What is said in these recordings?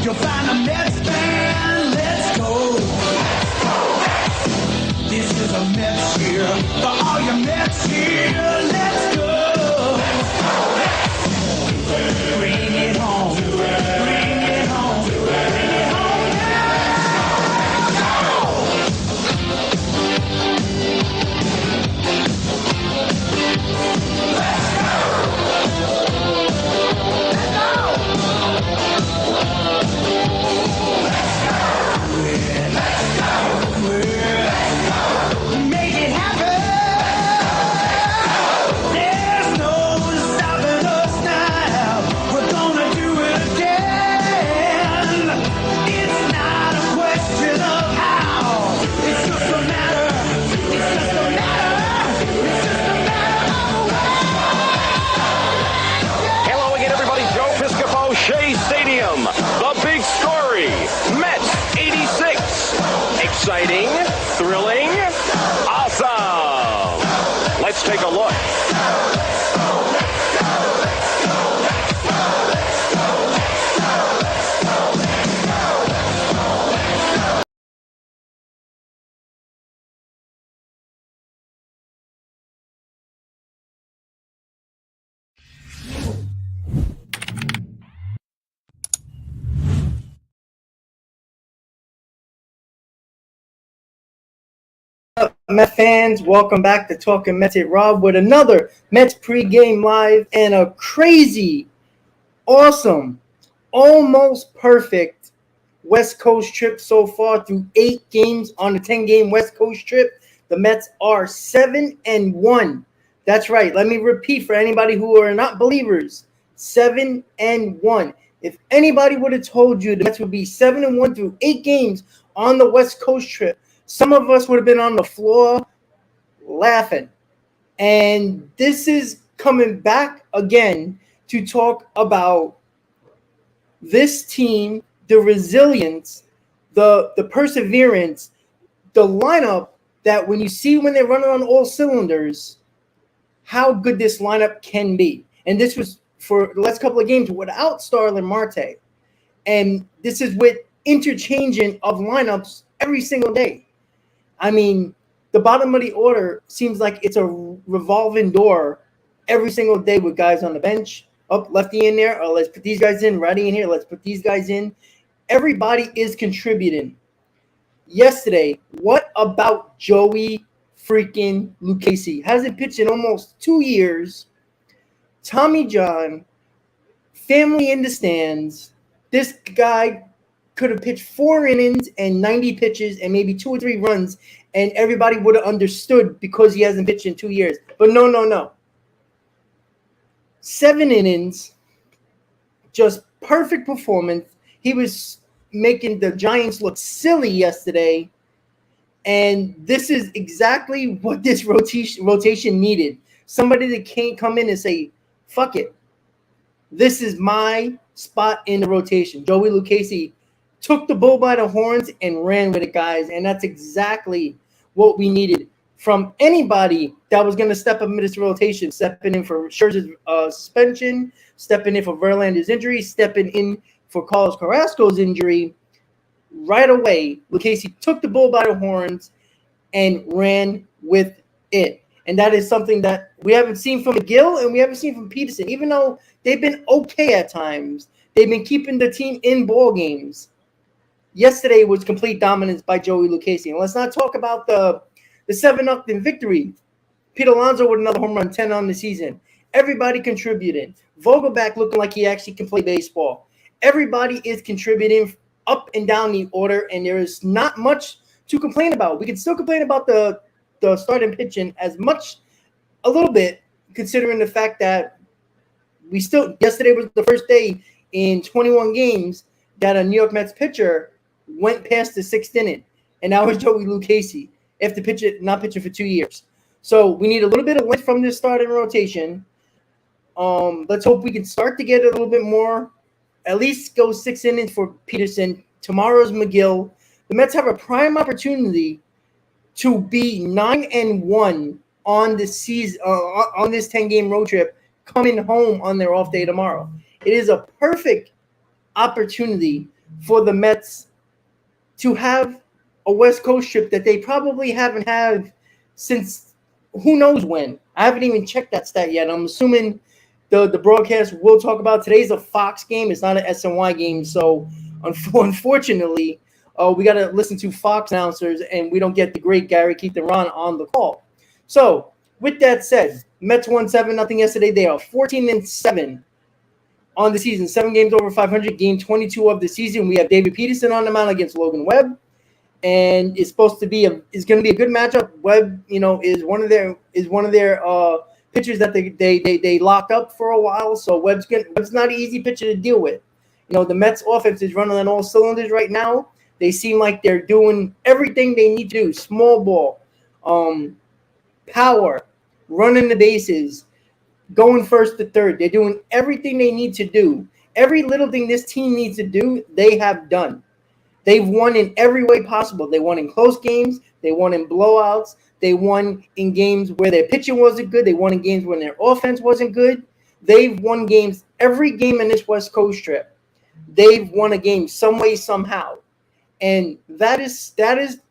You'll find a Mets fan. Let's go. This is a Mets year. For all your Mets here, let's go. Bring it home. Bring it home. Bring it home exciting, thrilling, awesome. Let's take a look. Mets fans, welcome back to Talking Mets at Rob with another Mets pregame live and a crazy, awesome, almost perfect West Coast trip so far through 8 games on the 10-game West Coast trip. The Mets are 7-1. That's right. Let me repeat for anybody who are not believers, 7-1. If anybody would have told you the Mets would be 7-1 through 8 games on the West Coast trip, some of us would have been on the floor laughing. And this is coming back again to talk about this team, the resilience, the perseverance, the lineup that when you see when they're running on all cylinders, how good this lineup can be. And this was for the last couple of games without Starlin Marte. And this is with interchanging of lineups every single day. I mean, the bottom of the order seems like it's a revolving door every single day with guys on the bench. Up, lefty in there. Oh, let's put these guys in. Righty in here. Let's put these guys in. Everybody is contributing. Yesterday, what about Joey freaking Lucchesi? Hasn't pitched in almost 2 years. Tommy John, family in the stands. This guy could have pitched 4 innings and 90 pitches and maybe 2 or 3 runs, and everybody would have understood because he hasn't pitched in 2 years. But no. 7 innings, just perfect performance. He was making the Giants look silly yesterday, and this is exactly what this rotation needed. Somebody that can't come in and say, fuck it. This is my spot in the rotation. Joey Lucchesi took the bull by the horns and ran with it, guys. And that's exactly what we needed from anybody that was going to step up in this rotation, stepping in for Scherzer's suspension, stepping in for Verlander's injury, stepping in for Carlos Carrasco's injury. Right away, Lucchesi took the bull by the horns and ran with it. And that is something that we haven't seen from McGill and we haven't seen from Peterson. Even though they've been okay at times, they've been keeping the team in ball games. Yesterday was complete dominance by Joey Lucchesi. And let's not talk about the 7-0 victory. Pete Alonso with another home run, 10 on the season. Everybody contributing. Vogelback looking like he actually can play baseball. Everybody is contributing up and down the order, and there is not much to complain about. We can still complain about the starting pitching as much, a little bit, considering the fact that we still, yesterday was the first day in 21 games that a New York Mets pitcher went past the sixth inning, and that was Joey Lucchesi after not pitching for 2 years. So we need a little bit of length from this starting rotation. Let's hope we can start to get a little bit more, at least go 6 innings for Peterson. Tomorrow's McGill. The Mets have a prime opportunity to be 9-1 on the season, on this 10-game road trip, coming home on their off day tomorrow. It is a perfect opportunity for the Mets to have a West Coast trip that they probably haven't had since who knows when. I haven't even checked that stat yet. I'm assuming the broadcast we'll talk about today's a Fox game. It's not an SNY game, so unfortunately, we got to listen to Fox announcers, and we don't get the great Gary Keith and Ron on the call. So, with that said, Mets won 7-0 yesterday. They are 14-7 on the season. 7 games over 500. Game 22 of the season. We have David Peterson on the mound against Logan Webb, and it's going to be a good matchup. Webb, is one of their pitchers that they locked up for a while. So Webb's not an easy pitcher to deal with. The Mets offense is running on all cylinders right now. They seem like they're doing everything they need to do. Small ball, power, running the bases, going first to third. They're doing everything they need to do. Every little thing this team needs to do, they have done. They've won in every way possible. They won in close games. They won in blowouts. They won in games where their pitching wasn't good. They won in games when their offense wasn't good. They've won games, every game in this West Coast trip. They've won a game some way, somehow. And that is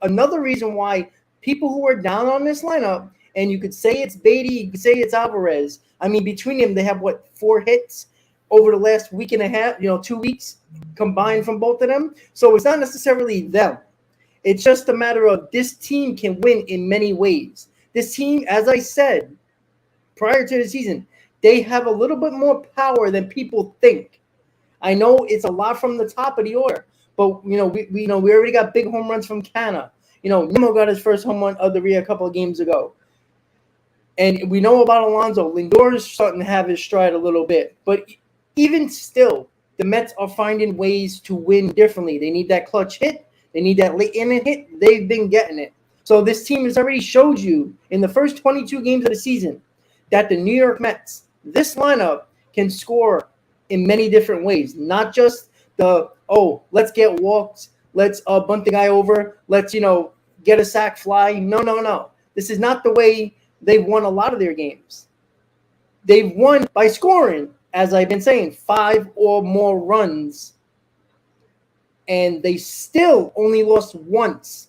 another reason why people who are down on this lineup, and you could say it's Beatty, you could say it's Alvarez. I mean, between them, they have, 4 hits over the last week and a half, 2 weeks combined from both of them. So it's not necessarily them. It's just a matter of this team can win in many ways. This team, as I said, prior to the season, they have a little bit more power than people think. I know it's a lot from the top of the order, but we already got big home runs from Canna. Nemo got his first home run of the year a couple of games ago. And we know about Alonso. Lindor is starting to have his stride a little bit. But even still, the Mets are finding ways to win differently. They need that clutch hit. They need that late inning hit. They've been getting it. So this team has already showed you in the first 22 games of the season that the New York Mets, this lineup, can score in many different ways. Not just let's get walks. Let's bunt the guy over. Let's, get a sac fly. No. This is not the way they've won a lot of their games. They've won by scoring, as I've been saying, 5 or more runs. And they still only lost once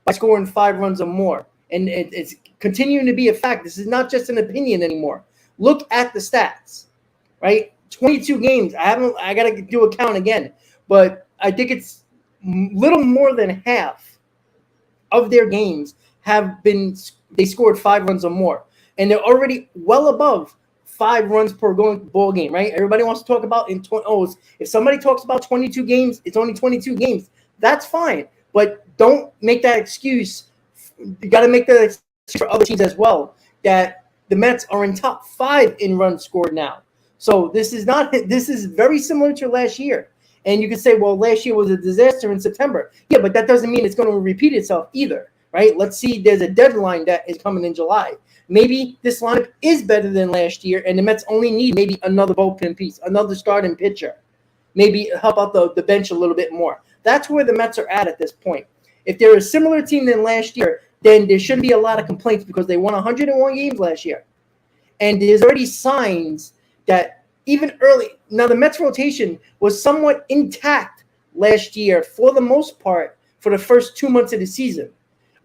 by scoring 5 runs or more. And it's continuing to be a fact. This is not just an opinion anymore. Look at the stats, right? 22 games. I got to do a count again. But I think it's little more than half of their games they scored 5 runs or more. And they're already well above 5 runs per ball game, right? Everybody wants to talk about if somebody talks about 22 games, it's only 22 games. That's fine. But don't make that excuse. You got to make that excuse for other teams as well, that the Mets are in top 5 in runs scored now. So this is very similar to last year. And you could say, well, last year was a disaster in September. Yeah, but that doesn't mean it's going to repeat itself either, right? Let's see, there's a deadline that is coming in July. Maybe this lineup is better than last year, and the Mets only need maybe another bullpen piece, another starting pitcher, maybe help out the bench a little bit more. That's where the Mets are at this point. If they're a similar team than last year, then there shouldn't be a lot of complaints because they won 101 games last year. And there's already signs that even early – now the Mets rotation was somewhat intact last year for the most part for the first 2 months of the season.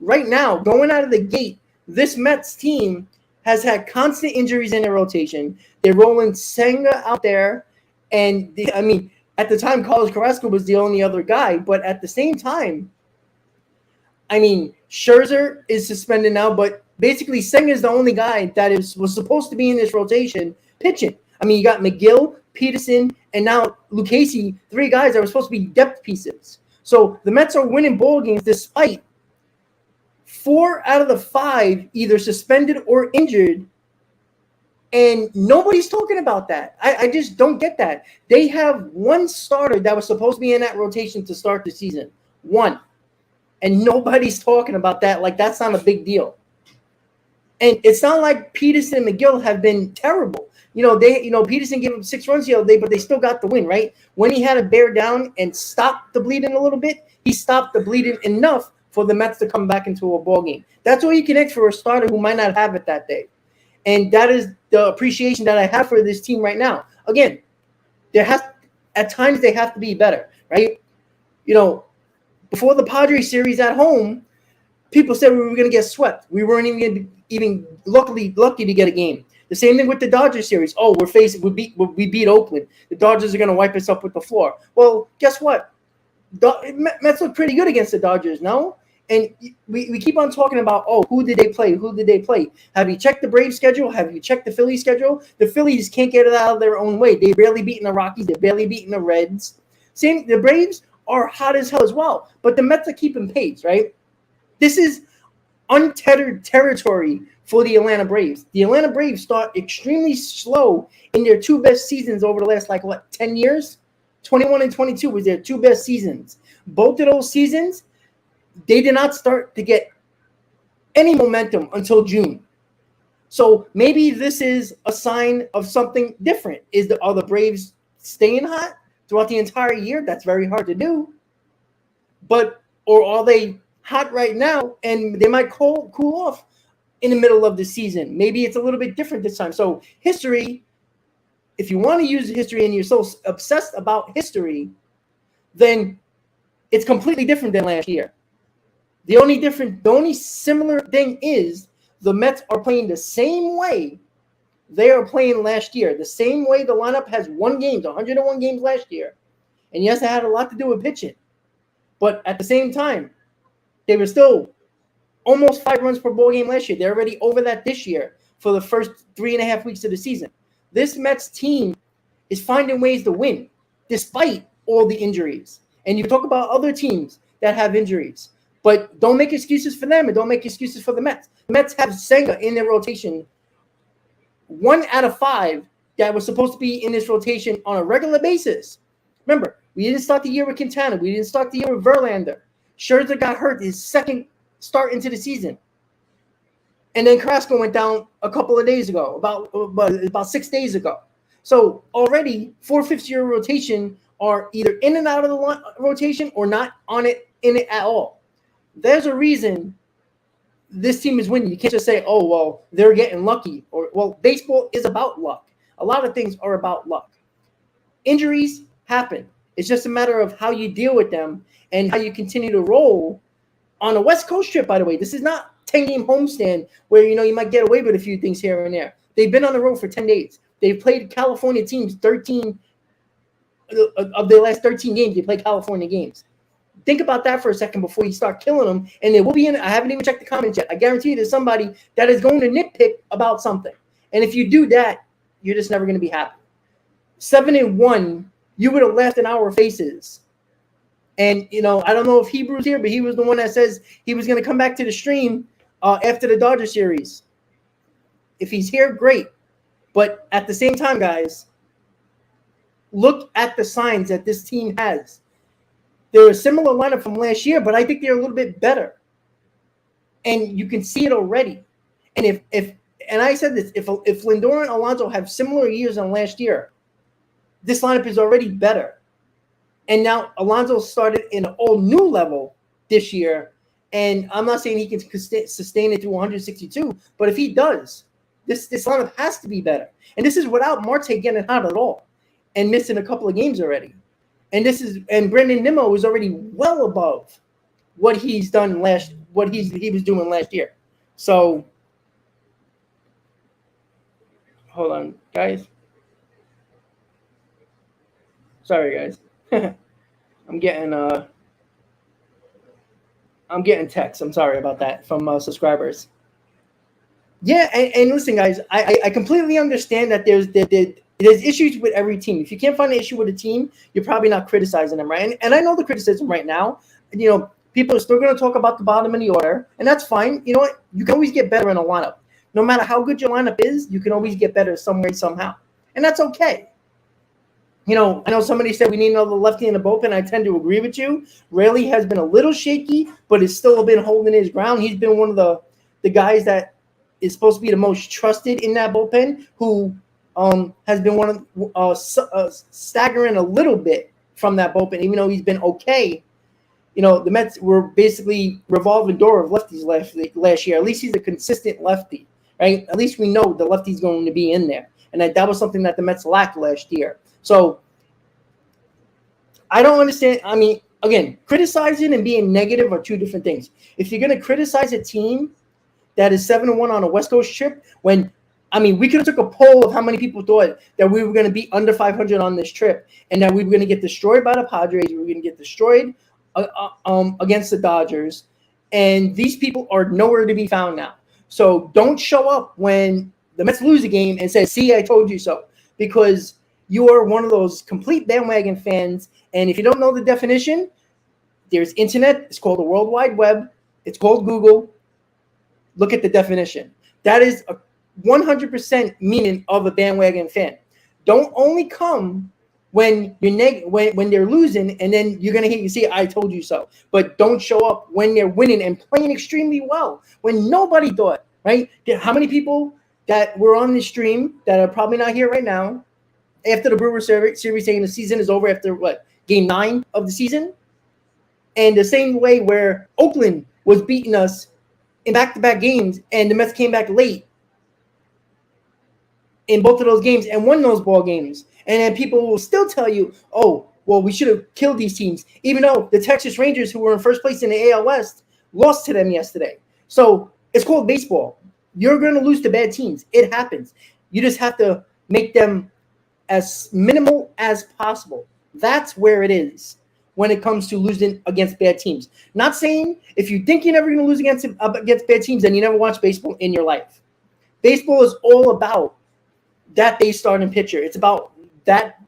Right now, going out of the gate, this Mets team has had constant injuries in their rotation. They're rolling Senga out there. And, at the time, Carlos Carrasco was the only other guy. But at the same time, Scherzer is suspended now. But basically Senga's the only guy that was supposed to be in this rotation pitching. I mean, you got McGill, Peterson, and now Lucchesi, 3 guys that were supposed to be depth pieces. So the Mets are winning ball games despite 4 out of the 5 either suspended or injured, and nobody's talking about that. I just don't get that. They have 1 starter that was supposed to be in that rotation to start the season. 1. And nobody's talking about that. Like, that's not a big deal. And it's not like Peterson and McGill have been terrible. Peterson gave up 6 runs the other day, but they still got the win, right? When he had to bear down and stop the bleeding a little bit, he stopped the bleeding enough for the Mets to come back into a ball game. That's all you can ask for a starter who might not have it that day. And that is the appreciation that I have for this team right now. Again, at times they have to be better, right? Before the Padres series at home, people said we were going to get swept. We weren't even lucky to get a game. The same thing with the Dodgers series. Oh, we beat Oakland. The Dodgers are going to wipe us up with the floor. Well, guess what? Mets look pretty good against the Dodgers, no? And we keep on talking about, who did they play? Who did they play? Have you checked the Braves schedule? Have you checked the Phillies schedule? The Phillies can't get it out of their own way. They barely beaten the Rockies. They're barely beating the Reds. The Braves are hot as hell as well. But the Mets are keeping pace, right? This is untethered territory for the Atlanta Braves. The Atlanta Braves start extremely slow in their 2 best seasons over the last, 10 years? 21 and 22 was their 2 best seasons. Both of those seasons, they did not start to get any momentum until June. So maybe this is a sign of something different. Are the Braves staying hot throughout the entire year? That's very hard to do. Or are they hot right now and they might cool off in the middle of the season? Maybe it's a little bit different this time. So history, if you want to use history and you're so obsessed about history, then it's completely different than last year. The only similar thing is the Mets are playing the same way they are playing last year. The same way the lineup has won games, 101 games last year. And yes, it had a lot to do with pitching. But at the same time, they were still almost 5 runs per ball game last year. They're already over that this year for the first 3.5 weeks of the season. This Mets team is finding ways to win despite all the injuries. And you talk about other teams that have injuries. But don't make excuses for them and don't make excuses for the Mets. The Mets have Senga in their rotation. 1 out of 5 that was supposed to be in this rotation on a regular basis. Remember, we didn't start the year with Quintana. We didn't start the year with Verlander. Scherzer got hurt his second start into the season. And then Carrasco went down a couple of days ago, about 6 days ago. So already 4/5 year rotation are either in and out of the rotation or not in it at all. There's a reason this team is winning. You can't just say, they're getting lucky. Baseball is about luck. A lot of things are about luck. Injuries happen. It's just a matter of how you deal with them and how you continue to roll on a West Coast trip, by the way. This is not 10-game homestand where, you might get away with a few things here and there. They've been on the road for 10 days. They've played California teams 13 of their last 13 games. They played California games. Think about that for a second before you start killing them. And there will be I haven't even checked the comments yet. I guarantee you there's somebody that is going to nitpick about something. And if you do that, you're just never going to be happy. 7-1, you would have laughed in our faces. And, I don't know if Hebrew's here, but he was the one that says he was going to come back to the stream after the Dodger series. If he's here, great. But at the same time, guys, look at the signs that this team has. They're a similar lineup from last year, but I think they're a little bit better. And you can see it already. And and I said this, if Lindor and Alonso have similar years than last year, this lineup is already better. And now Alonso started in an all new level this year. And I'm not saying he can sustain it through 162, but if he does, this lineup has to be better. And this is without Marte getting hot at all and missing a couple of games already. And Brendan Nimmo is already well above what he's done he was doing last year. So hold on, guys. Sorry, guys. I'm getting texts. I'm sorry about that from subscribers. Yeah, and listen, guys, I completely understand that there's issues with every team. If you can't find an issue with a team, you're probably not criticizing them, right? And I know the criticism right now. People are still going to talk about the bottom of the order, and that's fine. You know what? You can always get better in a lineup. No matter how good your lineup is, you can always get better some way, somehow. And that's okay. I know somebody said we need another lefty in the bullpen. I tend to agree with you. Rayleigh has been a little shaky, but has still been holding his ground. He's been one of the guys that is supposed to be the most trusted in that bullpen, who has been one of staggering a little bit from that bullpen, even though he's been okay. The Mets were basically revolving door of lefties last year. At least he's a consistent lefty, right? At least we know the lefty's going to be in there. And that was something that the Mets lacked last year. So I don't understand. I mean, again, criticizing and being negative are two different things. If you're going to criticize a team that is 7-1 on a West Coast trip, we could have took a poll of how many people thought that we were going to be under 500 on this trip and that we were going to get destroyed by the Padres. We were going to get destroyed against the Dodgers. And these people are nowhere to be found now. So don't show up when the Mets lose a game and say, see, I told you so. Because you are one of those complete bandwagon fans. And if you don't know the definition, there's internet. It's called the World Wide Web. It's called Google. Look at the definition. That is a 100% meaning of a bandwagon fan. Don't only come when you're when they're losing, and then you're gonna hear you say, "I told you so." But don't show up when they're winning and playing extremely well. When nobody thought, right? How many people that were on this stream that are probably not here right now after the Brewers series saying the season is over after game 9 of the season, and the same way where Oakland was beating us in back-to-back games, and the Mets came back late in both of those games and won those ball games. And then people will still tell you, oh, well, we should have killed these teams, even though the Texas Rangers, who were in first place in the AL West, lost to them yesterday. So it's called baseball. You're going to lose to bad teams. It happens. You just have to make them as minimal as possible. That's where it is when it comes to losing against bad teams. Not saying if you think you're never going to lose against bad teams, then you never watch baseball in your life. Baseball is all about that day starting pitcher. It's about that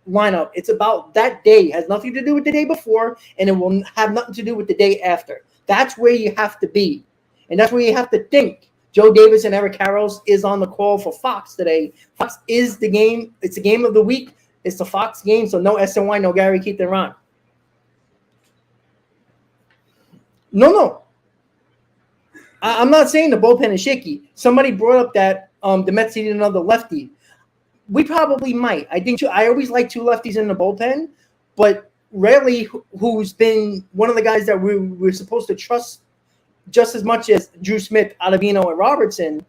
lineup. It's about that day. It has nothing to do with the day before, and it will have nothing to do with the day after. That's where you have to be, and that's where you have to think. Joe Davis and Eric Karros is on the call for Fox today. Fox is the game. It's the game of the week. It's the Fox game, so no SNY, no Gary Keith and Ron. No. I'm not saying the bullpen is shaky. Somebody brought up that the Mets needed another lefty. We probably might. I always like two lefties in the bullpen, but Rayleigh, who's been one of the guys that we're supposed to trust just as much as Drew Smith, Ottavino, and Robertson,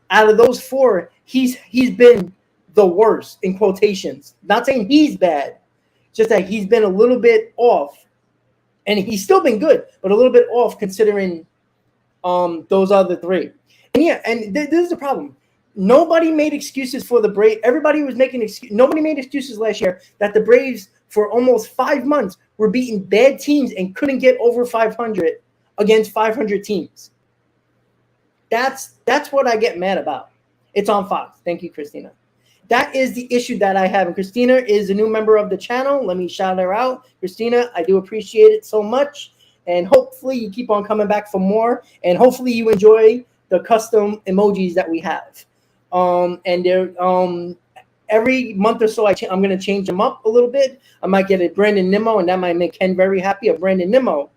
out of those four, he's been the worst in quotations. Not saying he's bad, just that he's been a little bit off, and he's still been good, but a little bit off considering those other three. And yeah, and this is the problem. Nobody made excuses for the Braves. Everybody was making excuses. Nobody made excuses last year that the Braves for almost 5 months were beating bad teams and couldn't get over 500 against 500 teams. That's what I get mad about. It's on Fox. Thank you, Christina. That is the issue that I have. And Christina is a new member of the channel. Let me shout her out. Christina, I do appreciate it so much. And hopefully you keep on coming back for more. And hopefully you enjoy the custom emojis that we have. And they're every month or so, I'm going to change them up a little bit. I might get a Brandon Nimmo, and that might make Ken very happy. A Brandon Nimmo.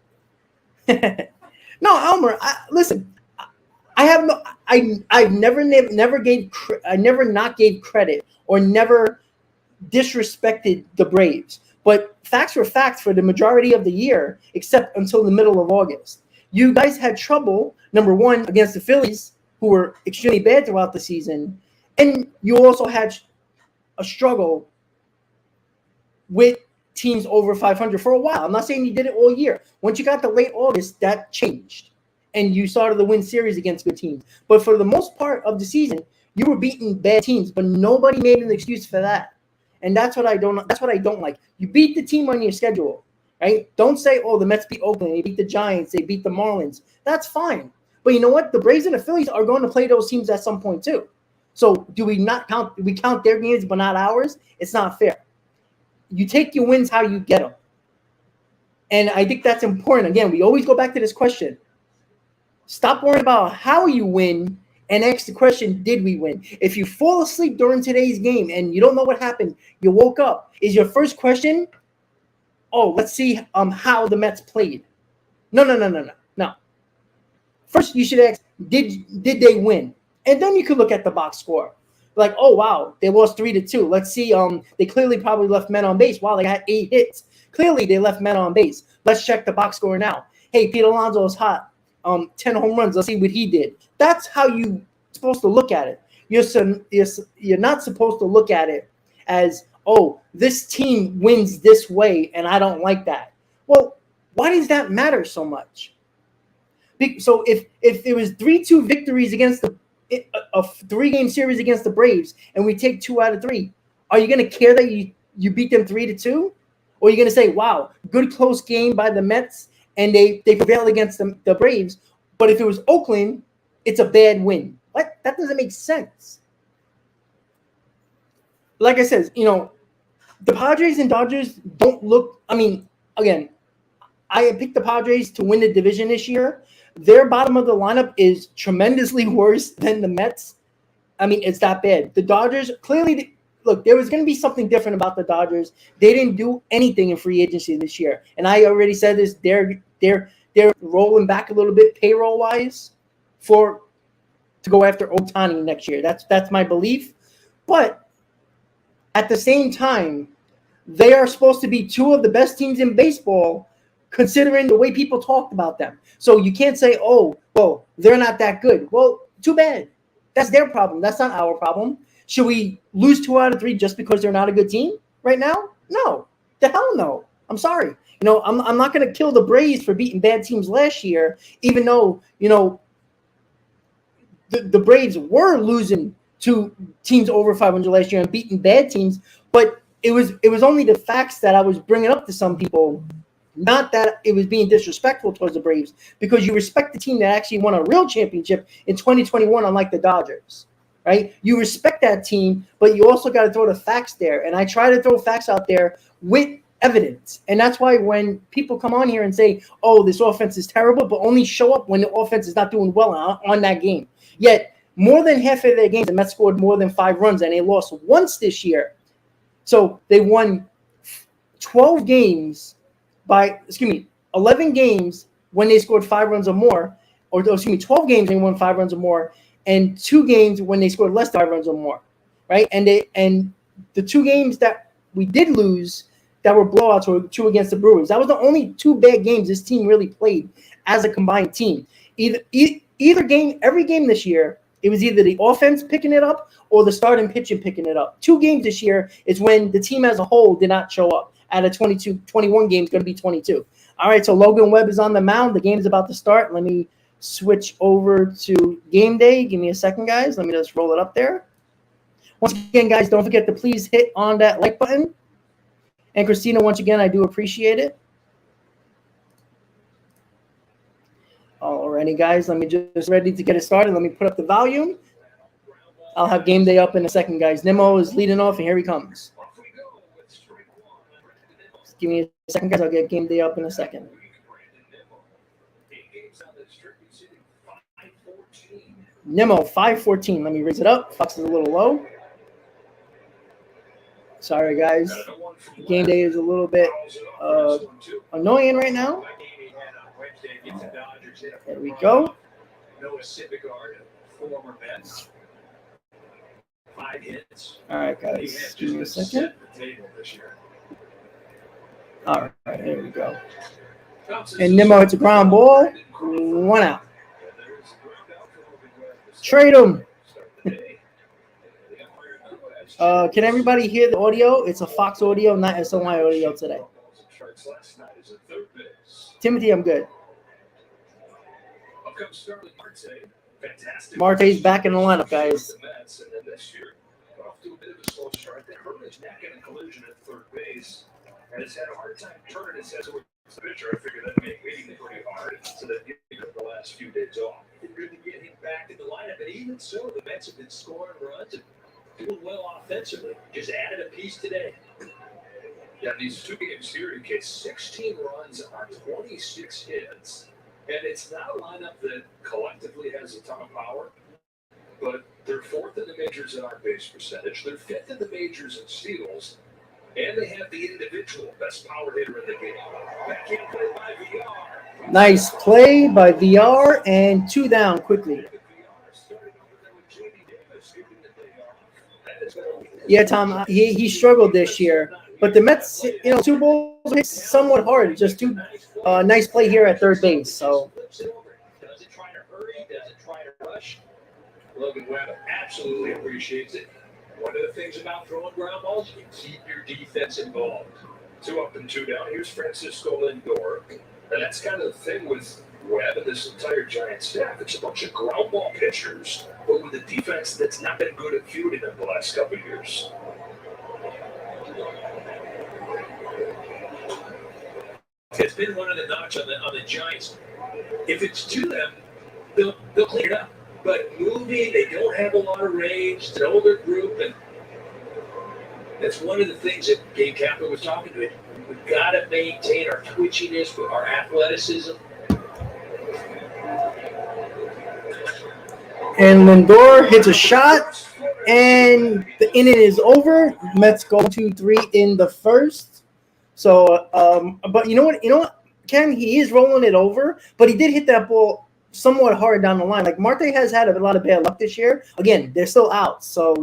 No, Elmer. Listen, I never not gave credit or never disrespected the Braves. But facts were facts for the majority of the year, except until the middle of August. You guys had trouble, number one, against the Phillies, who were extremely bad throughout the season, and you also had a struggle with teams over 500 for a while. I'm not saying you did it all year. Once you got to late August, that changed, and you started to win series against good teams. But for the most part of the season, you were beating bad teams, but nobody made an excuse for that. And that's what I don't. That's what I don't like. You beat the team on your schedule, right? Don't say, "Oh, the Mets beat Oakland, they beat the Giants, they beat the Marlins." That's fine. But you know what? The Braves and the Phillies are going to play those teams at some point too. So do we not count? We count their games, but not ours. It's not fair. You take your wins how you get them, and I think that's important. Again, we always go back to this question. Stop worrying about how you win and ask the question, did we win? If you fall asleep during today's game and you don't know what happened, you woke up, is your first question, oh, let's see how the Mets played. No. First, you should ask, did they win? And then you could look at the box score. Like, oh, wow, they lost 3-2. Let's see. They clearly probably left men on base. Wow, they got 8 hits. Clearly, they left men on base. Let's check the box score now. Hey, Pete Alonso is hot. 10 home runs. Let's see what he did. That's how you're supposed to look at it. You're not supposed to look at it as, oh, this team wins this way, and I don't like that. Well, why does that matter so much? So if it was 3-2 victories against a 3-game series against the Braves, and we take 2 out of 3, are you going to care that you beat them 3-2? Or are you going to say, wow, good close game by the Mets, and they prevailed against the Braves, but if it was Oakland, it's a bad win? What? That doesn't make sense. Like I said, the Padres and Dodgers don't look – I mean, again, I picked the Padres to win the division this year. Their bottom of the lineup is tremendously worse than the Mets. I mean, it's that bad. The Dodgers clearly – look, there was going to be something different about the Dodgers. They didn't do anything in free agency this year. And I already said this. They're rolling back a little bit payroll-wise to go after Ohtani next year. That's my belief. But at the same time, they are supposed to be 2 of the best teams in baseball considering the way people talked about them. So you can't say, oh, well, they're not that good. Well, too bad. That's their problem. That's not our problem. Should we lose 2 out of 3 just because they're not a good team right now? No. The hell no. I'm sorry. I'm not going to kill the Braves for beating bad teams last year, even though, the Braves were losing to teams over 500 last year and beating bad teams. But it was only the facts that I was bringing up to some people, not that it was being disrespectful towards the Braves, because you respect the team that actually won a real championship in 2021, unlike the Dodgers. Right? You respect that team, but you also got to throw the facts there. And I try to throw facts out there with evidence. And that's why when people come on here and say, oh, this offense is terrible, but only show up when the offense is not doing well on that game. Yet, more than half of their games, the Mets scored more than 5 runs, and they lost once this year. So they won 11 games when they scored 5 runs or more, 12 games and they won 5 runs or more, and 2 games when they scored less than 5 runs or more, right? And the 2 games that we did lose that were blowouts were 2 against the Brewers. That was the only 2 bad games this team really played as a combined team. Either game, every game this year, it was either the offense picking it up or the starting pitcher picking it up. 2 games this year is when the team as a whole did not show up. Out of 21 games, going to be 22. All right, so Logan Webb is on the mound. The game's about to start. Let me switch over to game day. Give me a second, guys. Let me just roll it up there. Once again, guys, don't forget to please hit on that like button. And Christina, once again, I do appreciate it. Alrighty, guys, let me just ready to get it started. Let me put up the volume. I'll have game day up in a second, guys. Nemo is leading off, and here he comes. Just give me a second, guys. I'll get game day up in a second. Nemo, 514. Let me raise it up. Fox is a little low. Sorry, guys. Game day is a little bit annoying right now. There we go. All right, guys. Give me a second. All right, here we go. And Nemo hits a ground ball. 1 out. Trade him. Can everybody hear the audio? It's a Fox audio, not SOY audio today. Timothy, I'm good. Marte's back in the lineup, guys. And has had a hard time turning his head towards the pitcher. I figured that'd make waiting pretty hard, so that he took the last few days off. good to get him back in the lineup. And even so, the Mets have been scoring runs and doing well offensively. Just added a piece today. Yeah, these 2-game series gets 16 runs on 26 hits. And it's not a lineup that collectively has a ton of power, but they're 4th in the majors in on-base percentage. They're 5th in the majors in steals. And they have the individual best power hitter in the game. Back in play by VR. Nice play by VR and 2 down quickly. Yeah, Tom, he struggled this year. But the Mets, 2 balls hit somewhat hard. Just 2 nice play here at third base. So. Does it try to hurry? Does it try to rush? Logan Webb absolutely appreciates it. One of the things about throwing ground balls, you keep your defense involved. 2 up and 2 down. Here's Francisco Lindor. And that's kind of the thing with Webb and this entire Giant staff. It's a bunch of ground ball pitchers, but with a defense that's not been good at fielding them the last couple of years. It's been one of the knocks on the Giants. If it's to them, they'll clean it up. But moving, they don't have a lot of range. It's an older group, and that's one of the things that Gabe Kapler was talking to. We've got to maintain our twitchiness, our athleticism. And Lindor hits a shot, and the inning is over. Mets go 2-3 in the first. So, but you know what, Ken, he is rolling it over, but he did hit that ball somewhat hard down the line. Like Marte has had a lot of bad luck this year. Again, they're still out, so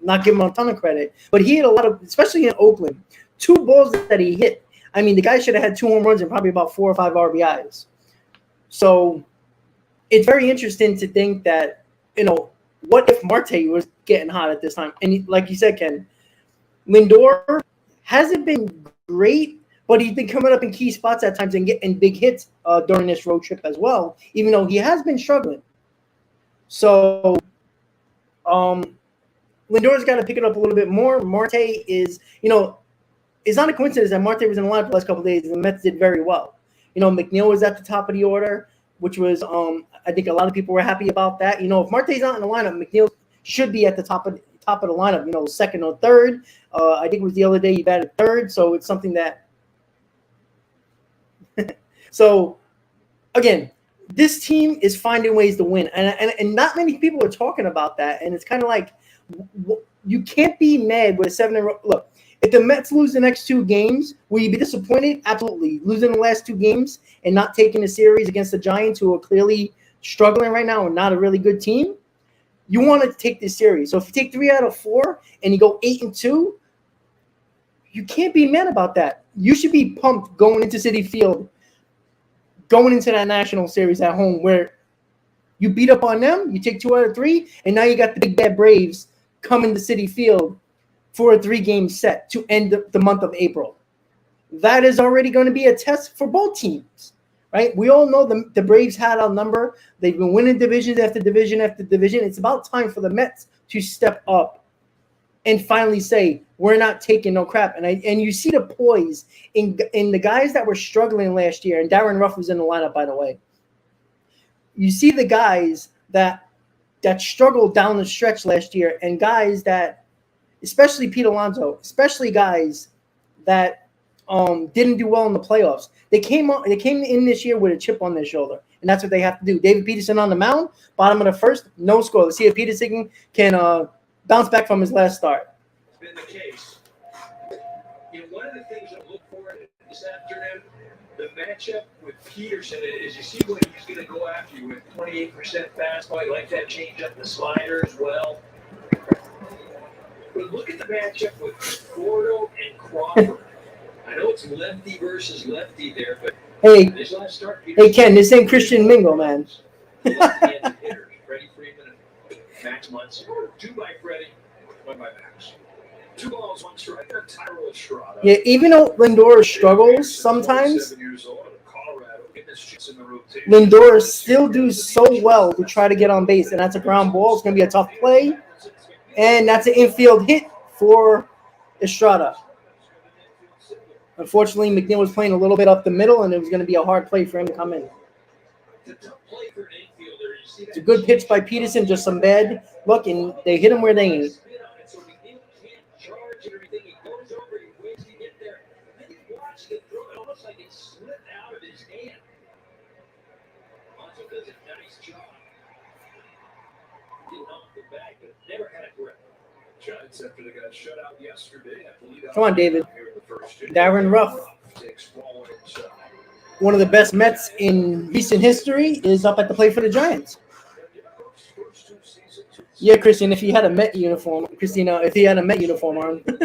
not giving him a ton of credit. But he hit a lot of, especially in Oakland, 2 balls that he hit. I mean, the guy should have had 2 home runs and probably about 4 or 5 RBIs. So it's very interesting to think that, what if Marte was getting hot at this time? And like you said, Ken, Lindor hasn't been great, but he's been coming up in key spots at times and getting big hits during this road trip as well, even though he has been struggling. So Lindor's got to pick it up a little bit more. Marte is, it's not a coincidence that Marte was in the lineup the last couple of days, and the Mets did very well. McNeil was at the top of the order, which was, I think a lot of people were happy about that. If Marte's not in the lineup, McNeil should be at the top of the lineup, second or third. I think it was the other day he batted third, so it's something that. So, again, this team is finding ways to win, and not many people are talking about that. And it's kind of like you can't be mad with a 7-0. Look, if the Mets lose the next 2 games, will you be disappointed? Absolutely. Losing the last 2 games and not taking the series against the Giants, who are clearly struggling right now and not a really good team. You want to take this series. So if you take 3 out of 4 and you go 8-2, you can't be mad about that. You should be pumped going into Citi Field, going into that national series at home where you beat up on them, you take 2 out of 3, and now you got the big bad Braves coming to Citi Field for a 3-game set to end the month of April. That is already going to be a test for both teams. Right? We all know the Braves had our number. They've been winning divisions after division after division. It's about time for the Mets to step up and finally say, we're not taking no crap. And you see the poise in the guys that were struggling last year, and Darren Ruff was in the lineup, by the way. You see the guys that struggled down the stretch last year, and guys that, especially Pete Alonso, especially guys that didn't do well in the playoffs. They came in this year with a chip on their shoulder, and that's what they have to do. David Peterson on the mound, bottom of the first, no score. Let's see if Peterson can bounce back from his last start. It's been the case. One of the things I look for this afternoon, the matchup with Peterson is you see what he's going to go after you with 28% fastball. He likes that change up the slider as well. But look at the matchup with Gordo and Crawford. I know it's lefty versus lefty there, but this last start, hey Ken, this ain't Christian Mingle, man. Left-handed hitters, Freddie Freeman and Max Muncy. 2 by Freddie, 1 by Max. 2 balls, 1 strike. Tyrell Estrada. Yeah, even though Lindor struggles sometimes, Lindor still do so well to try to get on base, and that's a ground ball. It's going to be a tough play, and that's an infield hit for Estrada. Unfortunately, McNeil was playing a little bit up the middle, and it was going to be a hard play for him to come in. The tough play for an infielder is It's a good pitch by Peterson, just some bad luck, and they hit him where they ain't. Giants after they got shut out yesterday. Come on, David. Darren Ruff, one of the best Mets in recent history, is up at the plate for the Giants. Yeah, Christian, if he had a Met uniform, Christina, if he had a Met uniform on. But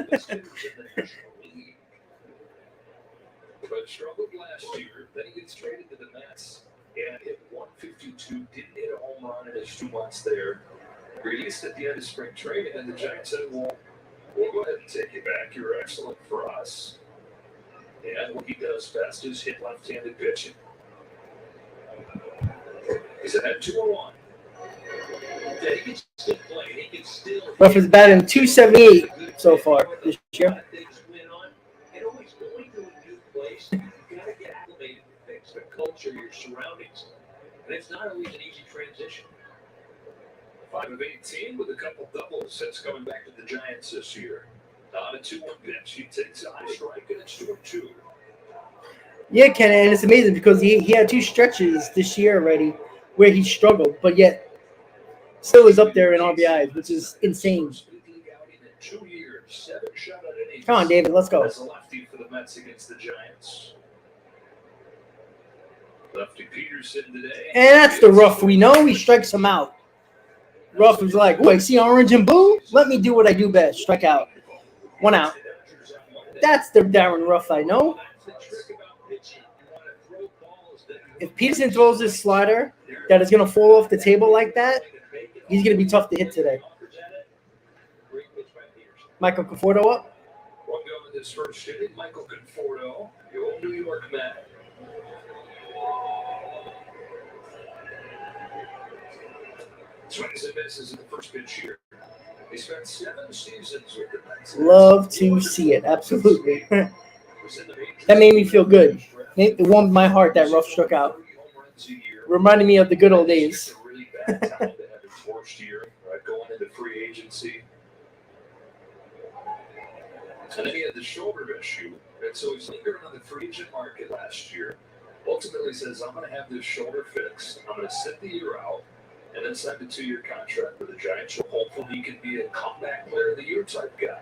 struggled last year. Then he gets traded to the Mets and hit 152. Didn't hit a home run in his 2 months there. Released at the end of spring training, and the Giants said, "Well, we'll go ahead and take you back. You're excellent for us." And what he does best is hit left-handed pitching. He's at 201. Yeah, he can still play. He can still. Ruff is batting 278 so far this year. And always going to a new place, you gotta get acclimated to things, the culture, your surroundings, and it's not always an easy transition. 5 of 18 with a couple doubles since coming back to the Giants this year. On a 2-1 pitch, he takes a high strike, and it's 2-2. Yeah, Ken, and it's amazing because he had 2 stretches this year already where he struggled, but yet still is up there in RBIs, which is insane. Come on, David, let's go. As a lefty for the Mets against the Giants. Lefty Peterson today. And that's the Ruff we know. He strikes him out. Ruff is like, wait, see orange and blue? Let me do what I do best. Strike out. 1 out. That's the Darren Ruff I know. If Peterson throws his slider that is going to fall off the table like that, he's going to be tough to hit today. Michael Conforto up. One go in this first inning, Michael Conforto, the old New York Met. Swings and misses in the first pitch here. He spent 7 seasons with the Mets. Love to see it. Absolutely. That made me feel good. It warmed my heart that Ruff struck out. Reminded me of the good old days. Really bad time to have his worst year, right, going into free agency. And then he had the shoulder issue, and so he's lingering on the free agent market last year. Ultimately says, I'm going to have this shoulder fixed. I'm going to sit the year out. And then signed a 2-year contract with the Giants. So hopefully he can be a comeback player of the year type guy.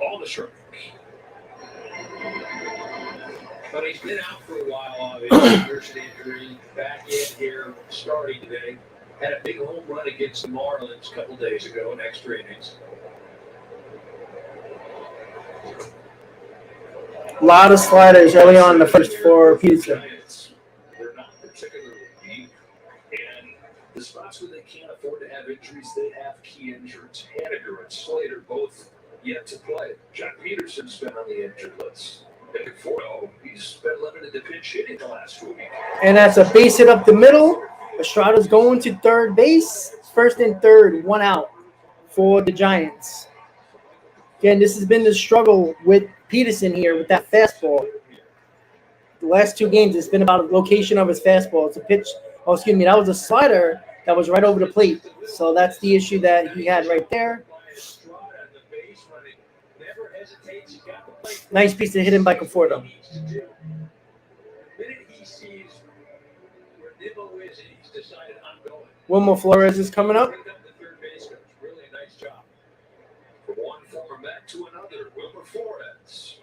All the shrink. But he's been out for a while, obviously. First injury, back in here, starting today. Had a big home run against the Marlins a couple days ago in extra innings. A lot of sliders early on in the first for Peterson. They're not particularly deep, and the spots where they can't afford to have injuries, they have key injuries. Haniger and Slater both yet to play. John Peterson's been on the injured list. And Conforto, he's been limited to pinch hitting the last week. And that's a base hit up the middle. Estrada's going to third base. First and third, 1 out for the Giants. Again, this has been the struggle with Peterson here with that fastball. The last 2 games, it's been about the location of his fastball. It's a pitch. Oh, excuse me. That was a slider that was right over the plate. So that's the issue that he had right there. Nice piece to hit him by Conforto. Wilmer Flores is coming up. From one former Met to another, Wilmer Flores.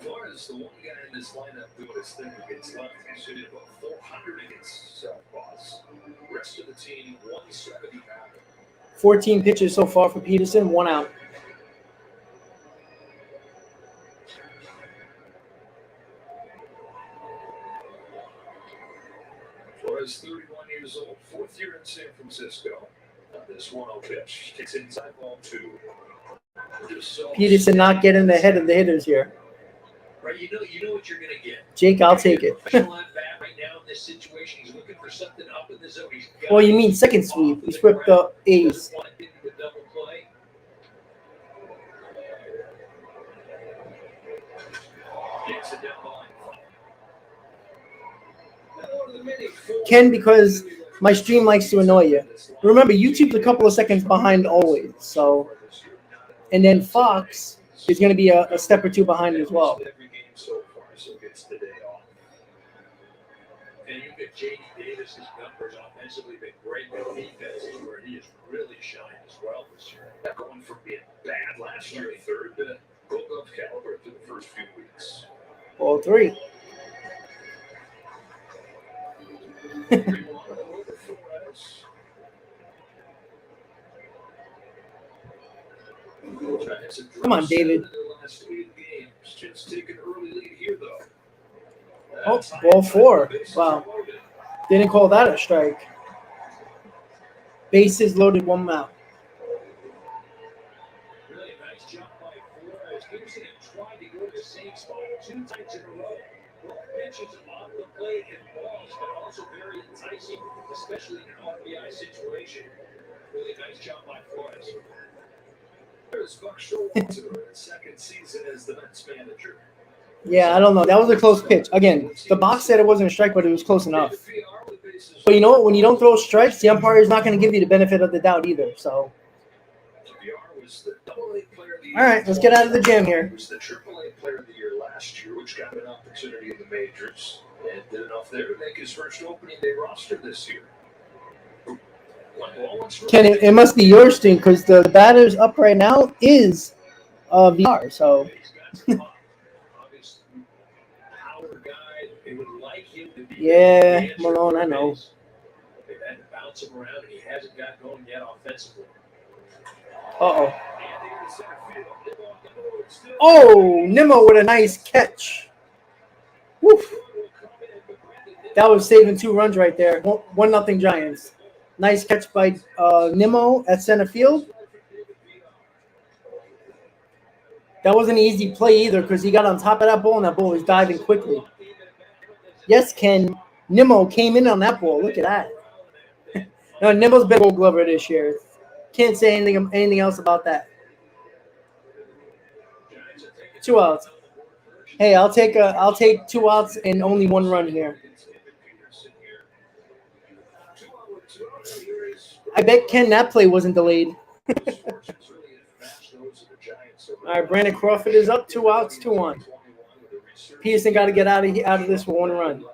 Flores, the one guy in this lineup doing his thing against lefties, who did about 400 against southpaws. Rest of the team, 170 now. 14 pitches so far for Peterson, 1 out. Flores, 31 years old, 4th year in San Francisco. This 1-0 pitch takes inside ball 2. Peterson not getting ahead of the hitters here. Right, you know what you're going to get. Jake, I'll take it. Professional at bat right now in this situation. He's looking for something up in the zone. He's got Well, you mean second sweep. We swept the A's. doesn't want to get into a double play. Gets it down the line. Ken, because my stream likes to annoy you. Remember, YouTube's a couple of seconds behind always. So, and then Fox is going to be a step or two behind as well. Every game so far, so gets the day off. And you get J.D. Davis's numbers offensively been great, but defense is where he has really shined as well this year. Going from being bad last year, third to gold glove caliber through the first few weeks. Ball 3. Come on, David. Oh, ball 4. Wow. Didn't call that a strike. Bases loaded, 1 out. Really nice job by Flores. Peterson tried to go to the same spot 2 times in a row. Both pitches off the plate and balls, but also very enticing, especially in an RBI situation. Really nice job by Flores. There's Buck Showalter in his second season as the Mets manager. Yeah, I don't know. That was a close pitch. Again, the box said it wasn't a strike, but it was close enough. But you know what? When you don't throw strikes, the umpire is not going to give you the benefit of the doubt either. So, all right, let's get out of the jam here. He was the AAA Player of the Year last year, which got an opportunity in the majors, and did enough there to make his first opening day roster this year. Ken, it must be your stream because the batters up right now is VR. So. Yeah, Malone, I know. They've had to bounce him around, and he hasn't got going yet offensively. Uh-oh. Oh, Nimmo with a nice catch. Woof. That was saving 2 runs right there. 1-0 Giants. Nice catch by Nimmo at center field. That wasn't an easy play either because he got on top of that ball, and that ball was diving quickly. Yes, Ken. Nimmo came in on that ball. Look at that. No, Nimmo's been Gold Glover this year. Can't say anything else about that. 2 outs. Hey, I'll take 2 outs and only 1 run here. I bet Ken that play wasn't delayed. All right, Brandon Crawford is up. 2 outs, 2-1. Peterson got to get out of this with 1 run. And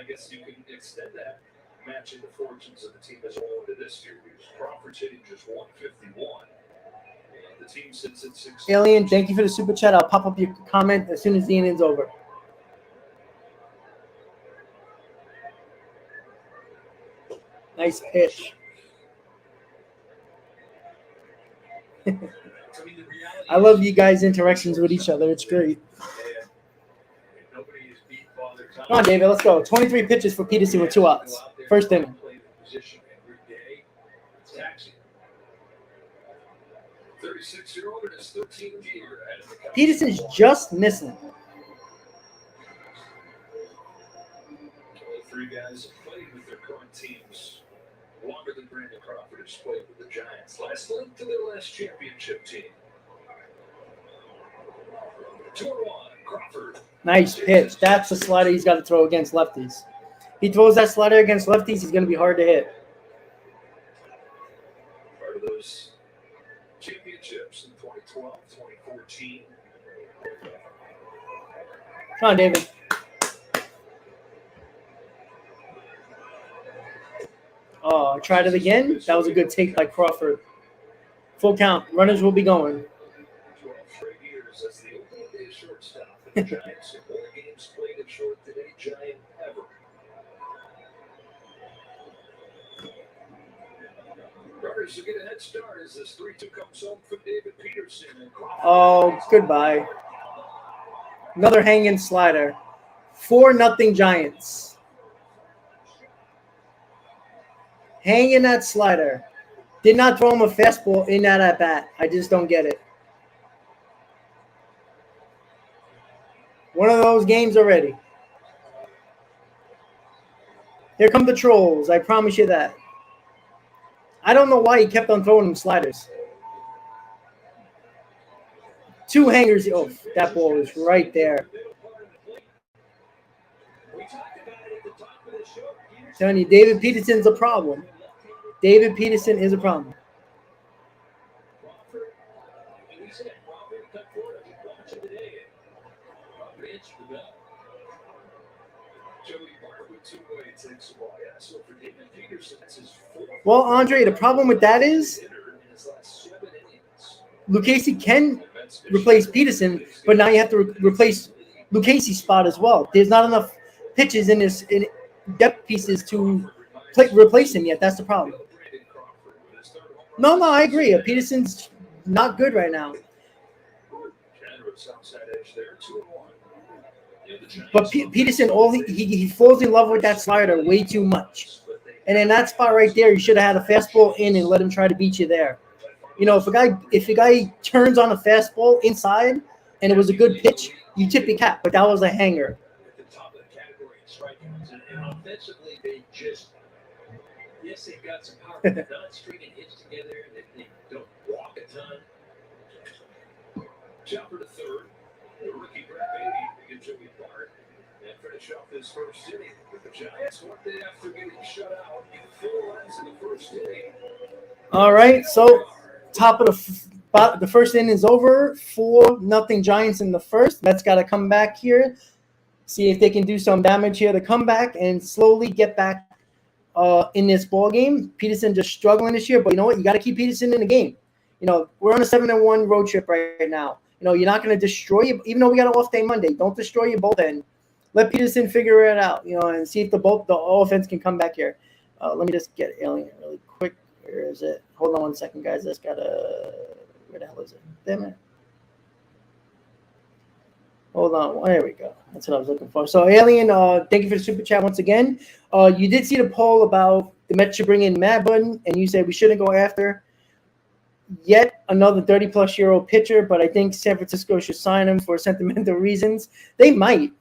I guess you can extend that, matching the fortunes of the team as a whole into this year. Crawford's hitting just 151. And the team sits at 6. Alien, thank you for the super chat. I'll pop up your comment as soon as the inning's over. Nice pitch. I love you guys' interactions with each other. It's great. Come on, David. Let's go. 23 pitches for Peterson with 2 outs. First inning. Peterson's just missing. 3 guys have played with their current teams longer than Brandon Crawford has played with the Giants. Last link to their last championship team. 2-1, Crawford. Nice pitch. That's the slider he's got to throw against lefties. He throws that slider against lefties, he's going to be hard to hit. Part of those championships in 2012, 2014. Come on, David. Oh, I tried it again. That was a good take by Crawford. Full count. Runners will be going. 12 straight years as the opening day shortstop. The Giants have more games played at short than any Giant ever. Runners will get a head start as this 3-2 comes home from David Peterson. And Oh, goodbye. Another hanging slider. 4-0 Giants. Hanging that slider. Did not throw him a fastball in that at bat. I just don't get it. One of those games already. Here come the trolls. I promise you that. I don't know why he kept on throwing them sliders. 2 hangers. Oh, that ball is right there. Telling you, David Peterson's a problem. David Peterson is a problem. Well, Andre, the problem with that is Lucchesi can replace Peterson, but now you have to replace Lucchesi's spot as well. There's not enough pitches in depth pieces to replace him yet. That's the problem. No, I agree. Peterson's not good right now. But Peterson, he falls in love with that slider way too much. And in that spot right there, you should have had a fastball in and let him try to beat you there. You know, if a guy turns on a fastball inside and it was a good pitch, you tip your cap. But that was a hanger. At the top of the category in strikeouts, and offensively, they just they've got some power, but not stringing hits together. They don't walk a ton. Chopper to third. The rookie Brett Baty against Joey Bart. And finish off this first inning with the Giants. One day after getting shut out in 4 runs in the first inning. All right, so top of the first inning is over. 4-0 Giants in the first. Mets got to come back here, see if they can do some damage here to come back and slowly get back in this ball game. Peterson just struggling this year, but you know what? You got to keep Peterson in the game. You know, we're on a 7-1 road trip right now. You know, you're not going to destroy you, even though we got an off day Monday. Don't destroy your bullpen. Let Peterson figure it out, you know, and see if the offense can come back here. Let me just get Alien really quick. Where is it? Hold on 1 second, guys. Where the hell is it? Damn it. Hold on. There we go. That's what I was looking for. So, Alien, thank you for the super chat once again. You did see the poll about the Mets should bring in Mad Button, and you said we shouldn't go after yet another 30-plus-year-old pitcher, but I think San Francisco should sign him for sentimental reasons. They might.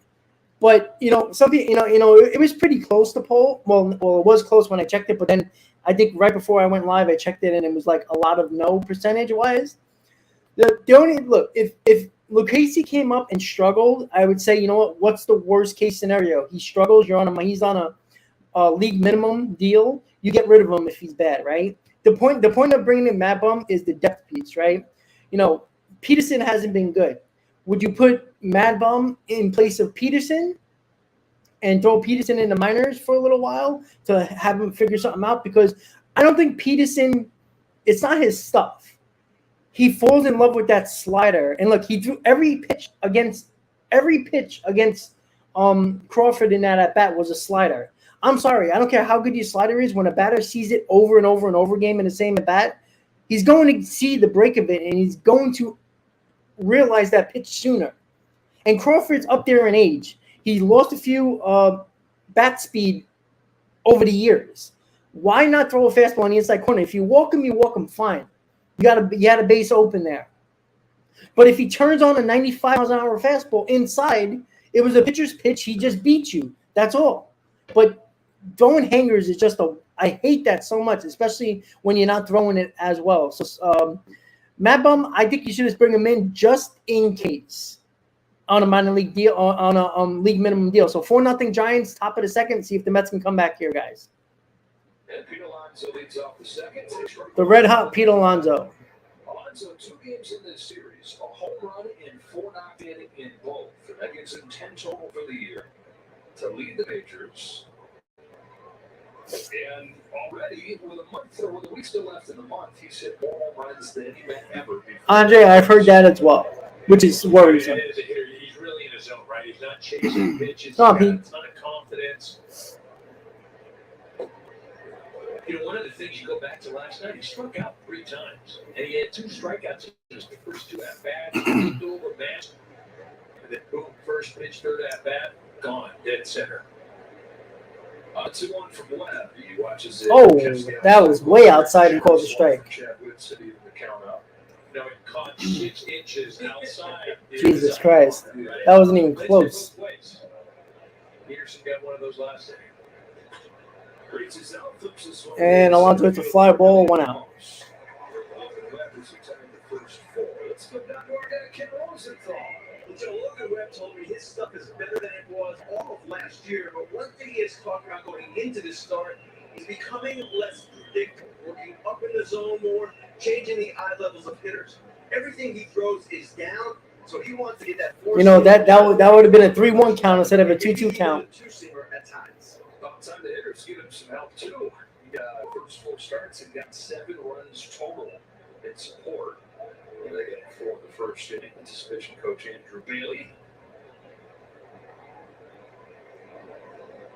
But, you know, it was pretty close to poll. Well, it was close when I checked it, but then I think right before I went live, I checked it, and it was like a lot of no percentage-wise. The only look, if Lucchesi came up and struggled, I would say, you know what? What's the worst case scenario? He struggles. He's on a league minimum deal. You get rid of him if he's bad, right? The point of bringing in Mad Bum is the depth piece, right? You know, Peterson hasn't been good. Would you put Mad Bum in place of Peterson and throw Peterson in the minors for a little while to have him figure something out? Because I don't think Peterson, it's not his stuff. He falls in love with that slider. And look, he threw every pitch against Crawford in that at bat was a slider. I'm sorry, I don't care how good your slider is. When a batter sees it over and over and over again in the same at bat, he's going to see the break of it, and he's going to realize that pitch sooner. And Crawford's up there in age. He lost a few bat speed over the years. Why not throw a fastball on the inside corner? If you walk him fine. You had a base open there. But if he turns on a 95 miles an hour fastball inside, it was a pitcher's pitch. He just beat you. That's all. But throwing hangers is I hate that so much, especially when you're not throwing it as well. So, Mad Bum, I think you should just bring him in just in case on a minor league deal, on a league minimum deal. So 4-0 Giants, top of the second. See if the Mets can come back here, guys. And Pete Alonso leads off the second. The red hot Pete Alonso. Alonso, 2 games in this series, a home run and 4 knocked in both. That gives him 10 total for the year to lead the majors. And already, with a week still left in the month, he's hit more home runs than he met ever before. Andre, I've heard that as well, which is worrisome. He's really in his zone, right? He's not chasing pitches. He's No, got a ton of confidence. You know, one of the things you go back to last night, he struck out 3 times. And he had 2 strikeouts in his first 2 at-bats. He looked over match. And then, boom, first pitch, third at-bat, gone, dead center. 2-1 from Webb. He watches it. Oh, that was way outside and called a strike. Chadwood City to count up. No, it caught 6 inches outside. Jesus Christ. That wasn't even close. Peterson got one of those last inning. And Alonso hits a fly ball, 1 out. Let's go down to our guy, Ken Rosenthal. Joe Logan Webb told me his stuff is better than it was all of last year. But one thing he has talked about going into this start is becoming less predictable, working up in the zone more, changing the eye levels of hitters. Everything he throws is down, so he wants to get that. You know, that would have been a 3-1 count instead of a 2-2 count. Two-seamer at times. About time the hitters give him some help too. He first 4 starts and got 7 runs total in support. They got 4 in the first inning. Anticipation coach Andrew Bailey.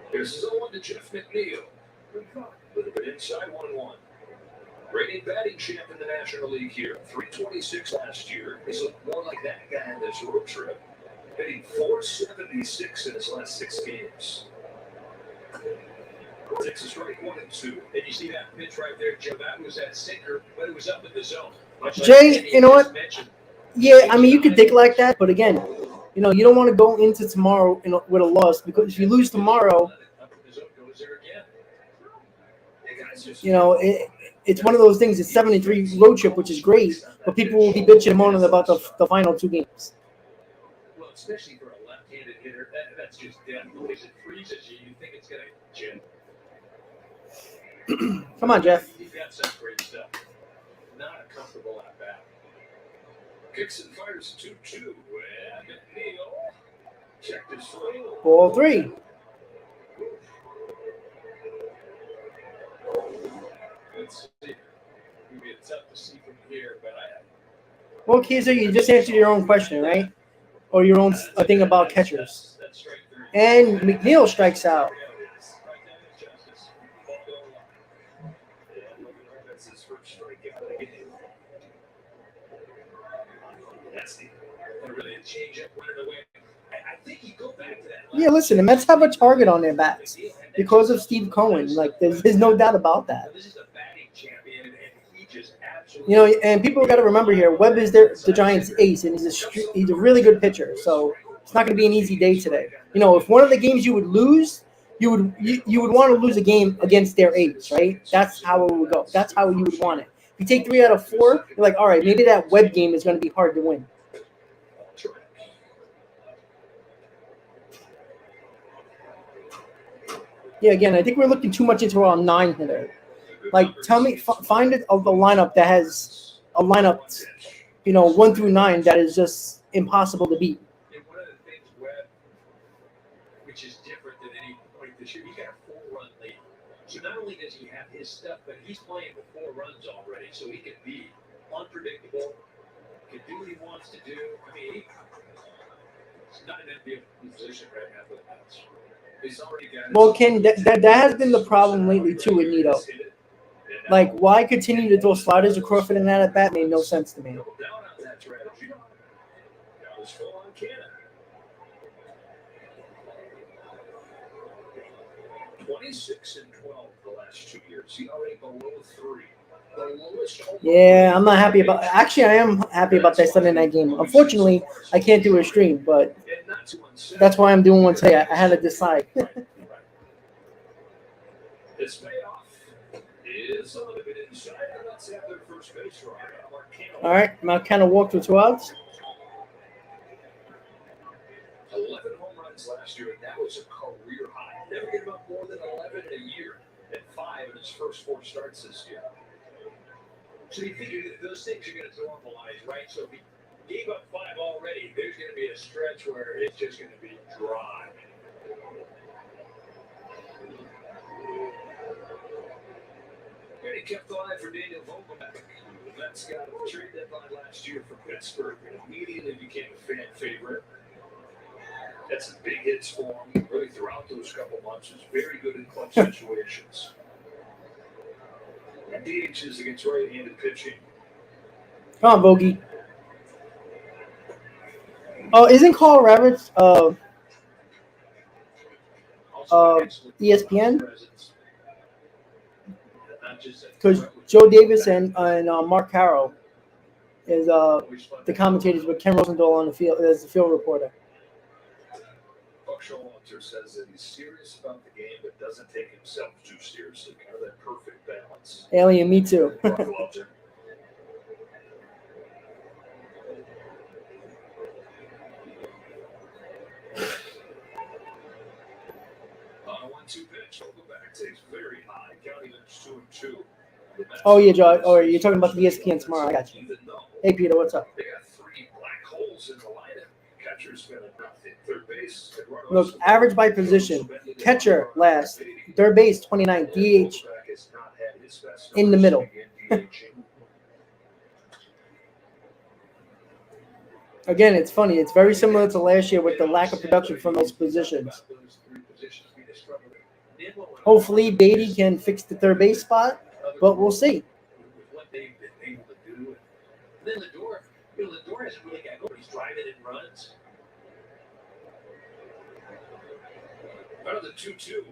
Here's his 0-1 to Jeff McNeil. A little bit inside, 1-1. Reigning batting champ in the National League here. 326 last year. He's looked more like that guy in this road trip. Hitting 476 in his last 6 games. 6 is right, 1 and 2. And you see that pitch right there, Joe. That was that sinker, but it was up in the zone. Jay, you know what? Yeah, I mean, you could think like that, but again, you know, you don't want to go into tomorrow with a loss, because if you lose tomorrow, you know, it's one of those things. It's 73 road trip, which is great, but people will be bitching and moaning about the final 2 games. Well, especially for a left-handed hitter, that's just death. Because it freezes you, you think it's going to jam. Come on, Jeff. You've got some great stuff. Not a comfortable at bat. Kicks and fires 2-2. And Neal checked his swing. Ball 3. Let's see. It'll be tough to see from here, but Well, Kaiser, you just answered your own question, right? Or your own thing about catchers. And McNeil strikes out. Yeah, listen, the Mets have a target on their backs because of Steve Cohen. Like, there's no doubt about that. You know, and people got to remember here, Webb is the Giants' ace, and he's a really good pitcher. So it's not going to be an easy day today. You know, if one of the games you would lose, you would want to lose a game against their ace, right? That's how it would go. That's how you would want it. If you take 3 out of 4, you're like, all right, maybe that Webb game is going to be hard to win. Yeah, again, I think we're looking too much into our 9 hitter. Like, tell me, find it of the lineup that has a lineup, you know, 1 through 9 that is just impossible to beat. And one of the things, Webb, which is different than any point this year, he got a 4-run lead. So not only does he have his stuff, but he's playing with 4 runs already, so he can be unpredictable, can do what he wants to do. I mean, he's not in that position right now for the Mets. Well, Ken, that has been the problem lately too with Nito. Like, why continue to throw sliders across Crawford and that at bat made no sense to me. 26 and 12 the last 2 years. He already below 3. The lowest. Yeah, I'm not happy about. Actually, I am happy about that Sunday night game. Unfortunately, I can't do a stream, but that's why I'm doing one today. I had to decide. This payoff is a little bit inside. Let's have their first base runner. All right, I'm kind of walked with 2 outs. 11 home runs last year, and that was a career high. Never gave up more than 11 in a year, and 5 in his first 4 starts this year. So you figure that those things are going to normalize, right? So if he gave up 5 already, there's going to be a stretch where it's just going to be dry. And he kept the line for Daniel Vogelbach. The Mets got a trade deadline last year from Pittsburgh and immediately became a fan favorite. That's some big hits for him, really throughout those couple months. He's very good in clutch situations. And DHs against right-handed pitching. Come on, Bogey. Oh, isn't Carl Roberts ESPN? Because Joe Davis and Mark Carroll is the commentators with Ken Rosendahl on the field as the field reporter. Buck Showalter says that he's serious about the game, but doesn't take himself too seriously. Kind of that perfect balance. Alien, me too. Buck Showalter. On a 1-2 pitch, Vogelback takes very high, counting it 2-2. Oh, yeah, Joe. Oh, you're talking about the ESPN tomorrow. I got you. Hey, Peter, what's up? They got 3 black holes in the lineup. Catcher's been at third base. Look, average by position. Catcher last. Third base, 29. DH in the middle. Again, it's funny. It's very similar to last year with the lack of production from those positions. Hopefully, Beatty can fix the third base spot, but we'll see. What they've been able to do. Then Lindor hasn't really got nobody's driving in runs. Out of the 2-2. Yeah.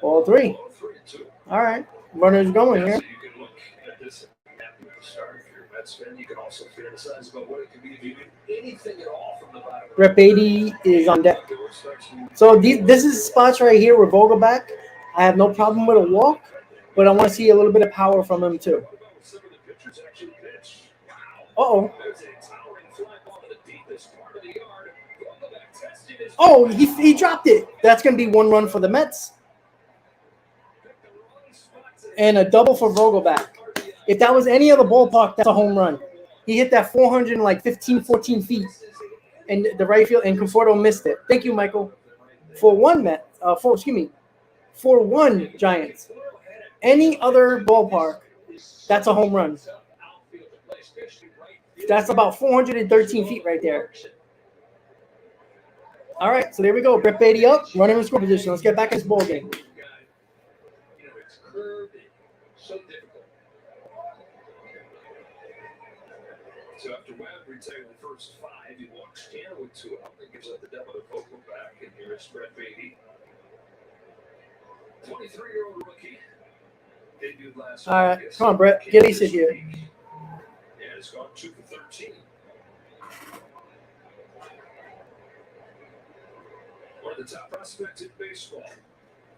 All three. 3-2. All right. Runners going here. So you can look at this and be happy with the start if you're a Mets fan. You can also fantasize about what it could be if you do anything at all from the bottom. Brett Beatty is on deck. So this is spots right here with Vogelback. I have no problem with a walk, but I want to see a little bit of power from him too. Uh-oh. Oh, he dropped it. That's going to be 1 run for the Mets. And a double for Vogelback. If that was any other ballpark, that's a home run. He hit that 415, 14 feet. And the right field, and Conforto missed it. Thank you, Michael. For one Giants. Any other ballpark, that's a home run. That's about 413 feet right there. All right, so there we go. Brett Beatty up, running in score position. Let's get back in this ball game. It's curved and so difficult. So after Webb retired the first 5, he walks Canna with 2 out. That gives up the double to Vogelback, and here is Brett Beatty. 23-year-old rookie. Debuted last All right, August. come on, Brett. Get a sit here. And it's gone 2 for 13. One of the top prospects in baseball.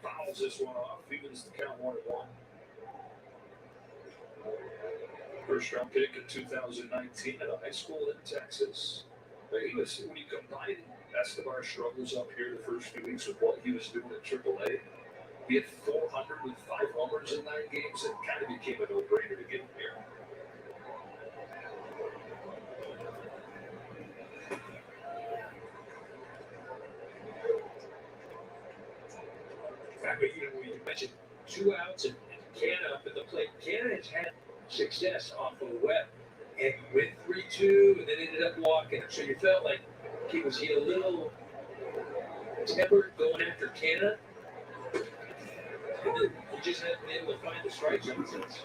Fouls this one off. Evens the count 1-1. First round pick in 2019 at a high school in Texas. When you combine Escobar's struggles up here the first few weeks with what he was doing at AAA, he had 400 with 5 homers in 9 games. It kind of became a no-brainer to get him here. When you mentioned 2 outs and Canna up at the plate, Canna has had success off of Webb and went 3-2 and then ended up walking. So you felt like he a little tempered going after Canna. And then he just hasn't been able to find the strike zone since.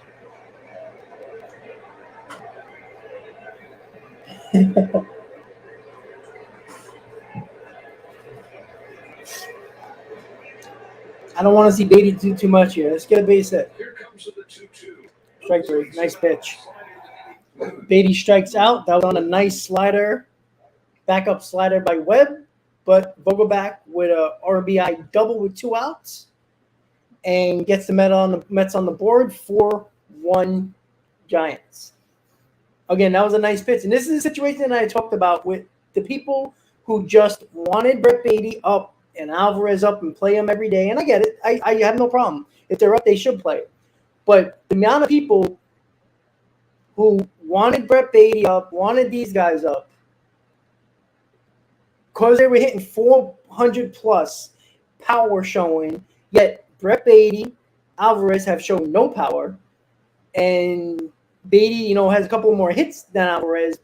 I don't want to see Beatty do too much here. Let's get a base hit. Here comes the 2-2. Strike 3. Nice pitch. Beatty strikes out. That was on a nice slider. Backup slider by Webb. But Vogelback with a RBI double with 2 outs. And gets the Mets on the board. 4-1 Giants. Again, that was a nice pitch. And this is a situation that I talked about with the people who just wanted Brett Beatty up and Alvarez up and play them every day. And I get it. I have no problem. If they're up, they should play. But the amount of people who wanted Brett Beatty up, wanted these guys up, because they were hitting 400-plus power showing, yet Brett Beatty, Alvarez have shown no power, and Beatty, has a couple more hits than Alvarez,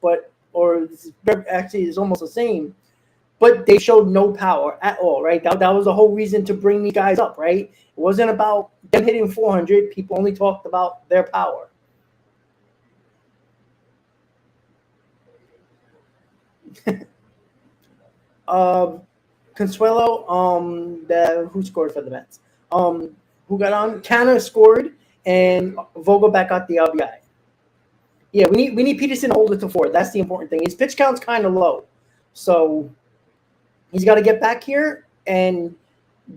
actually is almost the same. But they showed no power at all, right? That was the whole reason to bring these guys up, right? It wasn't about them hitting 400. People only talked about their power. Consuelo, who scored for the Mets? Who got on? Canna scored, and Vogelback got the RBI. Yeah, we need Peterson to hold it to 4. That's the important thing. His pitch count's kind of low, so he's got to get back here and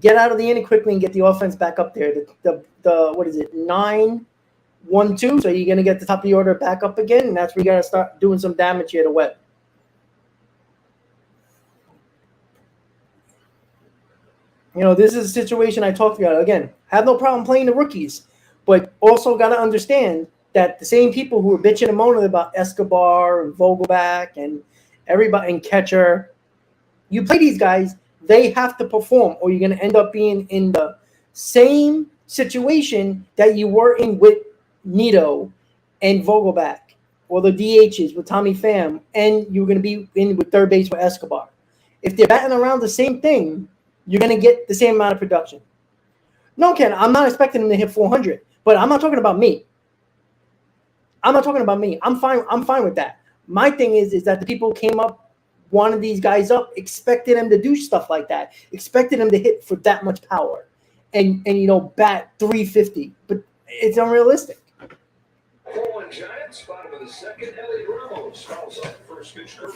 get out of the inning quickly and get the offense back up there. The what is it, 9-1-2? So you're gonna get the top of the order back up again, and that's where you gotta start doing some damage here to Webb. You know, this is a situation I talked about. Again, have no problem playing the rookies, but also got to understand that the same people who were bitching and moaning about Escobar and Vogelback and everybody and Catcher, you play these guys, they have to perform, or you're going to end up being in the same situation that you were in with Nito and Vogelback, or the DHs with Tommy Pham, and you're going to be in with third base with Escobar. If they're batting around the same thing, you're going to get the same amount of production. No, Ken, I'm not expecting him to hit 400, but I'm not talking about me. I'm fine with that. My thing is that the people came up, wanted these guys up, expected them to do stuff like that, expected them to hit for that much power and you know, bat 350, but it's unrealistic.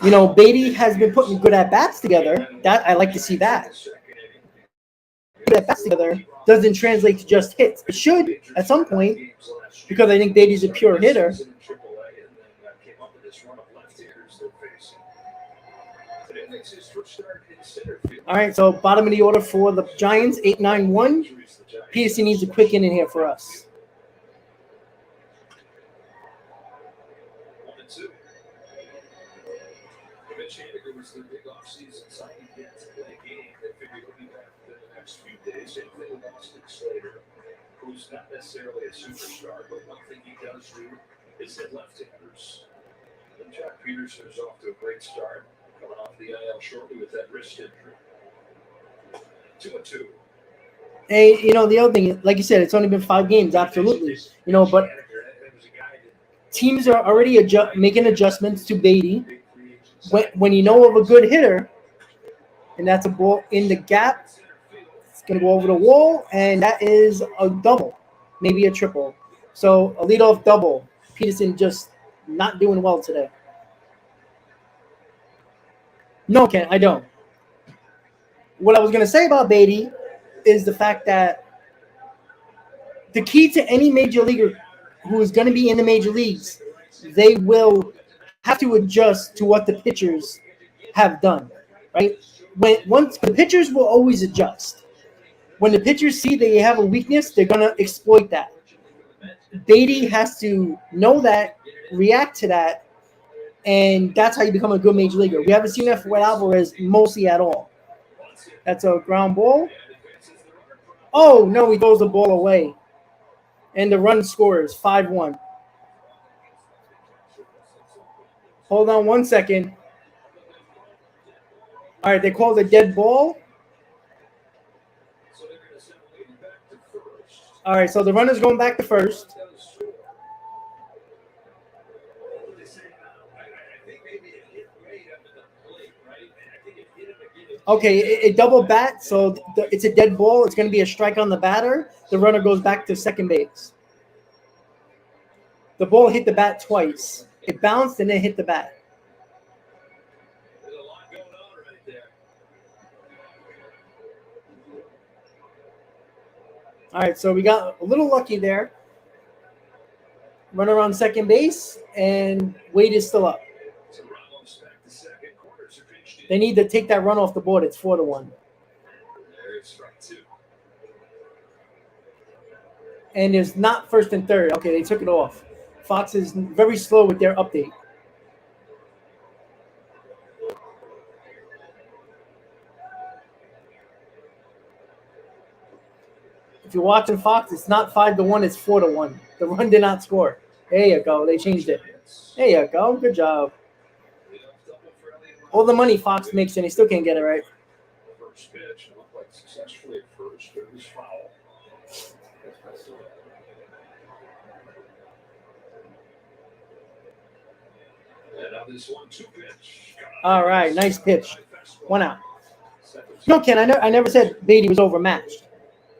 You know, Beatty has been putting good at-bats together. That I like to see that. Good at-bats together doesn't translate to just hits. It should at some point, because I think Beatty's a pure hitter. All right, so bottom of the order for the Giants, 8-9-1. Peterson needs a quick inning here for us. Was the big offseason signing yet to play a game. They figured he'll be back within the next few days. Same thing with Austin Slater, who's not necessarily a superstar, but one thing he does do is hit left-handers. And Jack Peterson is off to a great start, coming off the IL shortly with that wrist injury. 2-2. Hey, you know, the other thing, like you said, it's only been 5 games, absolutely. You know, but teams are already making adjustments to Beatty. When you know of a good hitter, and that's a ball in the gap, it's going to go over the wall, and that is a double, maybe a triple. So a leadoff double. Peterson just not doing well today. No, Ken, I don't. What I was going to say about Beatty is the fact that the key to any major leaguer who is going to be in the major leagues, they will have to adjust to what the pitchers have done, right? Once the pitchers will always adjust. When the pitchers see they have a weakness, they're going to exploit that. Beatty has to know that, react to that, and that's how you become a good major leaguer. We haven't seen that for Alvarez mostly at all. That's a ground ball. Oh, no, he throws the ball away. And the run scores 5-1. Hold on 1 second. All right, they called a dead ball. All right, so the runner's going back to first. Okay, it double bat, so it's a dead ball. It's going to be a strike on the batter. The runner goes back to second base. The ball hit the bat twice. It bounced and then hit the bat. There's a lot going on right there. All right, so we got a little lucky there. Runner on second base, and Wade is still up. They need to take that run off the board. It's 4-1. And there's not first and third. Okay, they took it off. Fox is very slow with their update. If you're watching Fox, it's not 5-1, it's 4-1. The run did not score. There you go. They changed it. There you go. Good job. All the money Fox makes, and he still can't get it right. First pitch looked like successfully at first, but it was foul. And now this 1-2 pitch. All right, nice pitch. 1 out. No, Ken, I never said Beatty was overmatched.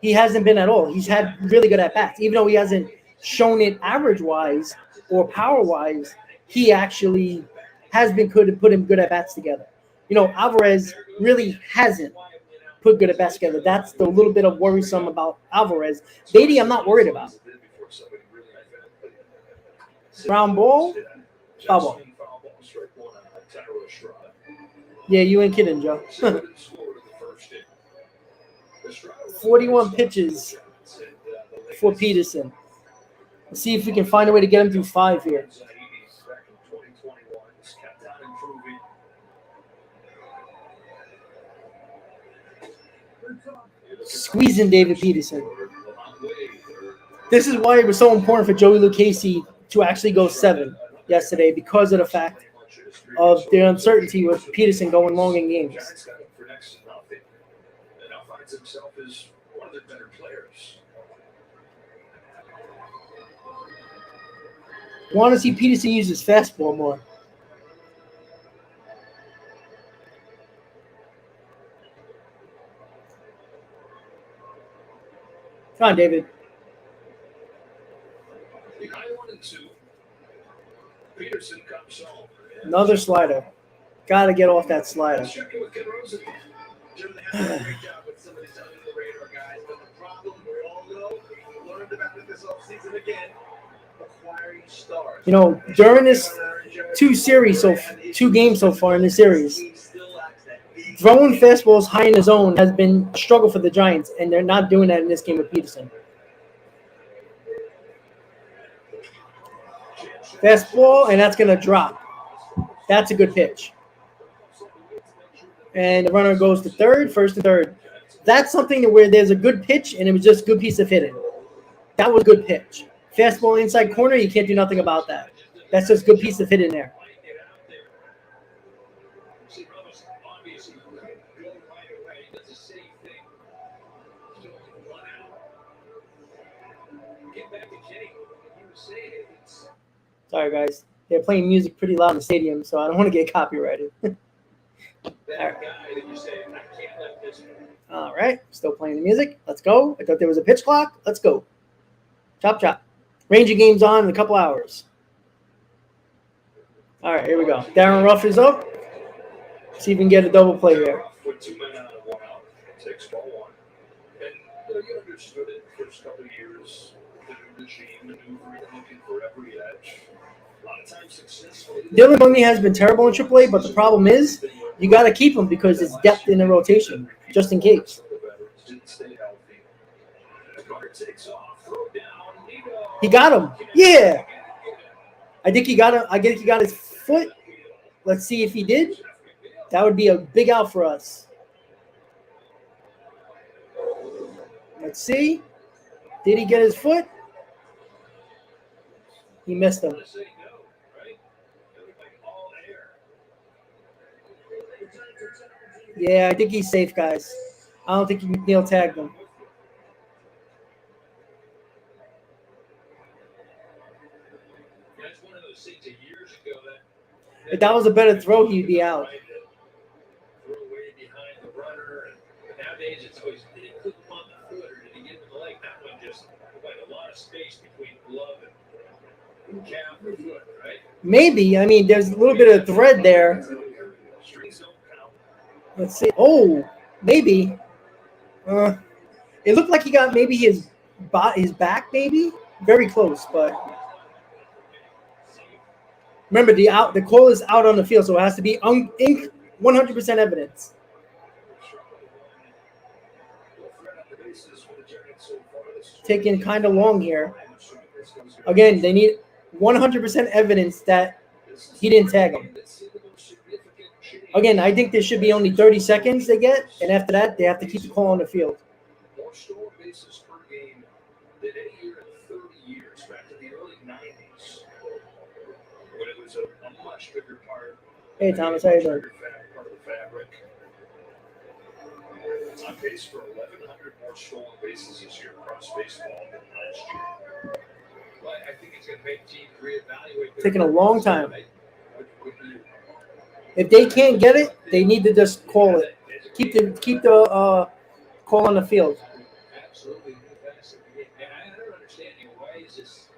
He hasn't been at all. He's had really good at-bats. Even though he hasn't shown it average-wise or power-wise, he actually has been good at putting good at-bats together. Alvarez really hasn't put good at-bats together. That's the little bit of worrisome about Alvarez. Beatty, I'm not worried about. Ground ball, foul ball. Yeah, you ain't kidding, Joe. 41 pitches for Peterson. Let's see if we can find a way to get him through 5 here. Squeezing David Peterson. This is why it was so important for Joey Lucchesi to actually go 7 yesterday, because of the fact of the uncertainty with Peterson going long in games. Want to see Peterson use his fastball more. Come on, David. Another slider. Got to get off that slider. During this 2 games so far in this series, throwing fastballs high in the zone has been a struggle for the Giants, and they're not doing that in this game with Peterson. Fastball, and that's going to drop. That's a good pitch. And the runner goes to third, first to third. That's something where there's a good pitch, and it was just a good piece of hitting. That was a good pitch. Fastball inside corner, you can't do nothing about that. That's just a good piece of hitting there. Sorry, guys. They're playing music pretty loud in the stadium, so I don't want to get copyrighted. All right. Still playing the music. Let's go. I thought there was a pitch clock. Let's go. Chop, chop. Ranger game's on in a couple hours. All right, here we go. Darren Ruff is up. See if we can get a double play here. With 2 men out of 1 out, takes ball 1. And you understood it the first couple of years. The new regime, maneuvering, looking for every edge. A lot of times successful. Dylan Bundy has been terrible in AAA, but the problem is you got to keep him because it's depth in the rotation, just in case. He got him. Yeah. I think he got him. I guess he got his foot. Let's see if he did. That would be a big out for us. Let's see. Did he get his foot? He missed him. Yeah, I think he's safe, guys. I don't think McNeil tagged him. If that was a better throw, he'd be out. Nowadays, it's always, did he clip him on the foot or did he get him in the leg? That one just like a lot of space between glove and calf or foot, right? Maybe. I mean, there's a little bit of thread there. Let's see. Oh, maybe. It looked like he got maybe his back, maybe. Very close, but remember the call is out on the field, so it has to be 100% evidence. Taking kind of long here. Again, they need 100% evidence that he didn't tag him. Again, I think there should be only 30 seconds they get, and after that, they have to keep the call on the field. More stolen bases per game than any year in 30 years, back to the early 90s, when it was a much bigger part. Hey, Thomas, how you doing? Part of the fabric. It's on pace for 1,100 more stolen bases this year across baseball than last year. Well, I think it's going to make teams reevaluate. Taking a long time. If they can't get it, they need to just call it. Keep the call on the field. Absolutely. And I don't understand why is this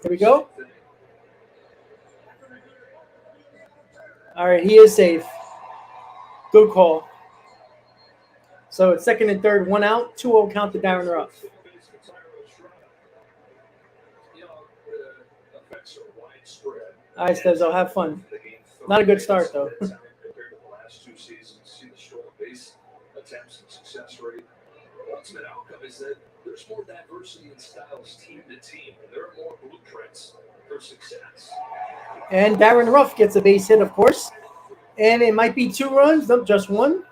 Here we go. All right, he is safe. Good call. So it's second and third, 1 out, 2-0 count to Darren Ruff. All right, Stezo, have fun. Not a good start, though. Compared to the last 2 seasons, see the strong base attempts and success rate. The ultimate outcome is that there's more diversity in styles team to team, and there are more blueprints for success. And Darren Ruff gets a base hit, of course. And it might be 2 runs, nope, just 1.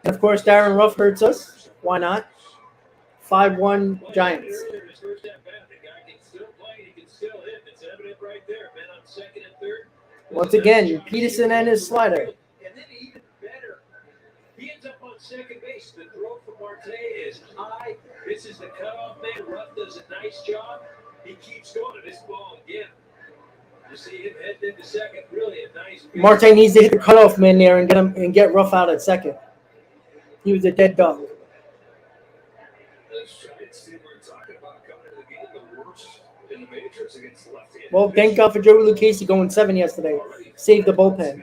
Of course, Darren Ruff hurts us. Why not? 5-1 Giants. Once again, Peterson and his slider. And then even better, he ends up on second base. The throw from Marte is high. This is the cutoff man. Ruff does a nice job. He keeps going to this ball again. You see him heading into second. Really a nice. Marte needs to hit the cutoff man there and get Ruff out at second. He was a dead duck. Well, thank God for Joey Lucchese going 7 yesterday. Saved the bullpen.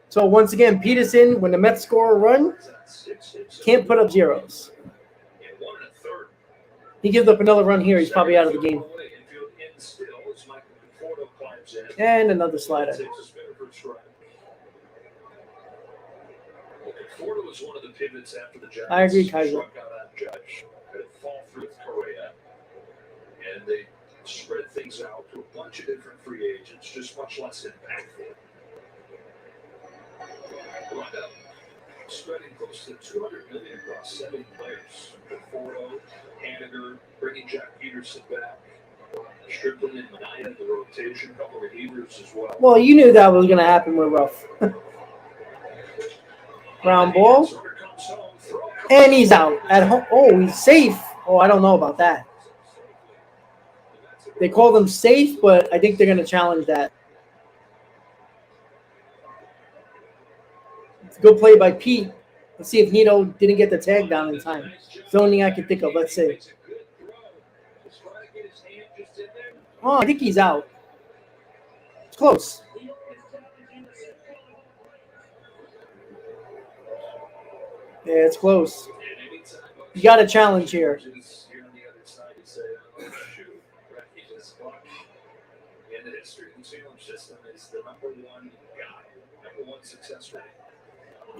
So once again, Peterson, when the Mets score a run, can't put up zeros. He gives up another run here, he's probably out of the game. And another slider. Florida was one of the pivots after the Giants. I agree, Kaiser. Struck out on Judge. Had it fall through with Correa. And they spread things out to a bunch of different free agents, just much less impactful. Wound up spreading close to $200 million across 7 players. Conforto, Haniger, bringing Jack Peterson back. Strickland and Mania in the rotation, a couple of relievers as well. Well, you knew that was going to happen with Ruff. Ground ball. And he's out at home. Oh, he's safe. Oh, I don't know about that. They called him safe, but I think they're going to challenge that. It's a good play by Pete. Let's see if Nito didn't get the tag down in time. It's the only thing I can think of. Let's see. Oh, I think he's out. It's close. Yeah, it's close. You got a challenge here.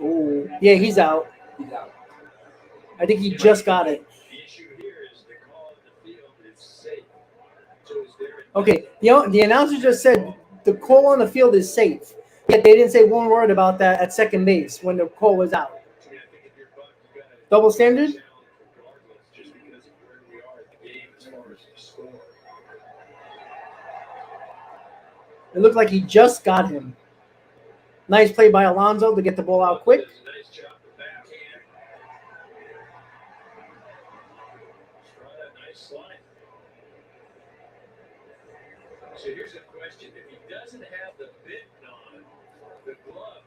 Ooh, yeah, he's out. I think he just got it. Okay, the announcer just said the call on the field is safe. Yet they didn't say one word about that at second base when the call was out. Double standard? It looked like he just got him. Nice play by Alonso to get the ball out quick. So here's a question. If he doesn't have the bit on the glove,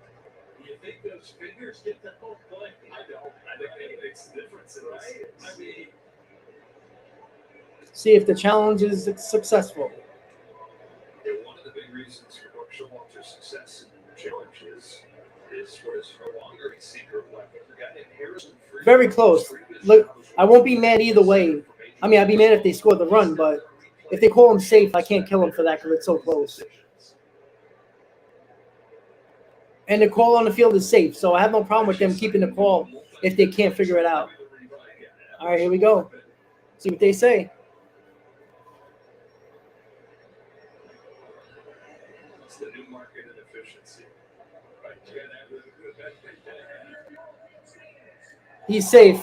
do you think those fingers get the whole play? I don't. I think it makes the difference in this. I mean, See if the challenge is successful. one of the big reasons for Buck Showalter's success in the challenge is what is no longer a secret weapon. The guy named Harrison Freeman. Very close. Look, I won't be mad either way. I mean, I'd be mad if they scored the run, but if they call him safe, I can't kill him for that because it's so close. And the call on the field is safe, so I have no problem with them keeping the call if they can't figure it out. All right, here we go. See what they say. It's the new market and efficiency. Right? He's safe.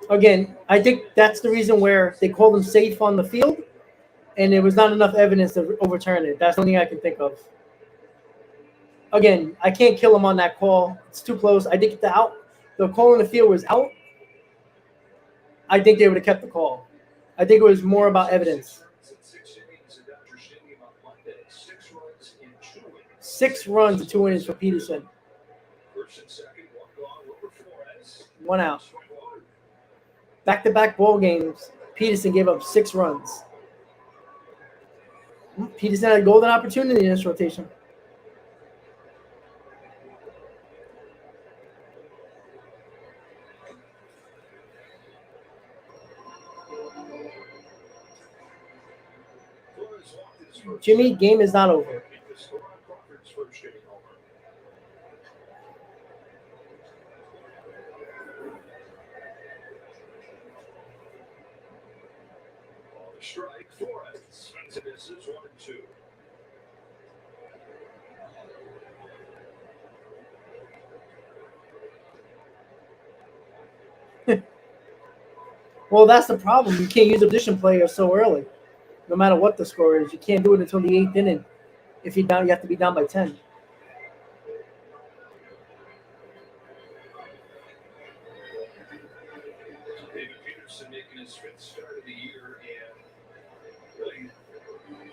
Again, I think that's the reason where they called him safe on the field, and there was not enough evidence to overturn it. That's the only thing I can think of. Again, I can't kill him on that call. It's too close. I think the call in the field was out. I think they would have kept the call. I think it was more about evidence. 6 runs and 2 innings for Peterson. First and second, one gone, Wilbur Flores. 1 out. Back-to-back ball games, Peterson gave up 6 runs. Peterson had a golden opportunity in this rotation. Jimmy, game is not over. Strike, Flores. This is 1 and 2. Well, that's the problem. You can't use a position player so early. No matter what the score is, you can't do it until the 8th inning. If you're down, you have to be down by 10. David Peterson making his 5th start of the year, and really,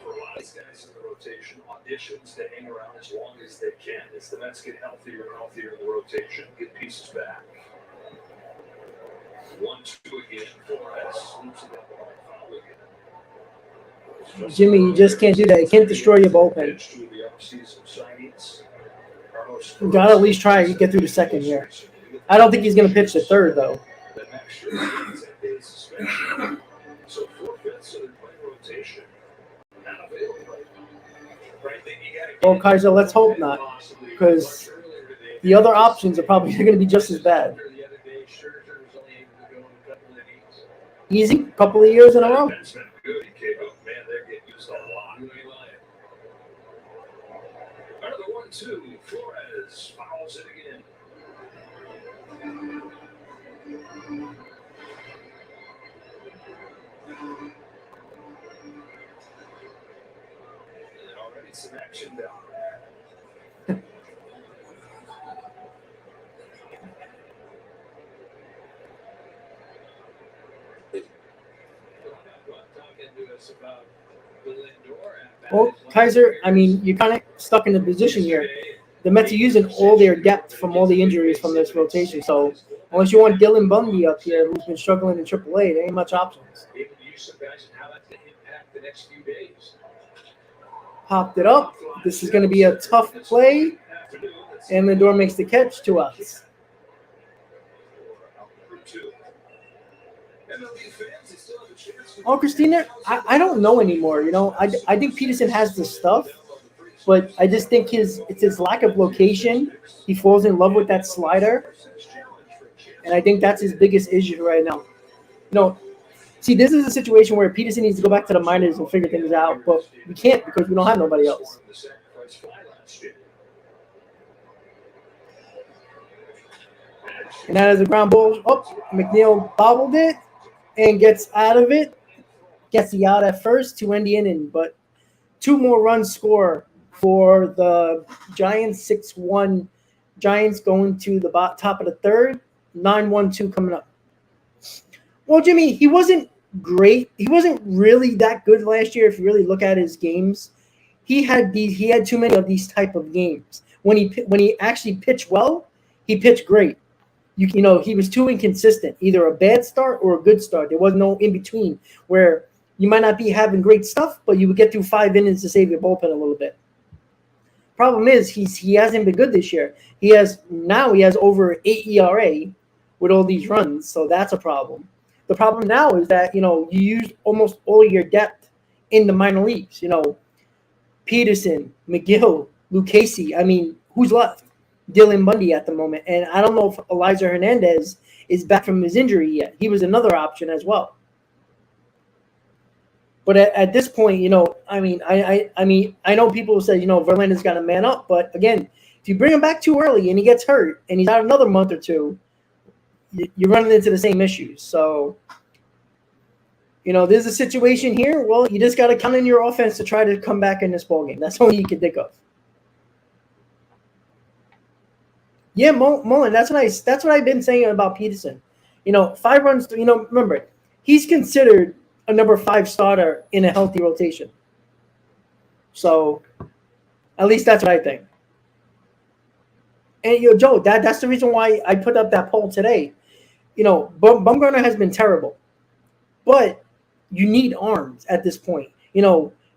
for a lot of these guys in the rotation, auditions to hang around as long as they can. As the Mets get healthier and healthier in the rotation, get pieces back. 1-2 again. Flores loops it up on foul again. Jimmy, you just can't do that. You can't destroy your bullpen. You got to at least try to get through the second here. I don't think he's going to pitch the third, though. So 4/5 of the rotation. Not available. Well, Kaiser, let's hope not, because the other options are probably going to be just as bad. Easy, couple of years in a row. Another 1-2. Flores fouls it again. And already some action down there. Well, Kaiser, I mean, you're kind of stuck in the position here. The Mets are using all their depth from all the injuries from this rotation. So unless you want Dylan Bundy up here, who's been struggling in AAA, there ain't much options. Popped it up. This is going to be a tough play. And Lindor makes the catch, 2 outs. Oh, Christina, I don't know anymore. You know, I think Peterson has the stuff, but I just think it's his lack of location. He falls in love with that slider, and I think that's his biggest issue right now. You know, see, this is a situation where Peterson needs to go back to the minors and figure things out, but we can't because we don't have nobody else. And that is a ground ball. Oh, McNeil bobbled it and gets out of it. Gets the out at first to end the inning, but 2 more runs score for the Giants. 6-1 Giants going to the top of the third. 9-1-2 coming up. Well, Jimmy, he wasn't great. He wasn't really that good last year. If you really look at his games, he had too many of these type of games. When he actually pitched well, he pitched great. You know, he was too inconsistent, either a bad start or a good start. There was no in between where you might not be having great stuff, but you would get through 5 innings to save your bullpen a little bit. Problem is, he hasn't been good this year. He has over 8 ERA with all these runs, so that's a problem. The problem now is that, you know, you use almost all your depth in the minor leagues. You know, Peterson, McGill, Lucchesi. I mean, who's left? Dylan Bundy at the moment. And I don't know if Eliza Hernandez is back from his injury yet. He was another option as well. But at this point, you know, I mean, I know people will say, you know, Verlander's got to man up. But again, if you bring him back too early and he gets hurt and he's out another month or two, you're running into the same issues. So, you know, there's a situation here. Well, you just got to count in your offense to try to come back in this ballgame. That's all you can think of. Yeah, Mullen, that's nice. That's what I've been saying about Peterson. You know, 5 runs, you know, remember, he's considered a number 5 starter in a healthy rotation. So, at least that's what I think. And Joe, that's the reason why I put up that poll today. Bumgarner has been terrible, but you need arms at this point.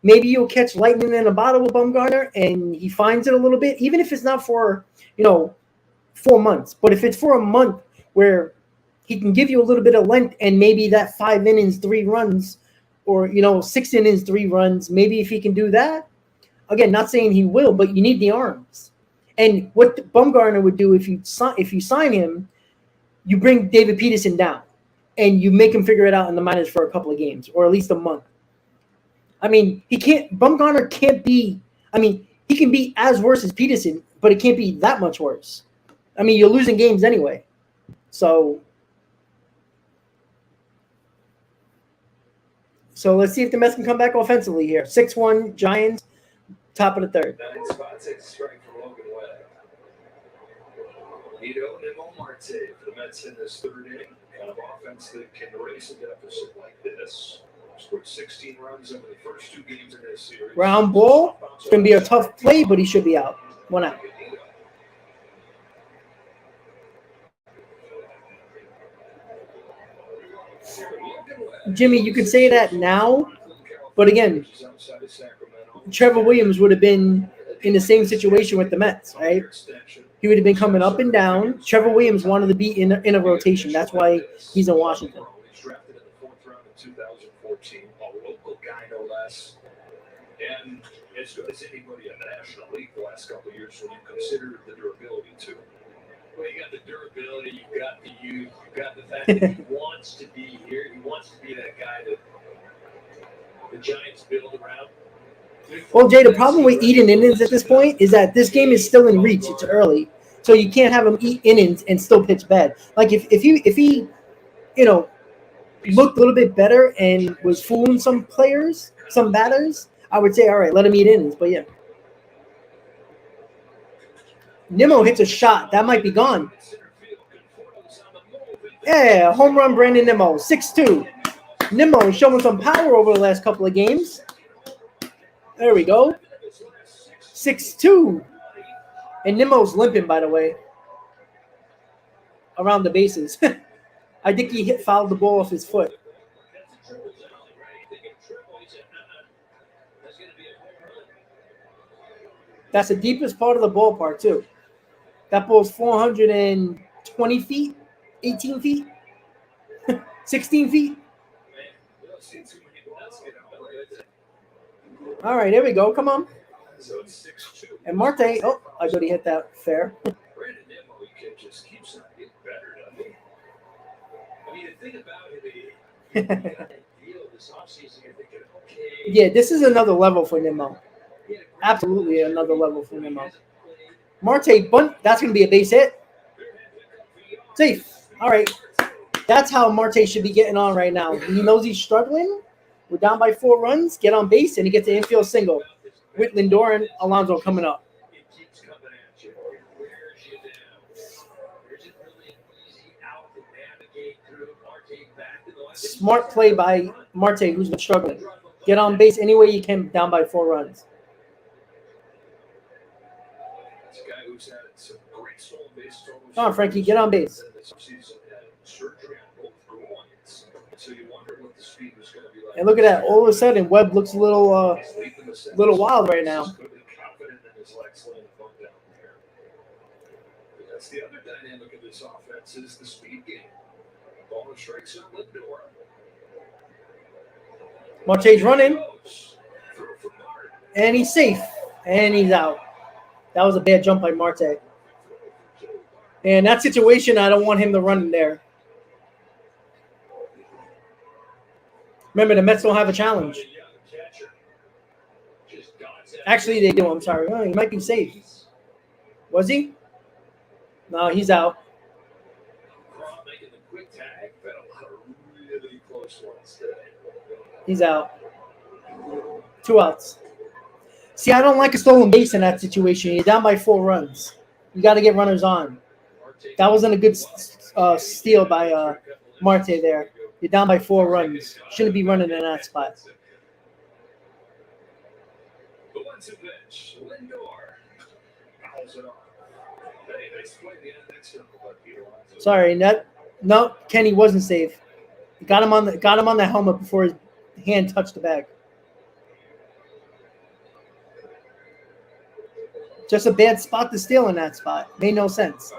Maybe you'll catch lightning in a bottle with Bumgarner, and he finds it a little bit, even if it's not for 4 months. But if it's for a month where he can give you a little bit of length, and maybe that 5 innings, 3 runs, or 6 innings, 3 runs, maybe if he can do that. Again, not saying he will, but you need the arms. And what Bumgarner would do if you sign him, you bring David Peterson down, and you make him figure it out in the minors for a couple of games, or at least a month. I mean, Bumgarner can't be. I mean, he can be as worse as Peterson, but it can't be that much worse. I mean, you're losing games anyway. So let's see if the Mets can come back offensively here. 6-1 Giants, top of the third. 9 spots, 6 strike from Logan Webb. Nito Nimmo Marte for the Mets in this third inning. Kind of offense that can race a deficit like this. Scored 16 runs over the first 2 games in this series. Ground ball. It's going to be a tough play, but he should be out. 1 out. Jimmy, you could say that now, but again, Trevor Williams would have been in the same situation with the Mets, right? He would have been coming up and down. Trevor Williams wanted to be in a rotation. That's why he's in Washington. He's drafted in the 4th round in 2014, a local guy no less. And as good as anybody in the National League the last couple of years when you consider the durability too. Well, you got the durability, you got the youth, you got the fact that he wants to be here. He wants to be that guy that the Giants build around. Well, Jay, the problem with eating innings at this point is that this game is still in reach. It's early, so you can't have him eat innings and still pitch bad. Like if he looked a little bit better and was fooling some players, some batters, I would say, all right, let him eat innings. But yeah, Nimmo hits a shot that might be gone. Yeah, home run, Brandon Nimmo, 6-2. Nimmo showing some power over the last couple of games. There we go. 6-2. And Nimmo's limping, by the way, around the bases. I think he fouled the ball off his foot. That's the deepest part of the ballpark, too. That ball's 420 feet, 18 feet, 16 feet. All right, here we go. Come on. And Marte, I thought he hit that fair. Brandon Nimmo, he just keeps on getting better, doesn't he? I mean, the thing about it, this offseason, you're thinking, okay. Yeah, this is another level for Nimmo. Absolutely another level for Nimmo. Marte bunt. That's going to be a base hit. Safe. All right. That's how Marte should be getting on right now. He knows he's struggling. We're down by 4 runs. Get on base, and he gets an infield single with Lindor and Alonso coming up. Smart play by Marte, who's been struggling. Get on base any way you can, down by 4 runs. Come on, Frankie, get on base. And look at that. All of a sudden, Webb looks a little wild right now. That's the other dynamic of this offense is the speed game. Ball strikes at Lindor. Marte's running. And he's safe. And he's out. That was a bad jump by Marte. And that situation, I don't want him to run in there. Remember, the Mets don't have a challenge. Actually, they do. I'm sorry. Oh, he might be safe. Was he? No, he's out. He's out. 2 outs. See, I don't like a stolen base in that situation. You're down by 4 runs. You got to get runners on. That wasn't a good steal by Marte there. You're down by 4 runs. Shouldn't be running in that spot. Sorry, no, Kenny wasn't safe. Got him on the helmet before his hand touched the bag. Just a bad spot to steal in that spot. Made no sense.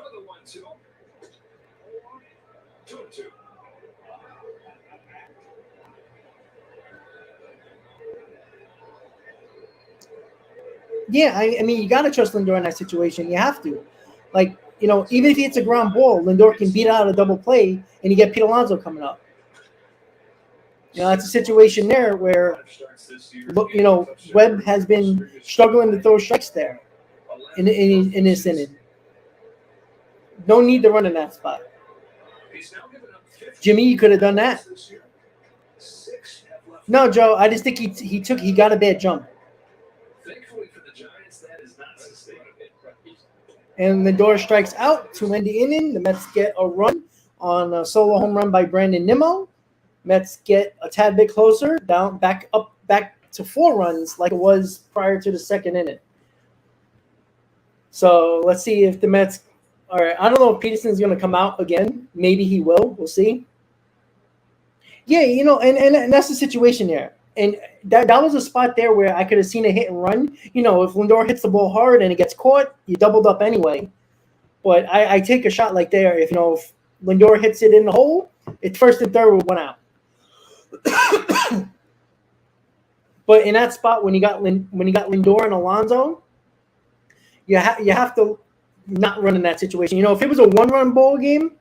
Yeah, I mean, you got to trust Lindor in that situation. You have to. Like, even if it's a ground ball, Lindor can beat out a double play, and you get Pete Alonso coming up. That's a situation there where, Webb has been struggling to throw strikes there in this inning. No need to run in that spot. Jimmy, you could have done that. No, Joe, I just think he got a bad jump. And Lindor strikes out to end the inning. The Mets get a run on a solo home run by Brandon Nimmo. Mets get a tad bit closer, back to 4 runs like it was prior to the second inning. So let's see if the Mets. All right, I don't know if Peterson's going to come out again. Maybe he will. We'll see. Yeah, and that's the situation there. And that was a spot there where I could have seen a hit and run. If Lindor hits the ball hard and it gets caught, you doubled up anyway. But I take a shot like there. If Lindor hits it in the hole, it's first and third with 1 out. But in that spot, when you got Lindor and Alonso, you have to not run in that situation. If it was a 1-run ball game,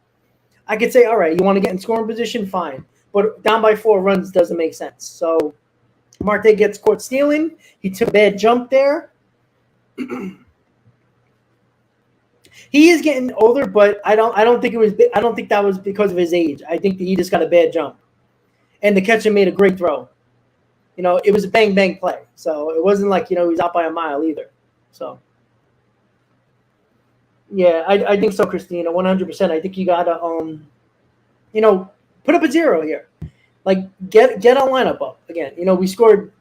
I could say, all right, you want to get in scoring position, fine. But down by 4 runs doesn't make sense. So Marte gets caught stealing. He took a bad jump there. He is getting older, but I don't think that was because of his age. I think that he just got a bad jump. And the catcher made a great throw. It was a bang play. So it wasn't like, he's out by a mile either. So yeah, I think so, Christina, 100%. I think you gotta put up a 0 here. Like, get a lineup up again. We scored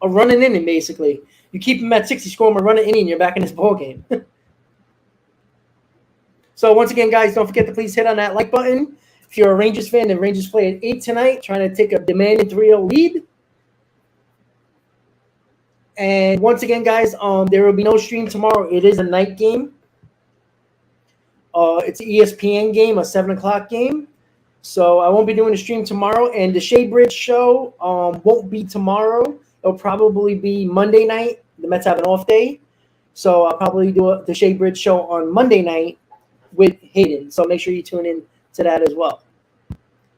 a run an inning, basically. You keep him at 6, you score him a run an inning, you're back in this ball game. So once again, guys, don't forget to please hit on that like button. If you're a Rangers fan, the Rangers play at 8 tonight, trying to take a demanding 3-0 lead. And once again, guys, there will be no stream tomorrow. It is a night game. It's an ESPN game, a 7 o'clock game. So I won't be doing a stream tomorrow. And the Shea Bridge show won't be tomorrow. It'll probably be Monday night. The Mets have an off day. So I'll probably do the Shea Bridge show on Monday night with Hayden. So make sure you tune in to that as well.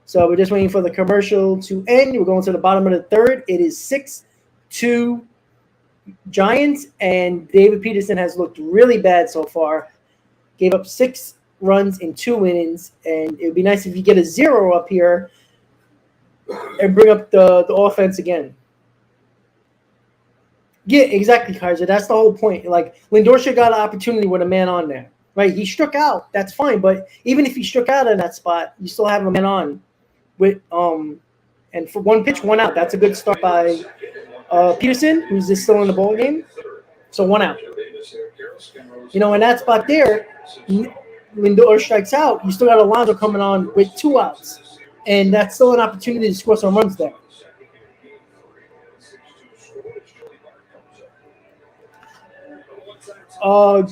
So we're just waiting for the commercial to end. We're going to the bottom of the third. It is 6-2 Giants. And David Peterson has looked really bad so far. Gave up 6 runs in 2 innings, and it would be nice if you get a 0 up here and bring up the offense again. Yeah, exactly, Kaiser. That's the whole point. Like, Lindor should got an opportunity with a man on there, right? He struck out. That's fine, but even if he struck out in that spot, you still have a man on with and for 1 pitch, 1 out. That's a good start by Peterson, who's just still in the ball game. So 1 out. In that spot there, Lindor strikes out. You still got Alonso coming on with 2 outs. And that's still an opportunity to score some runs there.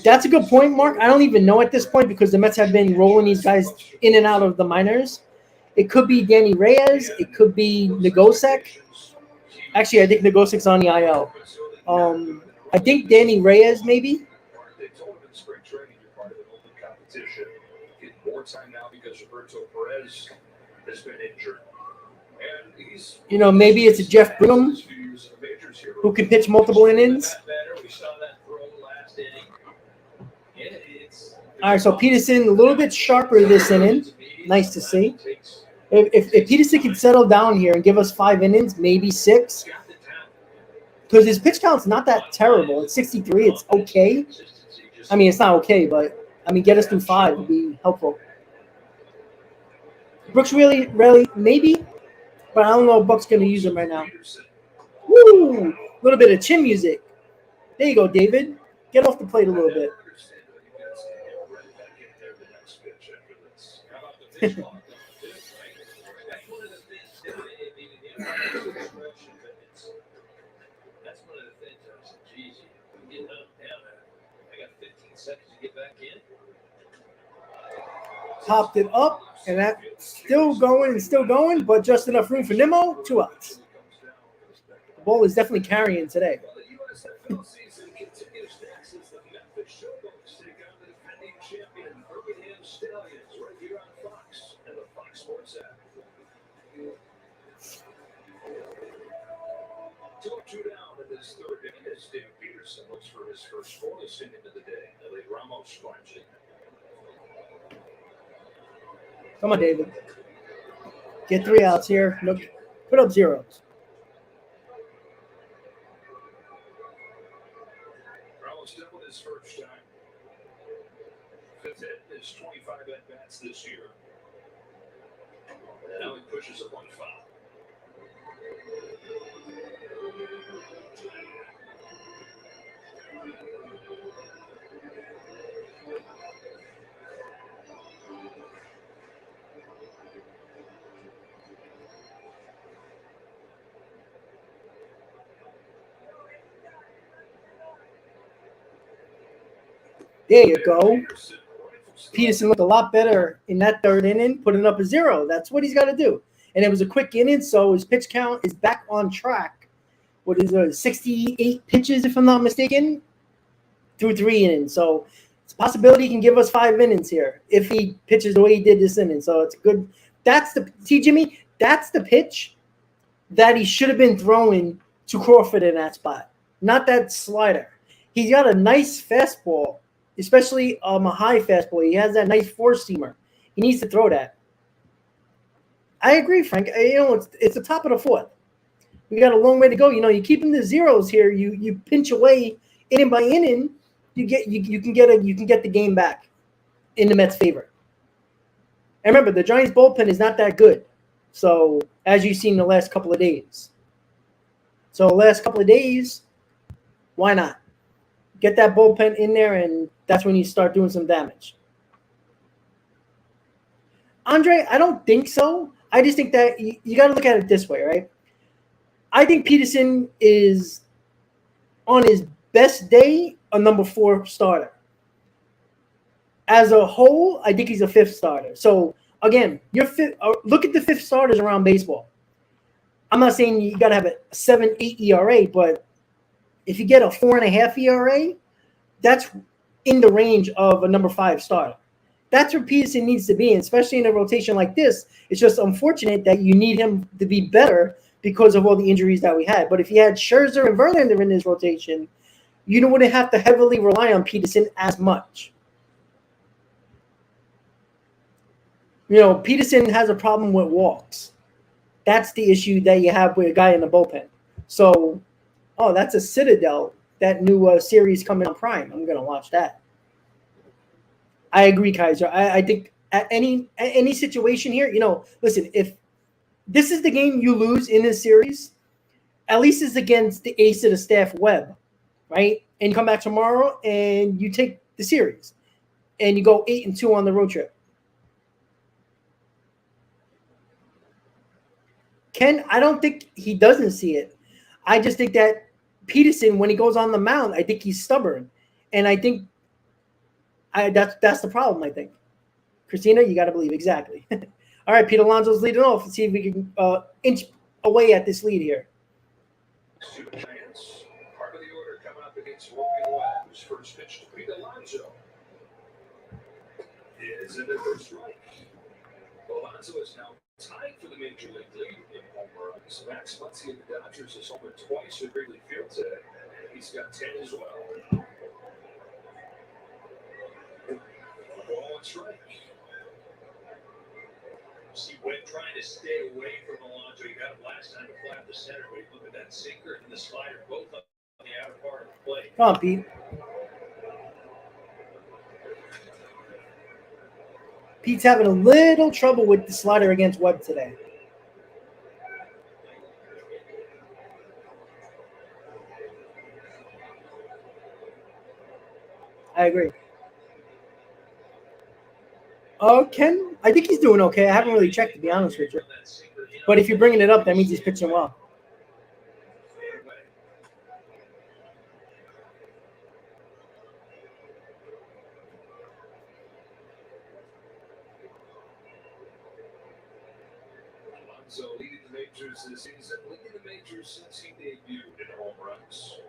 That's a good point, Mark. I don't even know at this point because the Mets have been rolling these guys in and out of the minors. It could be Danny Reyes. It could be Nagosek. Actually, I think Nagosek's on the IL. I think Danny Reyes maybe. Maybe it's a Jeff Brigham who can pitch multiple innings. All right, so Peterson a little bit sharper this inning. Nice to see. If Peterson can settle down here and give us 5 innings, maybe 6, because his pitch count's not that terrible. It's 63. It's okay. I mean, it's not okay, but get us through 5 would be helpful. Brooks really, maybe, but I don't know if Buck's going to use him right now. Woo! A little bit of chin music. There you go, David. Get off the plate a little bit. Pitch clock on the fifth, right? That's one of the things that I mean, expression, but that's one of the things I said, geez, you get knocked down. I got 15 seconds to get back in. Popped it up, and that's still going, but just enough room for VENMO. 2 outs. The ball is definitely carrying today. Well, the USFL season continues next as the Memphis Showboats take on the defending champion Birmingham Stallions right here on Fox and the Fox Sports app. 2-2 down in this third inning as Dave Peterson looks for his first scoreless inning of the day. Ellie Ramos climbs in. Come on, David. Get 3 outs here. Look, put up zeros. Ramos doubled his first time. Fifth hit is 25 at-bats this year. And now he pushes a 1 foul. There you go. Peterson looked a lot better in that third inning, putting up a 0. That's what he's got to do. And it was a quick inning, so his pitch count is back on track. What is it, 68 pitches, if I'm not mistaken, through 3 innings. So it's a possibility he can give us 5 innings here if he pitches the way he did this inning. So it's good. Jimmy, that's the pitch that he should have been throwing to Crawford in that spot, not that slider. He's got a nice fastball, especially a high fastball. He has that nice 4-seamer. He needs to throw that. I agree, Frank. It's the top of the 4th. We got a long way to go. You keep in the zeros here. You pinch away inning by inning. You can get the game back in the Mets' favor. And remember, the Giants' bullpen is not that good. So as you've seen the last couple of days. So the last couple of days, why not? Get that bullpen in there, and that's when you start doing some damage. Andre, I don't think so. I just think that you got to look at it this way, right? I think Peterson is, on his best day, a number 4 starter. As a whole, I think he's a 5th starter. So, again, look at the 5th starters around baseball. I'm not saying you got to have a 7.8 ERA, but if you get a 4.5 ERA, that's in the range of a number 5 starter. That's where Peterson needs to be, and especially in a rotation like this. It's just unfortunate that you need him to be better because of all the injuries that we had. But if you had Scherzer and Verlander in this rotation, you wouldn't have to heavily rely on Peterson as much. Peterson has a problem with walks. That's the issue that you have with a guy in the bullpen. So, that's a Citadel, that new series coming on Prime. I'm going to watch that. I agree, Kaiser. I think at any situation here, listen, if this is the game you lose in this series, at least it's against the ace of the staff, Webb, right? And you come back tomorrow and you take the series and you go 8-2 on the road trip. Ken, I don't think he doesn't see it. I just think that Peterson, when he goes on the mound, I think he's stubborn. And I think that's the problem, I think. Christina, you got to believe. Exactly. All right, Pete Alonso's leading off. Let's see if we can inch away at this lead here. Giants, part of the order coming up against Logan Webb, whose first pitch to Pete Alonso is in the first strike. Alonso is now tied for the major league lead in home runs. Max Muncy of the Dodgers is homered twice at Wrigley Field today. He's got 10 as well. Ball and strike. See Webb trying to stay away from Alonso. He got him last time to fly up the center, but he looked at that sinker and the slider, both up on the outer part of the plate. Come on, Pete. Pete's having a little trouble with the slider against Webb today. I agree. Ken, I think he's doing okay. I haven't really checked, to be honest with you. But if you're bringing it up, that means he's pitching well. So leading the majors this season, leading the majors since he debuted in home runs.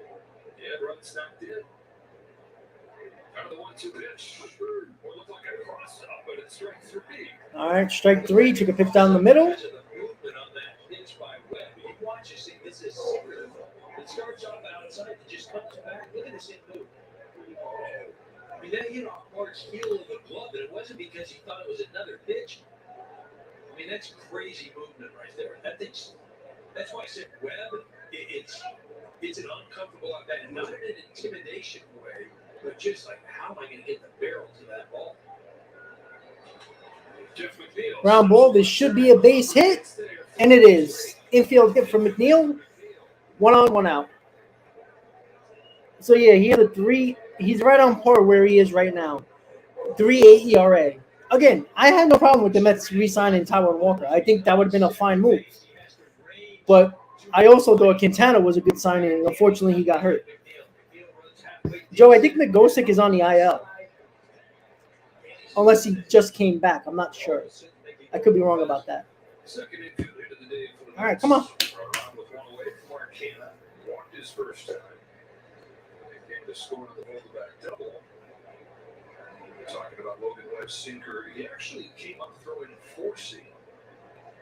Yeah, runs knocked in. Out of the 1-2 pitch. Or looked like a cross up, but it's strike 3. All right, strike 3. Took a pitch down the middle. The movement on that pitch by Webb. You watch, you see, this is secretive. It starts off outside, it just comes back. Look at this hit move. I mean, that hit off Mark's heel of the glove, and it wasn't because he thought it was another pitch. I mean, that's crazy movement right there. That's why I said Webb, it's an uncomfortable at bat, not in an intimidation way, but just like, how am I going to get the barrel to that ball? Ground ball. This should be a base hit, and it is. Infield hit from McNeil. 1 on, 1 out. So, yeah, he had a 3. He's right on par where he is right now. 3.8 ERA. Again, I had no problem with the Mets re-signing Taijuan Walker. I think that would have been a fine move. But I also thought Quintana was a good signing, and unfortunately he got hurt. Joe, I think Magosic is on the IL. Unless he just came back. I'm not sure. I could be wrong about that. All right, come on. Walked his first time. Came to score on the back double. Talking about Logan Webb's sinker, he actually came up throwing 4-seam.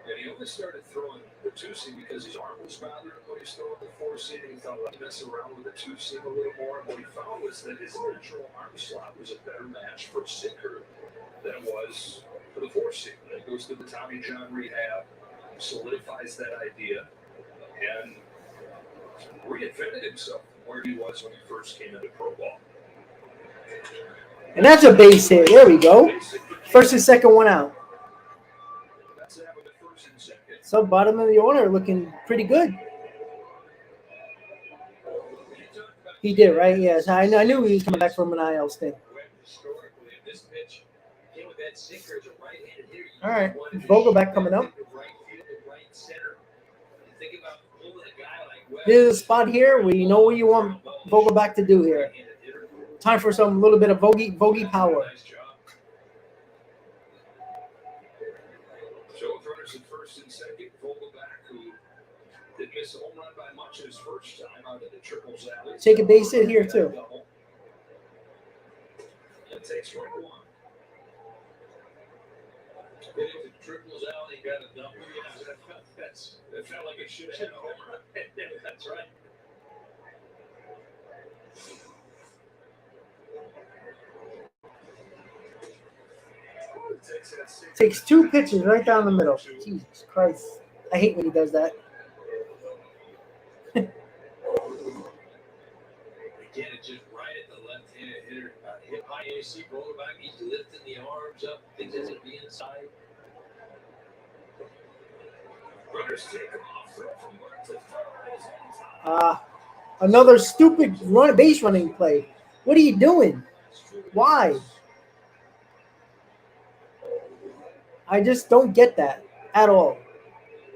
And he only started throwing the 2-seam because his arm was bothering him when he was throwing the 4-seam. And he thought, let's mess around with the 2-seam a little more. And what he found was that his natural arm slot was a better match for a sinker than it was for the 4-seam. And it goes to the Tommy John rehab, solidifies that idea, and reinvented himself from where he was when he first came into pro ball. And that's a base hit. There we go. First and second, 1 out. So bottom of the order looking pretty good. He did, right? Yes. I knew he was coming back from an IL stint. All right. Vogelback coming up. There's a spot here where you know what you want Vogelback to do here. Time for some little bit of Vogie power. So runners at first and second, Vogelback, who did miss a home run by much his first time out of the triples alley. Take a base hit here too. And takes strike 1. Get into triples alley, got a double. Yeah, that felt like it should have had a home run. That's right. Takes 2 pitches right down the middle. Jesus Christ. I hate when he does that. Again, it's just right at the left hand hitter. Hit high AC, roll it back. He's lifting the arms up. Thinks it's going to be inside. Runners take him off. Throw from left to third. Another stupid base running play. What are you doing? Why? I just don't get that at all.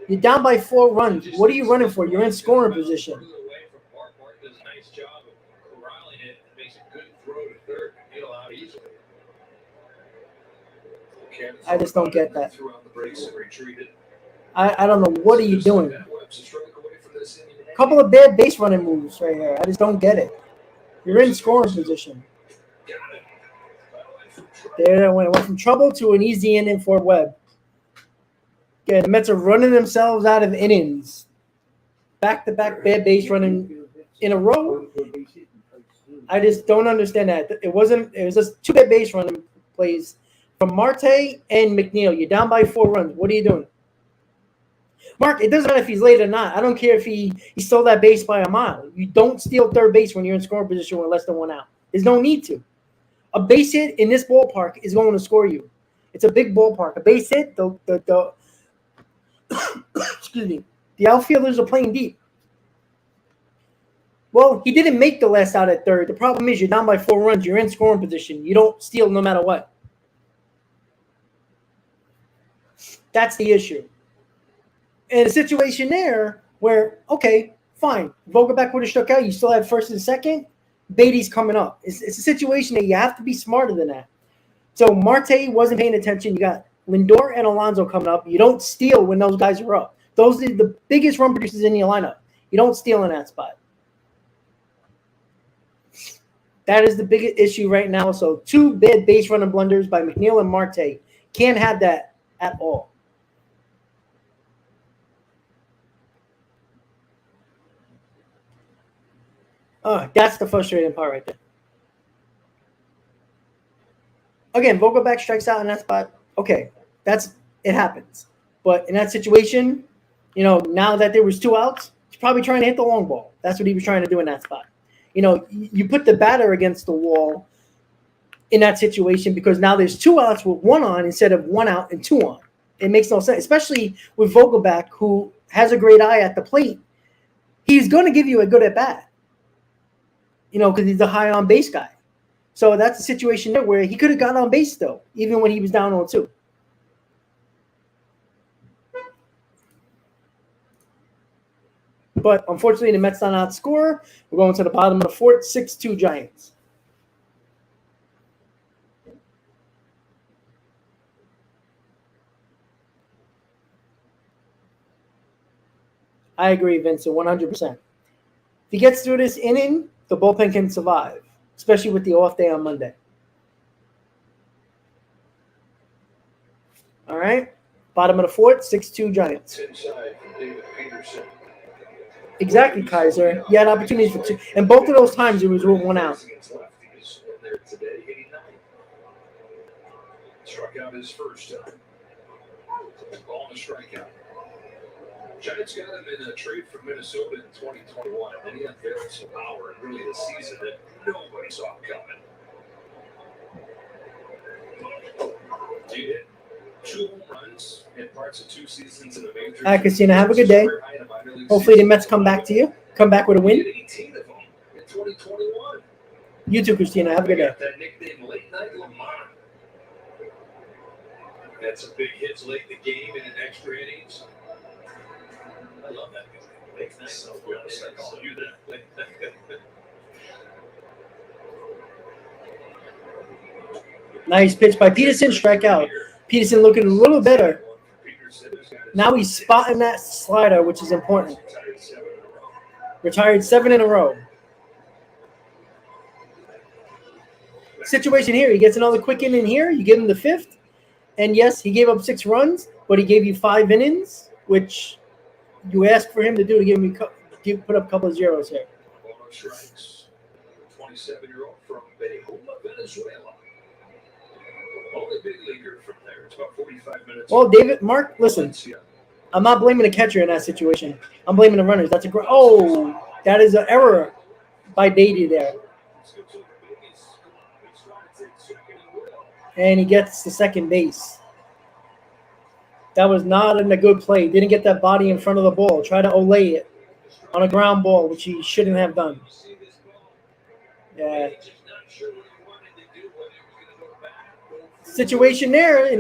You're down by 4 runs. What are you running for? You're in scoring position. Mark does a nice job of corralling it. Makes a good throw to third. He'll out easily. I just don't get that. Threw out the brakes and retreated. I don't know. What are you doing? A couple of bad base running moves right here. I just don't get it. You're in scoring position. There, when it went from trouble to an easy inning for Webb. Yeah, the Mets are running themselves out of innings. Back-to-back bad base running in a row. I just don't understand that. It was just 2 bad base running plays from Marte and McNeil. You're down by 4 runs. What are you doing? Mark, it doesn't matter if he's late or not. I don't care if he stole that base by a mile. You don't steal third base when you're in scoring position with less than 1 out. There's no need to. A base hit in this ballpark is going to score you. It's a big ballpark. A base hit, the excuse me, the outfielders are playing deep. Well, he didn't make the last out at third. The problem is you're down by 4 runs. You're in scoring position. You don't steal no matter what. That's the issue. And a situation there where, okay, fine, Vogelbach would have struck out. You still have first and second. Beatty's coming up. It's a situation that you have to be smarter than that. So Marte wasn't paying attention. You got Lindor and Alonso coming up. You don't steal when those guys are up. Those are the biggest run producers in your lineup. You don't steal in that spot. That is the biggest issue right now. So 2 bad base running blunders by McNeil and Marte. Can't have that at all. That's the frustrating part right there. Again, Vogelbach strikes out in that spot. Okay, it happens. But in that situation, now that there was 2 outs, he's probably trying to hit the long ball. That's what he was trying to do in that spot. You put the batter against the wall in that situation because now there's 2 outs with 1 on instead of 1 out and 2 on. It makes no sense, especially with Vogelbach, who has a great eye at the plate. He's going to give you a good at bat, because he's a high on base guy. So that's a situation there where he could have gotten on base still, even when he was down 0-2. But unfortunately, the Mets not outscore. We're going to the bottom of the 4th, 6-2 Giants. I agree, Vincent, 100%. If he gets through this inning, the bullpen can survive, especially with the off day on Monday. All right. Bottom of the 4th, 6-2 Giants. Inside from David Peterson. Exactly, Kaiser. He had opportunities for 2. And both of those times, it was with 1 out. There today, 89. Struck out his first time. Ball and a strikeout. Giants got him in a trade from Minnesota in 2021, and he unveiled some power in really the season that nobody saw coming. He hit 2 home runs in parts of 2 seasons in the majors. All right, Christina, have a good day. Hopefully the Mets come back to you. Come back with a win. 18 of them in 2021. You too, Christina. Have a good day. That nickname, Late Night Lamont. Had some big hits late in the game and in extra innings. I love that guy. Late Night so good. I call you that. Nice pitch by Peterson. Strikeout. Peterson looking a little better. Now he's spotting that slider, which is important. Retired 7 in a row. Situation here. He gets another quick inning here. You give him the 5th. And yes, he gave up 6 runs, but he gave you 5 innings, which you asked for him to do to put up a couple of zeros here. 27-year-old from Venezuela. Only big leaguer from there. It's about 45 minutes. Well, Mark, listen. I'm not blaming the catcher in that situation. I'm blaming the runners. That's that is an error by Beatty there. And he gets to second base. That was not a good play. Didn't get that body in front of the ball. Try to Olay it on a ground ball, which he shouldn't have done. Yeah. Situation there,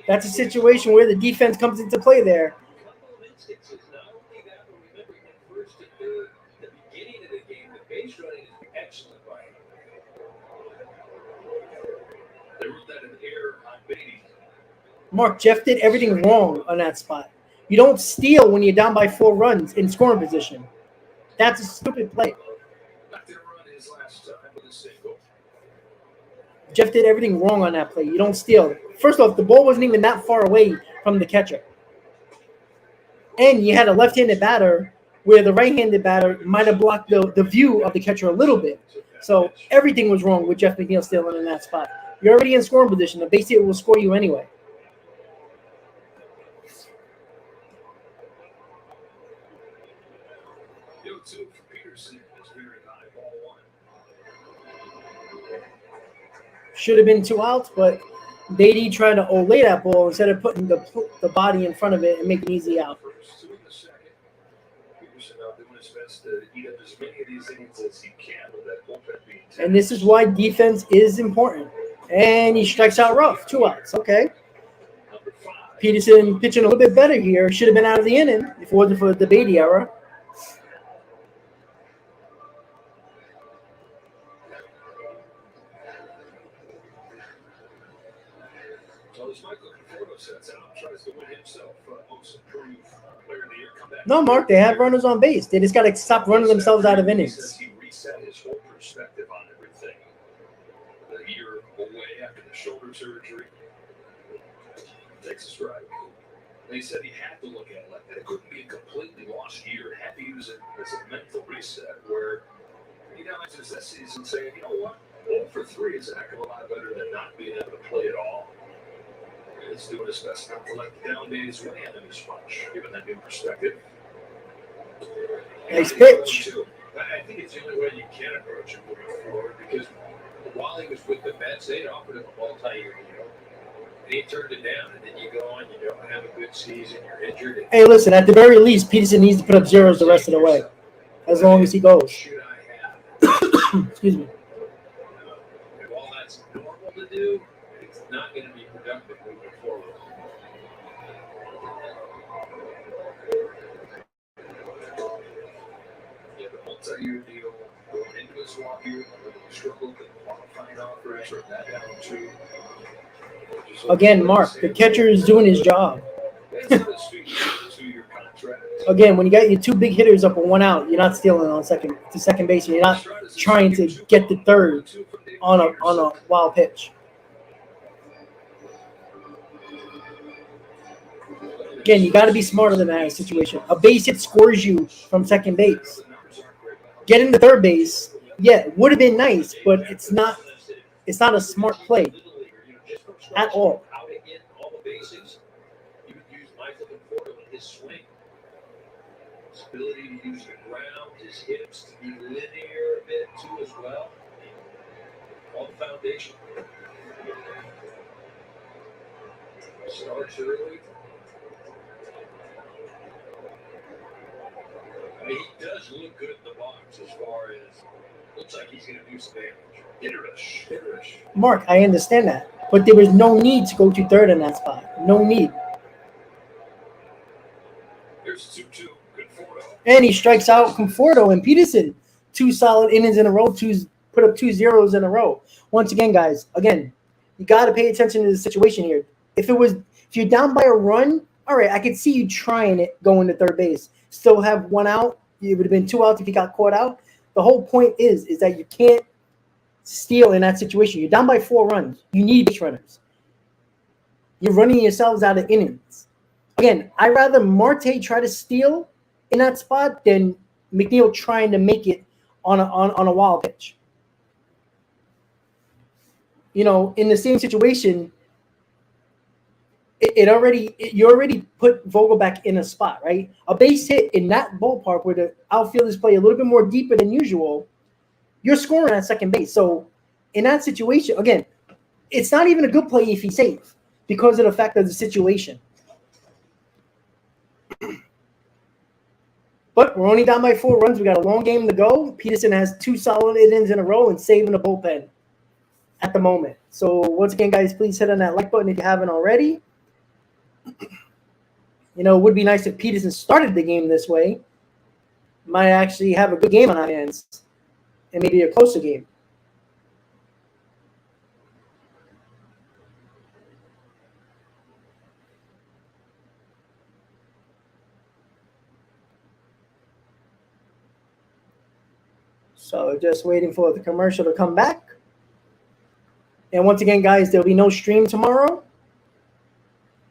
that's a situation where the defense comes into play there. Mark, Jeff did everything wrong on that spot. You don't steal when you're down by 4 runs in scoring position. That's a stupid play. Jeff did everything wrong on that play. You don't steal. First off, the ball wasn't even that far away from the catcher. And you had a left-handed batter where the right-handed batter might have blocked the view of the catcher a little bit. So everything was wrong with Jeff McNeil stealing in that spot. You're already in scoring position. The base hit will score you anyway. Should have been 2 outs, but Beatty tried to Olay that ball instead of putting the body in front of it and make an easy out. And this is why defense is important. And he strikes out rough. 2 outs. Okay. Peterson pitching a little bit better here. Should have been out of the inning if it wasn't for the Beatty error. No, Mark, they have runners on base. They just got to stop running themselves out of innings. He reset his whole perspective on everything. The year away after the shoulder surgery. Takes a strike. They said he had to look at it like that. It couldn't be a completely lost year. Had to use it as a mental reset where he now enters that season saying, you know what? 0 for 3 is a heck of a lot better than not being able to play at all. It's doing his best not to let the down days weigh on him as much, given that new perspective. Nice pitch. I think it's the only way you can approach him moving forward because while he was with the Mets, they'd offered him a multi-year deal. And he turned it down, and then you go on, you don't have a good season, you're injured. Hey, listen, at the very least, Peterson needs to put up zeros the rest of the way, as long as he goes. Should I have? Excuse me. And while that's normal to do, it's not going to be productive moving forward. Yeah, the multi-year deal going into a swap year, we struggled with qualifying offers from that down to. Again, Mark, the catcher is doing his job. Again, when you got your two big hitters up on 1 out, you're not stealing on second base, and you're not trying to get the third on a wild pitch. Again, you got to be smarter than that situation. A base hit scores you from second base. Getting to third base, yeah, would have been nice, but it's not a smart play at all. How to hit all the basics. You would use Michael Conforto in his swing. His ability to use the ground, his hips to be linear a bit too as well. All the foundation. Starts early. I mean, he does look good in the box as far as looks like he's going to do some damage. Hitterish. Mark, I understand that. But there was no need to go to third in that spot. No need. There's 2-2. Conforto. And he strikes out Conforto and Peterson. 2 solid innings in a row. Put up 2 zeros in a row. Once again, guys, you got to pay attention to the situation here. If you're down by a run, all right, I could see you trying it going to third base. Still have 1 out. It would have been 2 outs if you got caught out. The whole point is that you can't steal in that situation. You're down by 4 runs. You need base runners. You're running yourselves out of innings. Again, I'd rather Marte try to steal in that spot than McNeil trying to make it on a wild pitch. You know, in the same situation, you already put Vogelback in a spot, right? A base hit in that ballpark where the outfielders play a little bit more deeper than usual, you're scoring at second base. So in that situation, again, it's not even a good play if he's safe because of the fact of the situation. But we're only down by 4 runs. We got a long game to go. Peterson has 2 solid innings in a row and saving the bullpen at the moment. So once again, guys, please hit on that like button if you haven't already. You know, it would be nice if Peterson started the game this way. Might actually have a good game on our hands and maybe a closer game. So just waiting for the commercial to come back. And once again, guys, there'll be no stream tomorrow.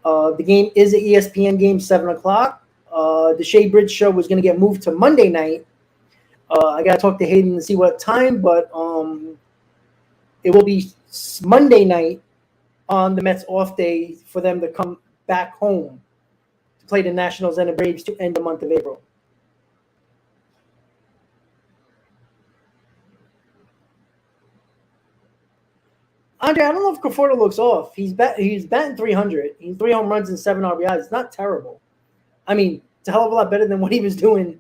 The game is an ESPN game, 7 o'clock. The Shea Bridge show was going to get moved to Monday night. I got to talk to Hayden to see what time, but it will be Monday night on the Mets off day for them to come back home to play the Nationals and the Braves to end the month of April. Andre, I don't know if Conforto looks off. He's batting 300. He's 3 home runs and 7 RBIs. It's not terrible. I mean, it's a hell of a lot better than what he was doing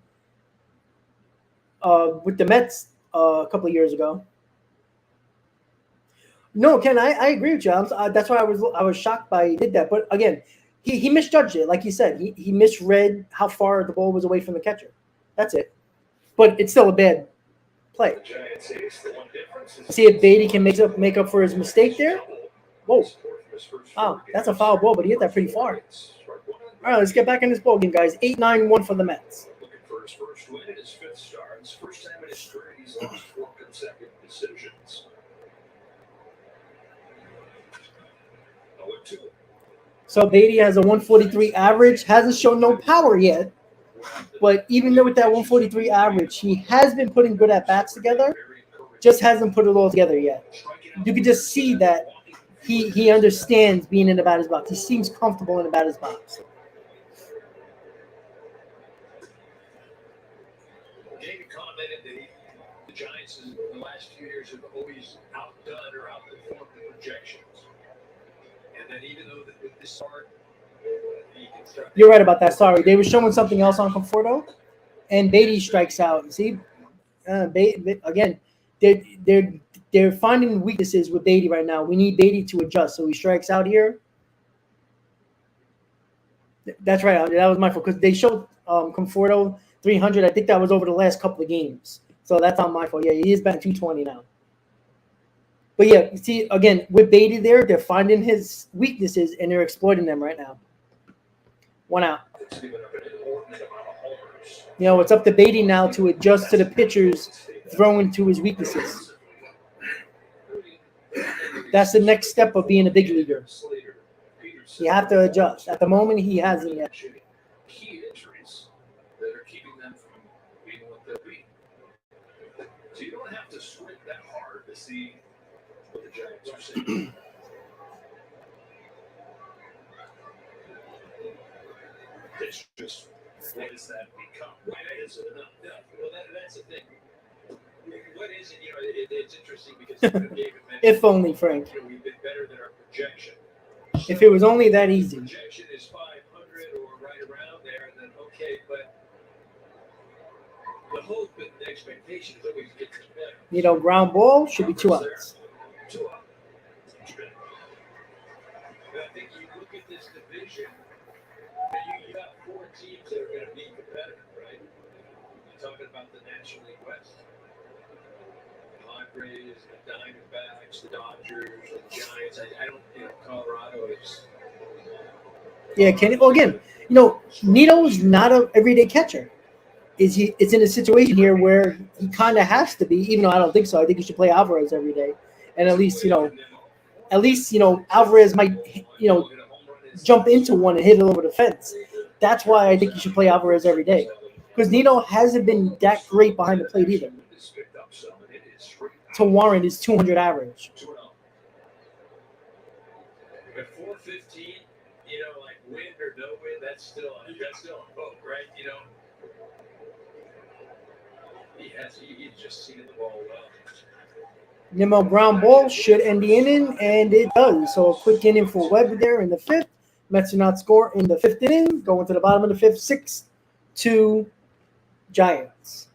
with the Mets a couple of years ago. No, Ken, I agree with you. That's why I was shocked by he did that. But again, He misjudged it, like you said. He misread how far the ball was away from the catcher. That's it. But it's still a bad play. The Giants say it's the one difference. See if Beatty can make up for his mistake there. Whoa. Oh, that's a foul ball, but he hit that pretty far. All right, let's get back in this ball game, guys. 8-9-1 for the Mets. Looking for his first win in his fifth start. It's first time in his career he's lost 4 consecutive decisions. 0-2. So Beatty has a 143 average. Hasn't shown no power yet. But even though with that 143 average, he has been putting good at-bats together. Just hasn't put it all together yet. You can just see that he understands being in the batter's box. He seems comfortable in the batter's box. David commented that the Giants in the last few years have always outdone or outperformed the projections. And then even though with this start, you're right about that. Sorry, they were showing something else on Conforto, and Beatty strikes out. See, again, they're finding weaknesses with Beatty right now. We need Beatty to adjust, so he strikes out here. That's right. That was my fault because they showed Conforto 300. I think that was over the last couple of games, so that's not my fault. Yeah, he is back 220 now. But yeah, you see, again, with Beatty there, they're finding his weaknesses and they're exploiting them right now. 1 out. You know, it's up to Beatty now to adjust to the pitchers throwing to his weaknesses. That's the next step of being a big leaguer. You have to adjust. At the moment, he hasn't yet. Key injuries that are keeping them from being what they'll be. So you don't have to squint that hard to see what the Giants are saying. It's just, what does that become? Why is it enough? No, well, that's the thing. What is it? You know, it's interesting because David mentioned, If only, Frank. you know, we've been better than our projection. If it was only that easy. Projection is 500 or right around there, then okay, but the hope and the expectation is always get better. You know, ground ball should be 2 outs. 2 outs. But I think you look at this division, and you got 4 teams that are going to be competitive, right? You're talking about the National League West. The Padres, the Diamondbacks, the Dodgers, the Giants. I don't, Colorado is. Yeah, well, again, you know, Nito is not an everyday catcher. It's in a situation here where he kind of has to be, even though I don't think so. I think he should play Alvarez every day. And at least, Alvarez might, jump into one and hit it over the fence. That's why I think you should play Alvarez every day. Because Nito hasn't been that great behind the plate either to warrant his 200 average. At 415, like win or no win, that's still a vote, right? He's just seeing the ball well. Nimmo ground ball should end the inning, and it does. So a quick inning for Webb there in the 5th. Mets do not score in the 5th inning. Going to the bottom of the 5th, 6-2 Giants.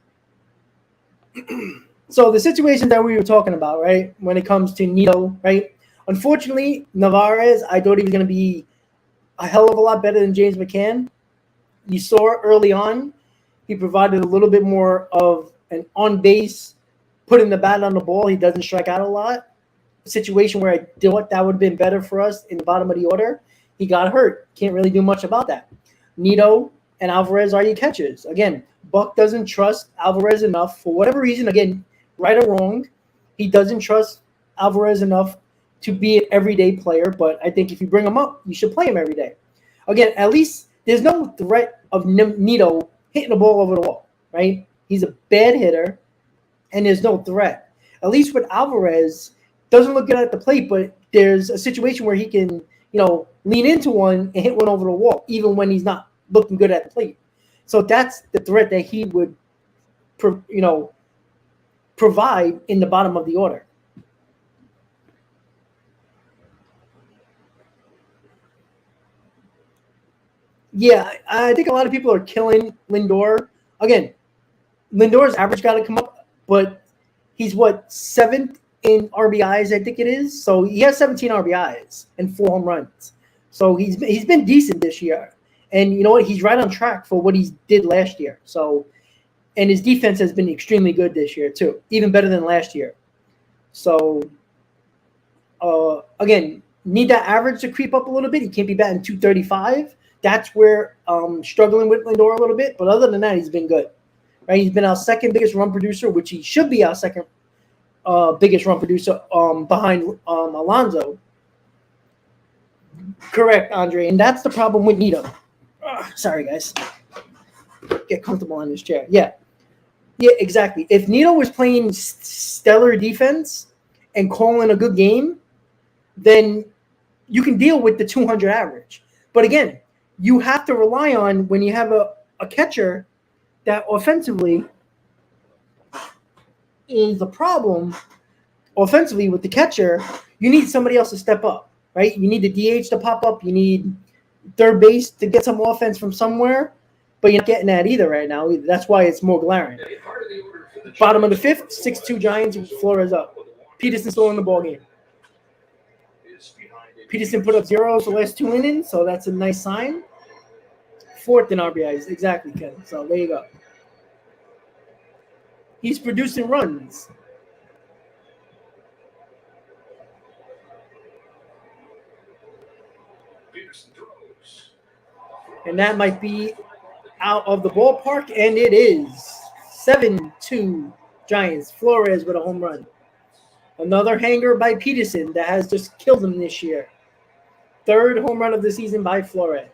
So the situation that we were talking about, right, when it comes to Nito, right? Unfortunately, Narvaez, I thought he was going to be a hell of a lot better than James McCann. You saw early on, he provided a little bit more of an on-base, putting the bat on the ball. He doesn't strike out a lot. A situation where I thought that would have been better for us in the bottom of the order. He got hurt. Can't really do much about that. Nito and Alvarez are your catchers. Again, Buck doesn't trust Alvarez enough for whatever reason. Again, right or wrong, he doesn't trust Alvarez enough to be an everyday player. But I think if you bring him up, you should play him every day. Again, at least there's no threat of Nito hitting the ball over the wall, right? He's a bad hitter, and there's no threat. At least with Alvarez, doesn't look good at the plate, but there's a situation where he can, lean into one and hit one over the wall, even when he's not looking good at the plate. So that's the threat that he would, provide in the bottom of the order. Yeah, I think a lot of people are killing Lindor. Again, Lindor's average got to come up, but he's 7th in RBIs, I think it is. So he has 17 RBIs and 4 home runs. So he's been decent this year. And you know what? He's right on track for what he did last year. So, and his defense has been extremely good this year too, even better than last year. So, again, need that average to creep up a little bit. He can't be batting 235. That's where struggling with Lindor a little bit. But other than that, he's been good. Right? He's been our second biggest run producer, which he should be our second biggest run producer behind Alonso. Correct, Andre. And that's the problem with Nito. Sorry, guys. Get comfortable on this chair. Yeah, exactly. If Nito was playing stellar defense and calling a good game, then you can deal with the 200 average. But again, you have to rely on when you have a catcher that offensively is a problem. Offensively with the catcher, you need somebody else to step up, right? You need the DH to pop up. You need third base to get some offense from somewhere, but you're not getting that either right now. That's why it's more glaring. Bottom of the fifth, 6-2 Giants, Flores up. Peterson still in the ballgame. Peterson put up zeros the last 2 innings, so that's a nice sign. Fourth in RBIs, exactly, Ken. So there you go. He's producing runs. And that might be out of the ballpark, and it is 7-2 Giants. Flores with a home run. Another hanger by Peterson that has just killed him this year. Third home run of the season by Flores.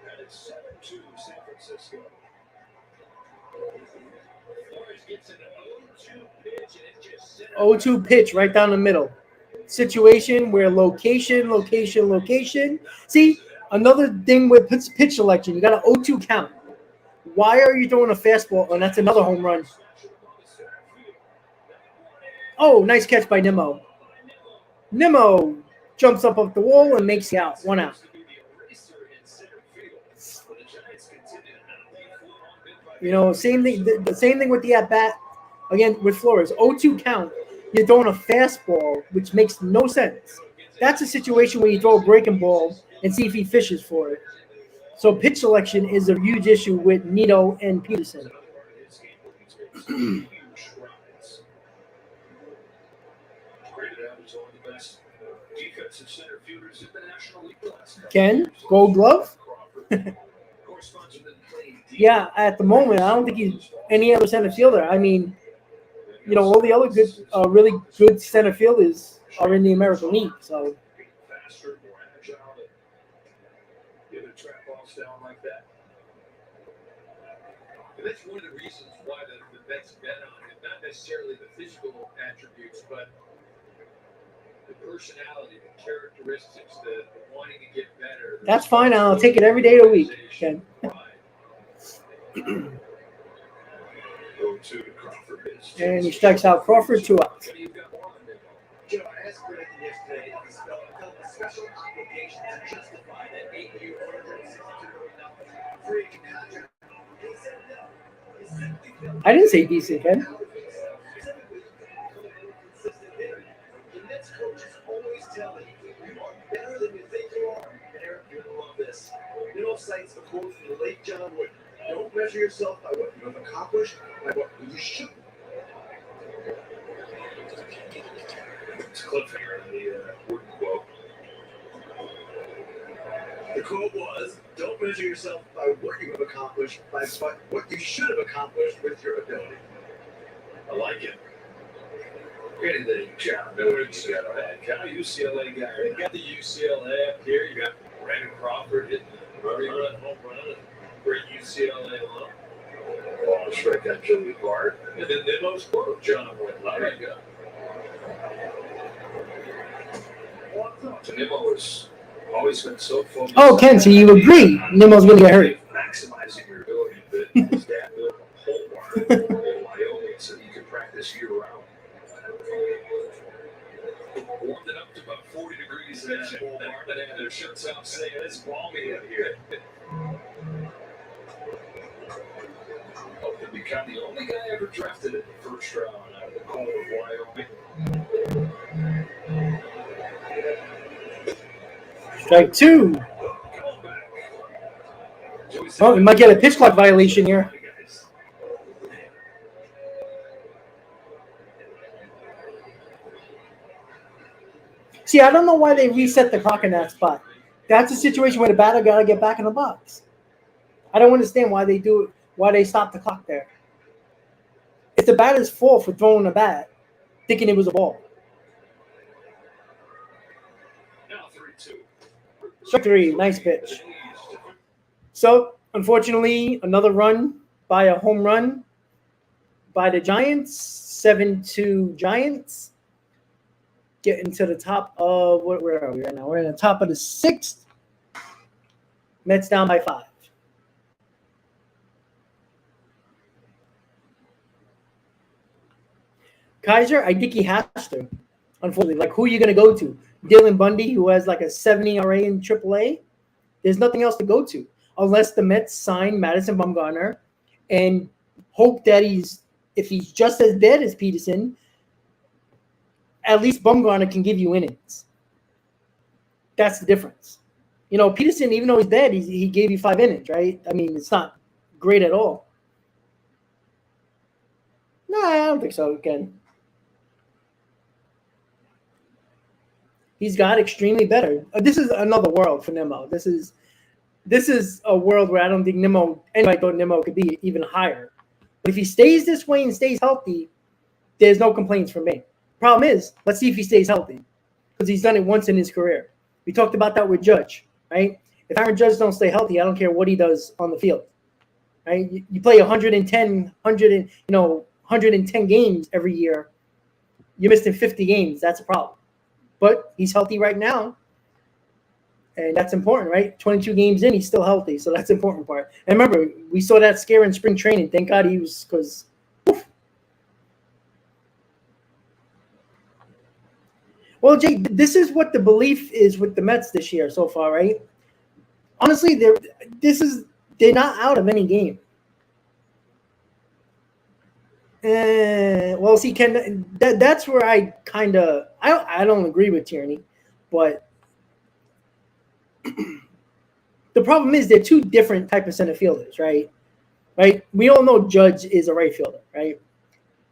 And it's 7-2 San Francisco. Flores gets an 0-2 pitch, and it just 0-2 pitch right down the middle. Situation where location. See, another thing with pitch selection, you got an 0-2 count. Why are you throwing a fastball? And that's another home run. Oh, nice catch by Nimmo. Nimmo jumps up the wall and makes the out. 1 out. You know, same thing. The same thing with the at bat. Again with Flores, 0-2 count. You're throwing a fastball, which makes no sense. That's a situation where you throw a breaking ball and see if he fishes for it. So pitch selection is a huge issue with Nito and Peterson. Ken, Gold Glove? Yeah, at the moment, I don't think he's any other center fielder. I mean, you know, all the other good, really good center fielders are in the American League. So, that's one of the reasons why the Mets bet on him. Not necessarily the physical attributes, but the personality, the characteristics, the wanting to get better. That's fine. I'll take it every day of the week, Ken. And he strikes out Crawford, 2 outs. Joe, I asked Greg yesterday if he's felt a special obligation to justify that 8-year, $162 million free contract. He said no. He simply felt I didn't say decent, Ken. The Mets coaches always tell me, you are better than you think you are. And Eric, you're going to love this. Minow cites a quote from the late John Wood. Don't measure yourself by what you have accomplished, by what you should. It's a cliffhanger in the Wooden quote. The quote was, don't measure yourself by what you have accomplished, by what you should have accomplished with your ability. I like it. Anything, John. No words got that. Kind of UCLA guy. You got the UCLA up here. You got Brandon Crawford hitting the run home run. Great UCLA alum. Oh, I'll strike that Joey Bart. And then Nimmo's quote, John Whitlock. There you go. Nimmo was always been so focused. Oh, Ken, so you agree Nimmo's going to get hurt. Maximizing your ability, but his dad built a pole barn in Wyoming so you could practice year round. Warmed it up to about 40 degrees in that pole barn, and had their shirts out saying, it's balmy in here. Become the only guy ever drafted in the first round out of the corner of Wyoming. Strike two. Oh, we might get a pitch clock violation here. See, I don't know why they reset the clock in that spot. That's a situation where the batter got to get back in the box. I don't understand why they do it, why they stop the clock there. It's the batter's fault for throwing a bat, thinking it was a ball. Strike three, nice pitch. So, unfortunately, another run by a home run by the Giants. 7-2 Giants. Getting to the top of, where are we right now? We're in the top of the sixth. Mets down by 5. Kaiser, I think he has to, unfortunately. Like, who are you going to go to? Dylan Bundy, who has like a 70 ERA in AAA? There's nothing else to go to unless the Mets sign Madison Bumgarner and hope that if he's just as dead as Peterson, at least Bumgarner can give you innings. That's the difference. You know, Peterson, even though he's dead, he gave you 5 innings, right? I mean, it's not great at all. No, I don't think so, Ken. He's got extremely better. This is another world for Nimmo. This is a world where I don't think anybody thought Nimmo could be even higher. But if he stays this way and stays healthy, there's no complaints from me. Problem is, let's see if he stays healthy, because he's done it once in his career. We talked about that with Judge, right? If Aaron Judge don't stay healthy, I don't care what he does on the field, right? You play 110 games every year. You're missing 50 games. That's a problem. But he's healthy right now, and that's important, right? 22 games in, he's still healthy, so that's the important part. And remember, we saw that scare in spring training. Thank God he was, because well, Jay, this is what the belief is with the Mets this year so far, right? Honestly, they're not out of any game. Well, see, Ken, that's where I don't agree with Tierney, but the problem is they're two different type of center fielders, right? Right? We all know Judge is a right fielder, right?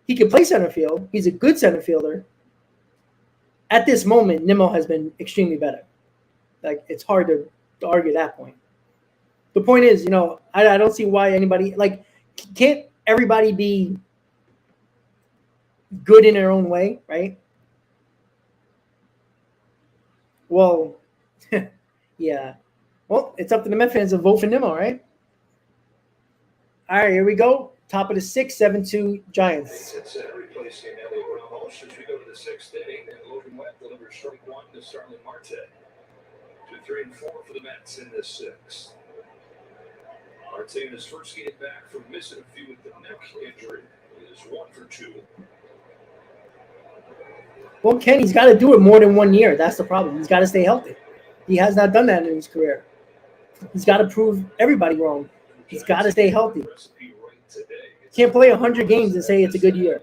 He can play center field. He's a good center fielder. At this moment, Nimmo has been extremely better. Like, it's hard to argue that point. The point is, I don't see why anybody, like, can't everybody be good in their own way, right? Well, yeah. Well, it's up to the Met fans to vote for Nimmo, right? All right, here we go. Top of the 6th, 7-2 Giants. As we go to the 6th inning, and Logan Webb delivers strike 1 to Starling Marte. 2, 3, and 4 for the Mets in the 6th. Marte in his first game back from missing a few with the neck injury is 1 for 2. Well, Ken, he's got to do it more than 1 year. That's the problem. He's got to stay healthy. He has not done that in his career. He's got to prove everybody wrong. He's got to stay healthy. Can't play 100 games and say it's a good year.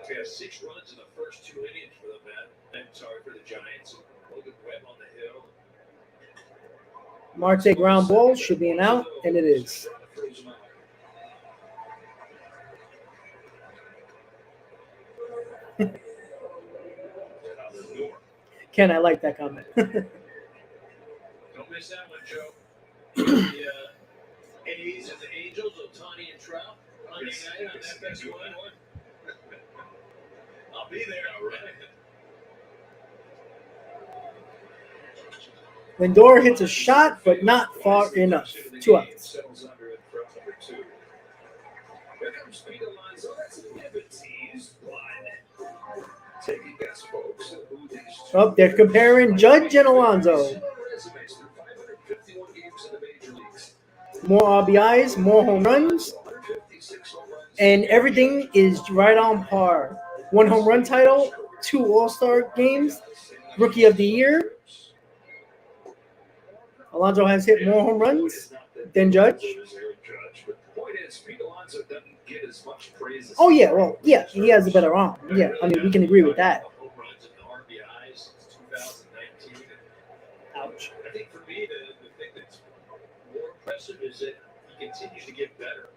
He has 6 runs in the first 2 innings for the Giants. Logan Webb on the hill. Marte ground ball should be an out, and it is. Ken, I like that comment. Don't miss that one, Joe. The A's and the Angels, Ohtani and Trout, Monday night on FX1. I'll be there, all right. Lindor hits a shot, but not far enough. 2 outs. Here comes Pete Alonso. That's a bit of a tease, but take a guess, folks. Oh, they're comparing Judge and Alonso. More RBIs, more home runs, and everything is right on par. 1 home run title, 2 All-Star games, Rookie of the Year. Alonso has hit more home runs than Judge. But the point is, Pete Alonso doesn't get as much praise as Oh, yeah. Well, yeah, he has a better arm. Yeah, I mean, we can agree with that. Home runs and RBIs since 2019. Ouch. I think for me, the thing that's more impressive is that he continues to get better.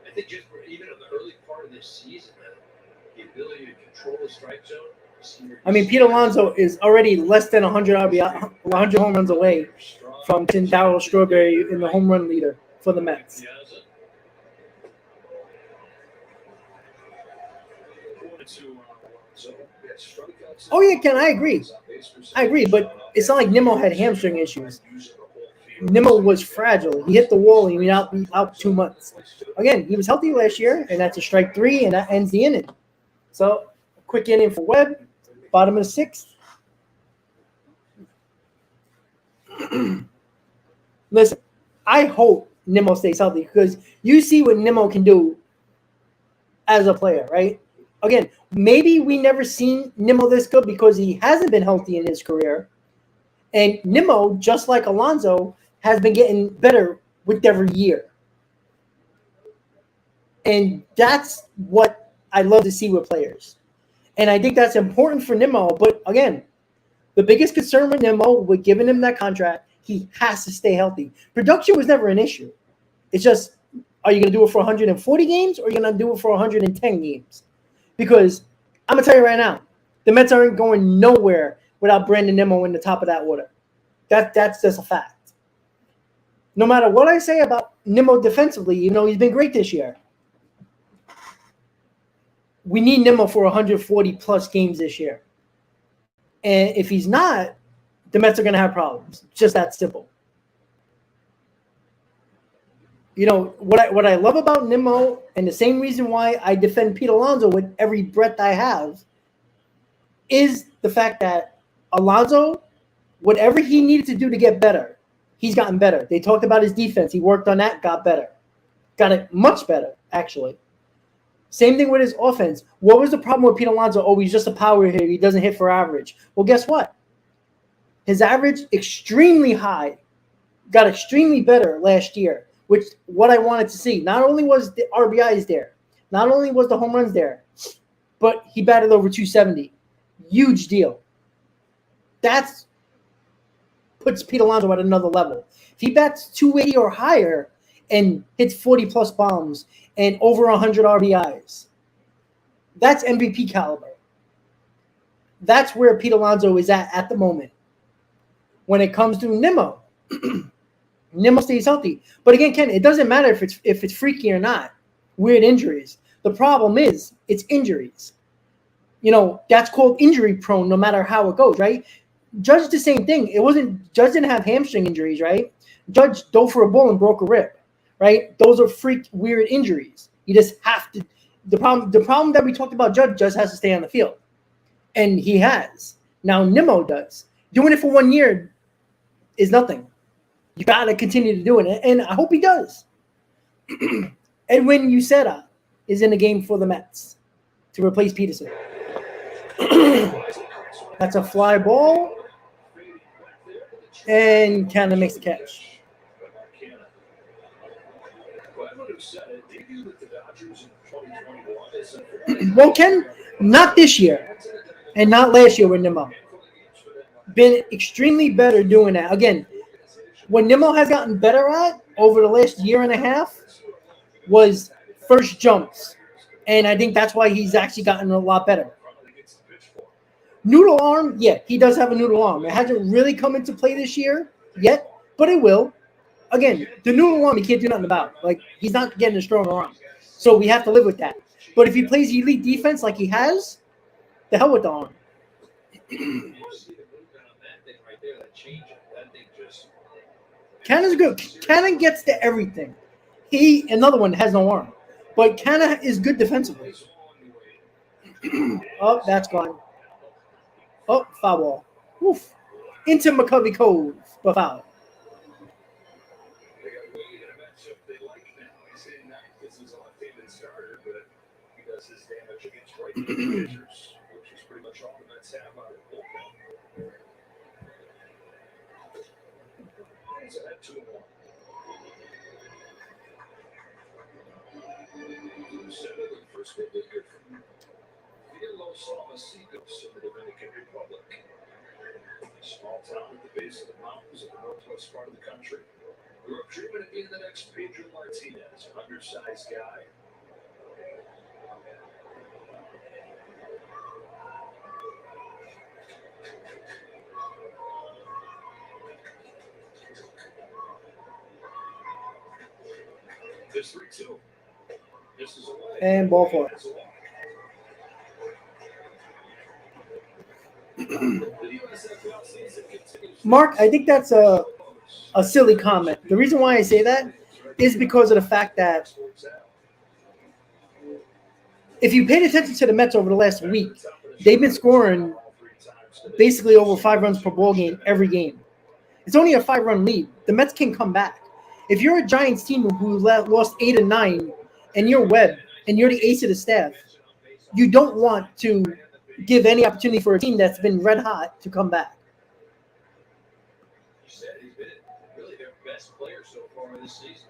I think just even in the early part of this season, the ability to control the strike zone. I mean, Pete Alonso is already less than 100 RBI, 100 home runs away from Darryl Strawberry in the home run leader for the Mets. Oh, yeah, Ken, I agree. But it's not like Nimmo had hamstring issues. Nimmo was fragile. He hit the wall and he was out 2 months. Again, he was healthy last year, and that's a strike 3, and that ends the inning. So, quick inning for Webb, bottom of the 6th. Listen, I hope Nimmo stays healthy because you see what Nimmo can do as a player, right? Again, maybe we never seen Nimmo this good because he hasn't been healthy in his career. And Nimmo, just like Alonso, has been getting better with every year. And that's what I love to see with players. And I think that's important for Nimmo. But again, the biggest concern with Nimmo, with giving him that contract, he has to stay healthy. Production was never an issue. It's just, are you going to do it for 140 games or are you going to do it for 110 games? Because I'm going to tell you right now, the Mets aren't going nowhere without Brandon Nimmo in the top of that order. That's just a fact. No matter what I say about Nimmo defensively, he's been great this year. We need Nimmo for 140-plus games this year. And if he's not, the Mets are going to have problems. It's just that simple. What I love about Nimmo, and the same reason why I defend Pete Alonso with every breath I have, is the fact that Alonso, whatever he needed to do to get better, he's gotten better. They talked about his defense. He worked on that, got better. Got it much better, actually. Same thing with his offense. What was the problem with Pete Alonso? Oh, he's just a power hitter. He doesn't hit for average. Well, guess what? His average, extremely high, got extremely better last year, which what I wanted to see. Not only was the RBIs there, not only was the home runs there, but he batted over 270. Huge deal. That's puts Pete Alonso at another level. If he bats 280 or higher and hits 40-plus bombs and over 100 RBIs, that's MVP caliber. That's where Pete Alonso is at the moment. When it comes to Nimmo, Nimmo stays healthy. But again, Ken, it doesn't matter if it's freaky or not. Weird injuries. The problem is it's injuries. That's called injury prone no matter how it goes, right? Judge the same thing. Judge didn't have hamstring injuries, right? Judge dove for a ball and broke a rib, right? Those are weird injuries. You just have to. The problem that we talked about, Judge just has to stay on the field, and he has. Now Nimmo does. Doing it for 1 year is nothing. You got to continue to do it, and I hope he does. Edwin Uceta is in the game for the Mets to replace Peterson. That's a fly ball, and Canada makes the catch. Well, Ken, not this year, and not last year with Nimmo. Been extremely better doing that. Again, what Nimmo has gotten better at over the last year and a half was first jumps. And I think that's why he's actually gotten a lot better. Noodle arm, yeah, he does have a noodle arm. It hasn't really come into play this year yet, but it will. Again, the noodle arm, he can't do nothing about. Like, he's not getting a stronger arm. So we have to live with that. But if he plays elite defense like he has, the hell with the arm. Canada's good. Canada gets to everything. Another one, has no arm. But Canada is good defensively. Oh, that's gone. Oh, foul ball. Woof. Into McCovey Cove, but foul. He's at 2-1. First we'll hear from Los Almacitos in the Dominican Republic. A small town at the base of the mountains of the northwest part of the country. Grew up dreaming of being the next Pedro Martinez, an undersized guy. This 3-2. This is away. And ball four. Mark, I think that's a silly comment. The reason why I say that is because of the fact that if you paid attention to the Mets over the last week, they've been scoring basically over 5 runs per ball game every game. It's only a 5-run lead. The Mets can come back. If you're a Giants team who lost 8 and 9, and you're Webb, and you're the ace of the staff, you don't want to give any opportunity for a team that's been red hot to come back. You said he's been really their best player so far this season.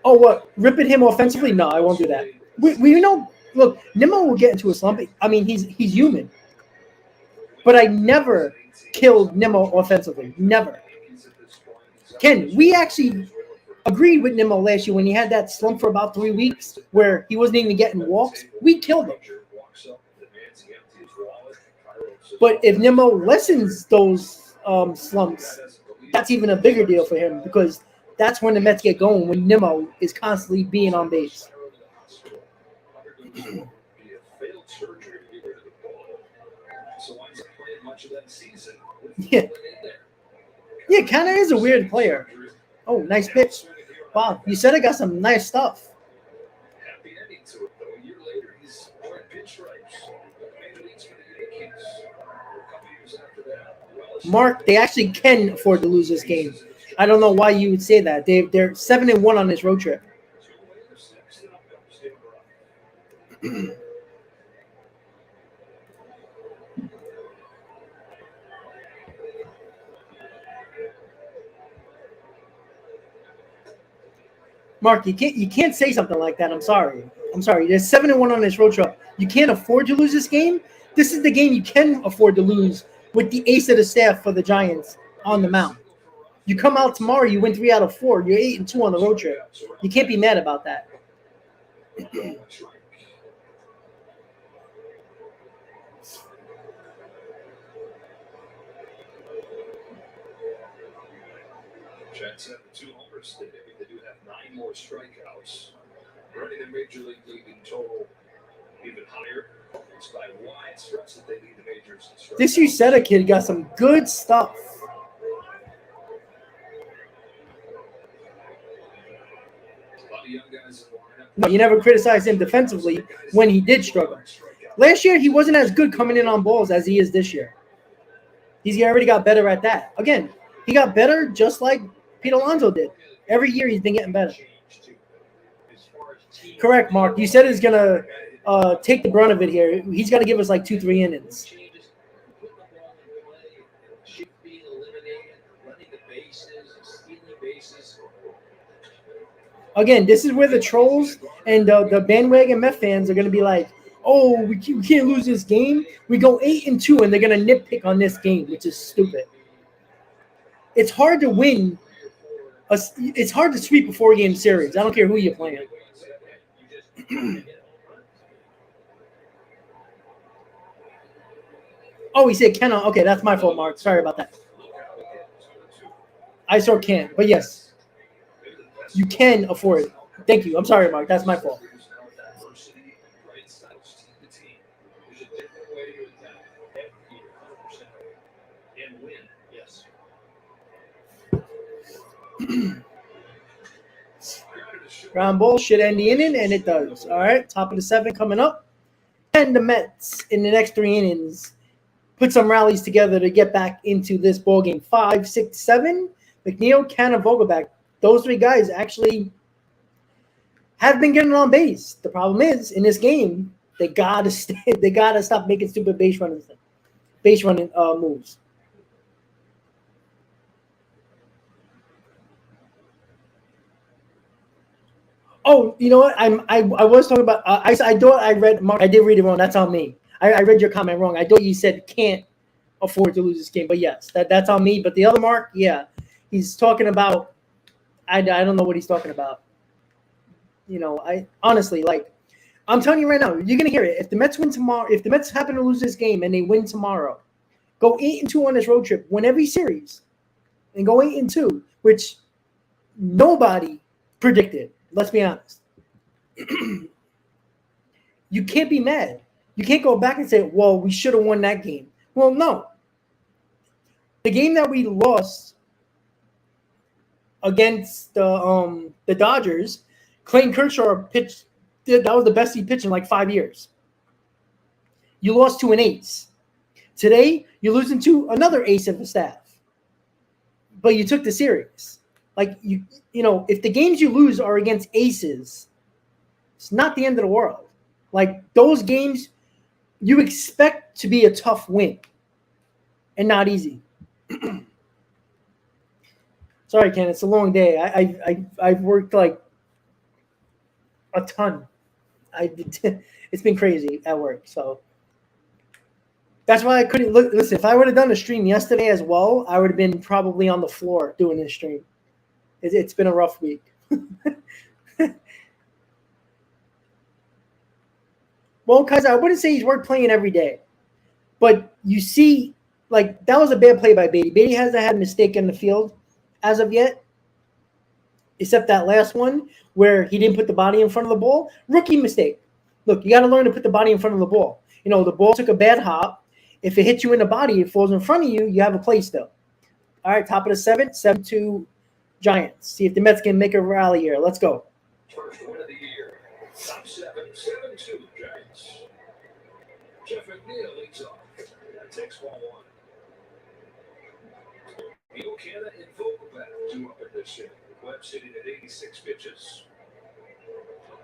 Oh, what? Ripping him offensively? No, I won't do that. We know. Look, Nimmo will get into a slump. I mean, he's human. But I never killed Nimmo offensively. Never. Ken, we actually agreed with Nimmo last year when he had that slump for about 3 weeks where he wasn't even getting walks. We killed him. But if Nimmo lessens those slumps, that's even a bigger deal for him because that's when the Mets get going, when Nimmo is constantly being on base. Yeah, kind of is a weird player. Oh, nice pitch. Wow, you said I got some nice stuff. Happy ending to it, though. A year later, he's wearing pinstripes. Made the leagues for the Yankees. A couple years after that, Mark, they actually can afford to lose this game. I don't know why you would say that. They're 7-1 on this road trip. Mark, you can't say something like that. I'm sorry. They're 7-1 on this road trip. You can't afford to lose this game. This is the game you can afford to lose with the ace of the staff for the Giants on the mound. You come out tomorrow, you win 3 out of 4. You're 8-2 on the road trip. You can't be mad about that. Jets have 2 homers today. They do have 9 more strikeouts. Running the major league lead in total even higher. It's by wide stretch that they lead the majors in strikeouts. This Uceta kid got some good stuff. A lot of young guys in the lineup. No, you never criticized him defensively when he did struggle. Last year, he wasn't as good coming in on balls as he is this year. He already got better at that. Again, he got better just like Pete Alonso did. Every year he's been getting better. Correct, Mark. You said he's going to take the brunt of it here. He's got to give us like 2-3 innings. Again, this is where the trolls and the bandwagon Met fans are going to be like, oh, we can't lose this game. We go 8-2, and they're going to nitpick on this game, which is stupid. It's hard to win. It's hard to sweep a 4-game series. I don't care who you're playing. Oh, he said cannot. Okay, that's my fault, Mark. Sorry about that. I saw can't, but yes, you can afford it. Thank you. I'm sorry, Mark. That's my fault. Ground ball should end the inning, and it does. All right, top of the 7 coming up. And the Mets in the next 3 innings put some rallies together to get back into this ball game. 5, 6, 7. McNeil, Canna, Vogelback. Those 3 guys actually have been getting on base. The problem is in this game they gotta stop making stupid base running moves. Oh, you know what? I was talking about. I thought I read. Mark, I did read it wrong. That's on me. I read your comment wrong. I thought you said can't afford to lose this game, but yes, that's on me. But the other Mark, yeah, he's talking about. I don't know what he's talking about. You know, I honestly like. I'm telling you right now, you're gonna hear it. If the Mets win tomorrow, if the Mets happen to lose this game and they win tomorrow, go 8-2 on this road trip, win every series, and go 8-2, which nobody predicted. Let's be honest. You can't be mad. You can't go back and say, well, we should have won that game. Well, no. The game that we lost against the Dodgers, Clayton Kershaw pitched. That was the best he pitched in like 5 years. You lost to an ace. Today, you're losing to another ace of the staff. But you took the series. Like, you know, if the games you lose are against aces, it's not the end of the world. Like, those games, you expect to be a tough win and not easy. Sorry, Ken, it's a long day. I've worked like a ton. It's been crazy at work, so that's why I couldn't look. Listen, if I would have done a stream yesterday as well, I would have been probably on the floor doing this stream. It's been a rough week. Well, because I wouldn't say he's worth playing every day, but you see, like that was a bad play by Beatty. Beatty hasn't had a mistake in the field as of yet, except that last one where he didn't put the body in front of the ball. Rookie mistake. Look, you got to learn to put the body in front of the ball. You know, the ball took a bad hop. If it hits you in the body, it falls in front of you, you have a play still. All right, top of the seventh, 7-2 Giants. See if the Mets can make a rally here. Let's go. First win of the year. Top 7-2 Giants. Jeff McNeil leads off. That takes ball one. Buchanan and Vogelback 2 up in this inning. Webb sitting at 86 pitches.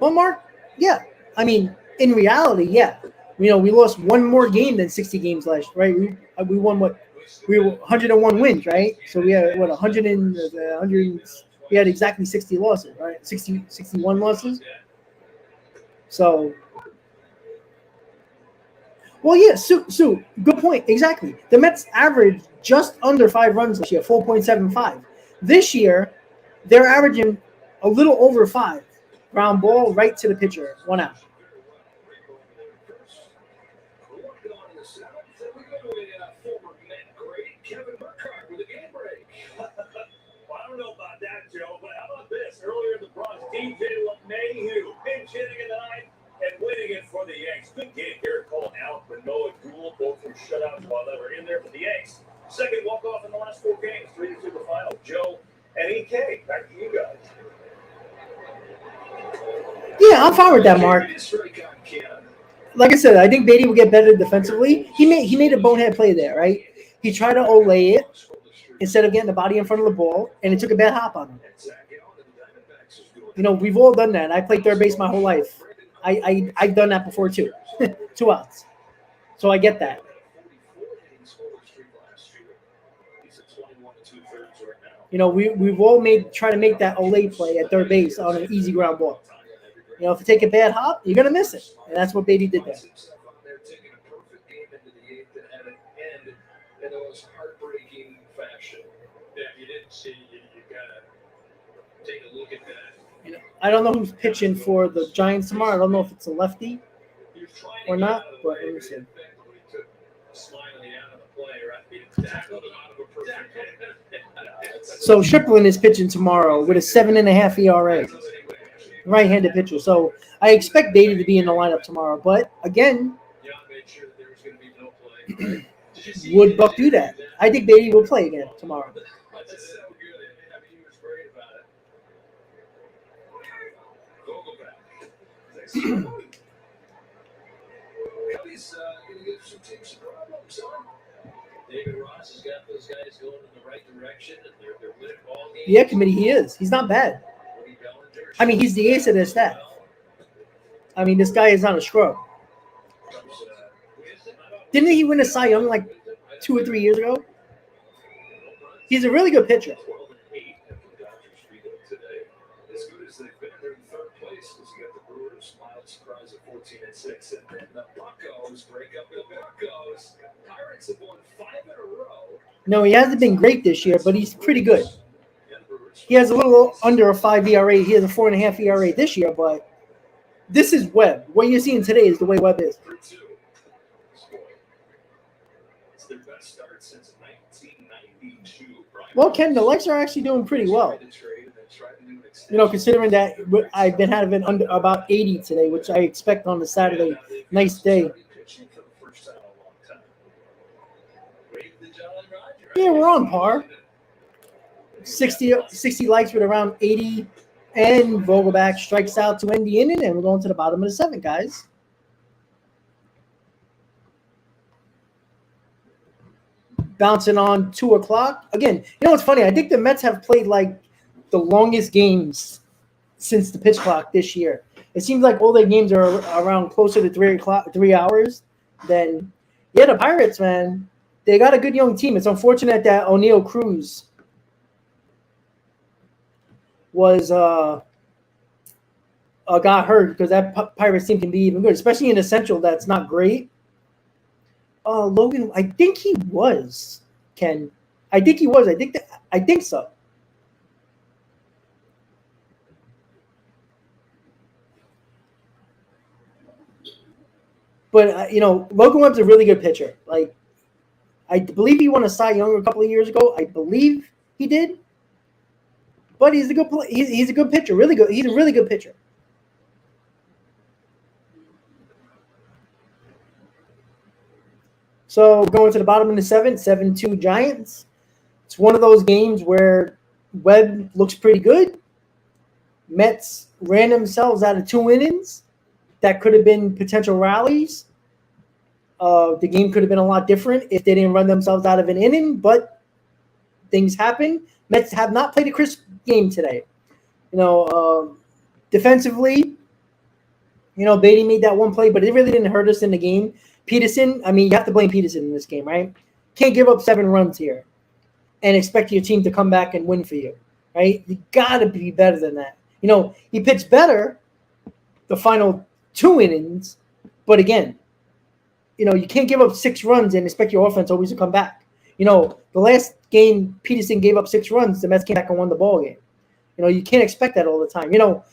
Well, Mark, yeah. I mean, in reality, yeah. You know, we lost one more game than 60 games last, right? We won what? We were 101 wins, right? So we had what 100. We had exactly 60 losses, right? 61 losses. So, well, yeah, Sue, good point. Exactly. The Mets averaged just under 5 runs this year, 4.75. This year, they're averaging a little over 5. Ground ball right to the pitcher, 1 out. Well, I don't know about that, Joe, but how about this? Earlier in the Bronx, DJ LeMahieu pinch hitting in the ninth and winning it for the Yanks. Good game here. Calling out Manoah Gould, both from shutouts while they were in there for the Yanks. Second walk-off in the last 4 games, 3-2 the final. Joe and EK, back to you guys. Yeah, I'm fine with that, Mark. Like I said, I think Beatty will get better defensively. He made a bonehead play there, right? He tried to Olay it instead of getting the body in front of the ball, and it took a bad hop on him. You know, we've all done that. I played third base my whole life. I've done that before too. 2 outs. So I get that. You know, we've all try to make that Olay play at third base on an easy ground ball. You know, if you take a bad hop, you're gonna miss it, and that's what Beatty did there. In the most heartbreaking fashion. Yeah, if you didn't see, you gotta take a look at that. You know, I don't know who's pitching for the Giants tomorrow. I don't know if it's a lefty or not, but let me see. So Strickland is pitching tomorrow with a 7.5 ERA. Right-handed pitcher. So I expect Beatty to be in the lineup tomorrow. But again, would Buck do that? I think Beatty will play again tomorrow. David Ross has got those guys going in the right direction, and they're winning ball games. Yeah, committee, he is. He's not bad. I mean, he's the ace of their staff. I mean, this guy is not a scrub. Didn't he win a Cy Young like 2 or 3 years ago? He's a really good pitcher. 14-6, and then the Buccos break up the Buccos. Pirates have won 5 in a row. No, he hasn't been great this year, but he's pretty good. He has a little under a 5 ERA. He has a 4.5 ERA this year, but this is Webb. What you're seeing today is the way Webb is. It's their best start since 1992. Well, Ken, the Lights are actually doing pretty well. You know, considering that I've been having under about 80 today, which I expect on the Saturday. Nice day. Yeah, we're on par. 60 likes with around 80, and Vogelback strikes out to end the inning, and we're going to the bottom of the 7th, guys. Bouncing on 2 o'clock. Again, you know what's funny? I think the Mets have played like the longest games since the pitch clock this year. It seems like all their games are around closer to 3 hours. Then, yeah, the Pirates, man, they got a good young team. It's unfortunate that O'Neal Cruz was got hurt, because that Pirates team can be even good, especially in the Central. That's not great. Logan, I think he was, Ken. I think he was. I think so. But, you know, Logan Webb's a really good pitcher. Like, I believe he won a Cy Young a couple of years ago. I believe he did. But he's a good he's a good pitcher. Really good. He's a really good pitcher. So going to the bottom of the 7th, 7-2 Giants. It's one of those games where Webb looks pretty good. Mets ran themselves out of 2 innings. That could have been potential rallies. The game could have been a lot different if they didn't run themselves out of an inning, but things happen. Mets have not played a crisp game today. You know, defensively, you know, Beatty made that one play, but it really didn't hurt us in the game. Peterson, I mean, you have to blame Peterson in this game, right? Can't give up 7 runs here and expect your team to come back and win for you, right? You got to be better than that. You know, he pitched better the final 2 innings, but again, you know, you can't give up 6 runs and expect your offense always to come back. You know, the last game Peterson gave up 6 runs, the Mets came back and won the ball game. You know, you can't expect that all the time. You know,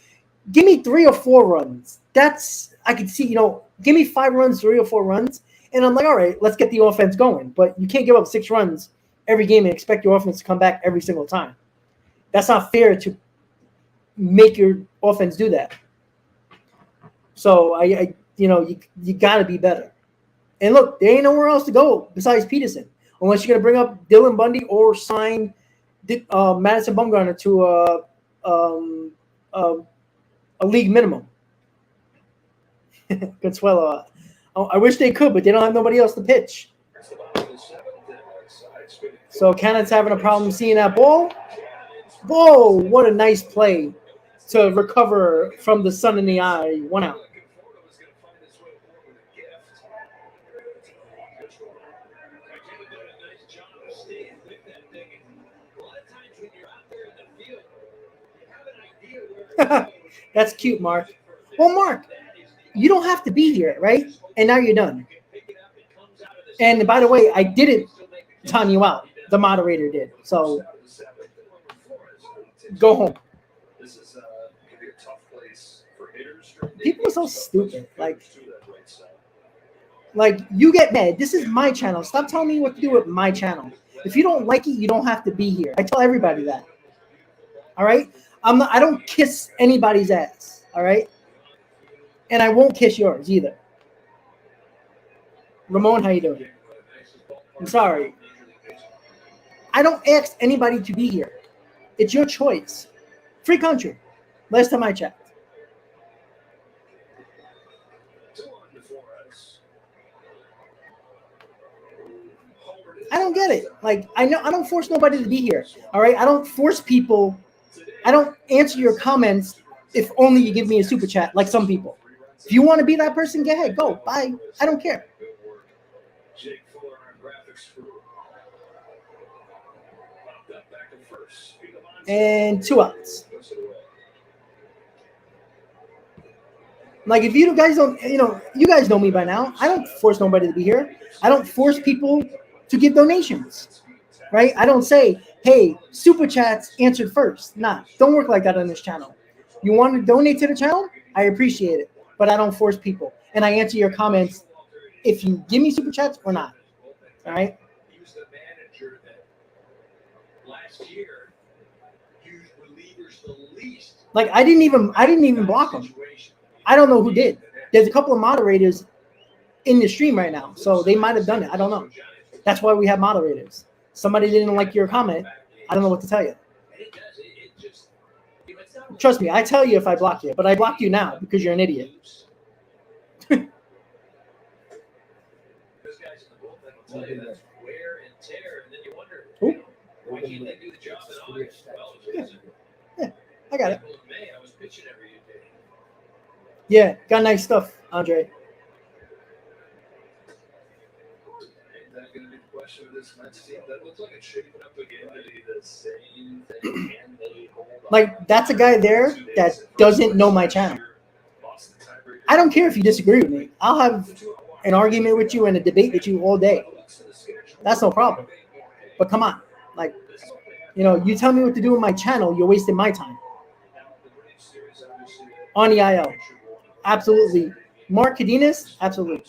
give me 3 or 4 runs. That's, I can see, you know, give me 5 runs, 3 or 4 runs, and I'm like, all right, let's get the offense going. But you can't give up 6 runs every game and expect your offense to come back every single time. That's not fair to make your offense do that. So I you know, you got to be better. And look, there ain't nowhere else to go besides Peterson, unless you're gonna bring up Dylan Bundy or sign Madison Bumgarner to a league minimum. Consuelo, I wish they could, but they don't have nobody else to pitch. So Cannon's having a problem seeing that ball. Whoa, what a nice play to recover from the sun in the eye. 1 out. That's cute, Mark. Well, Mark, you don't have to be here, right? And now you're done. And by the way, I didn't time you out. The moderator did. So go home. People are so stupid. Like you get mad. This is my channel. Stop telling me what to do with my channel. If you don't like it, you don't have to be here. I tell everybody that. All right? I don't kiss anybody's ass. All right? And I won't kiss yours either. Ramon, how you doing? I'm sorry. I don't ask anybody to be here. It's your choice. Free country. Last time I checked. I don't get it. Like, I don't force nobody to be here. All right? I don't force people. I don't answer your comments if only you give me a super chat like some people. If you want to be that person, go ahead. Go. Bye. I don't care. And 2 outs. Like if you guys don't, you guys know me by now. I don't force nobody to be here. I don't force people to give donations, right? I don't say, hey, super chats answered first. Nah, don't work like that on this channel. You want to donate to the channel? I appreciate it, but I don't force people. And I answer your comments if you give me super chats or not. All right? He was the manager that last year used relievers the least. Like I didn't even block them. I don't know who did. There's a couple of moderators in the stream right now, so they might have done it. I don't know. That's why we have moderators. Somebody didn't like your comment. I don't know what to tell you. Trust me, I tell you if I block you, but I blocked you now because you're an idiot. Those guys in the bullpen will tell you that's wear and tear, and then you wonder, why can't they do the job in August? Well, Yeah, I got it. April and May, I was pitching every day. Yeah, got nice stuff, Andre. Ain't that going to be the question of this Mets team? That looks like it's shaping up again to be the same thing. Can they hold on? Like that's a guy there that doesn't know my channel. I don't care if you disagree with me. I'll have an argument with you and a debate with you all day. That's no problem. But come on, like, you tell me what to do with my channel, you're wasting my time. On the IL, absolutely. Mark Cadenas, absolutely.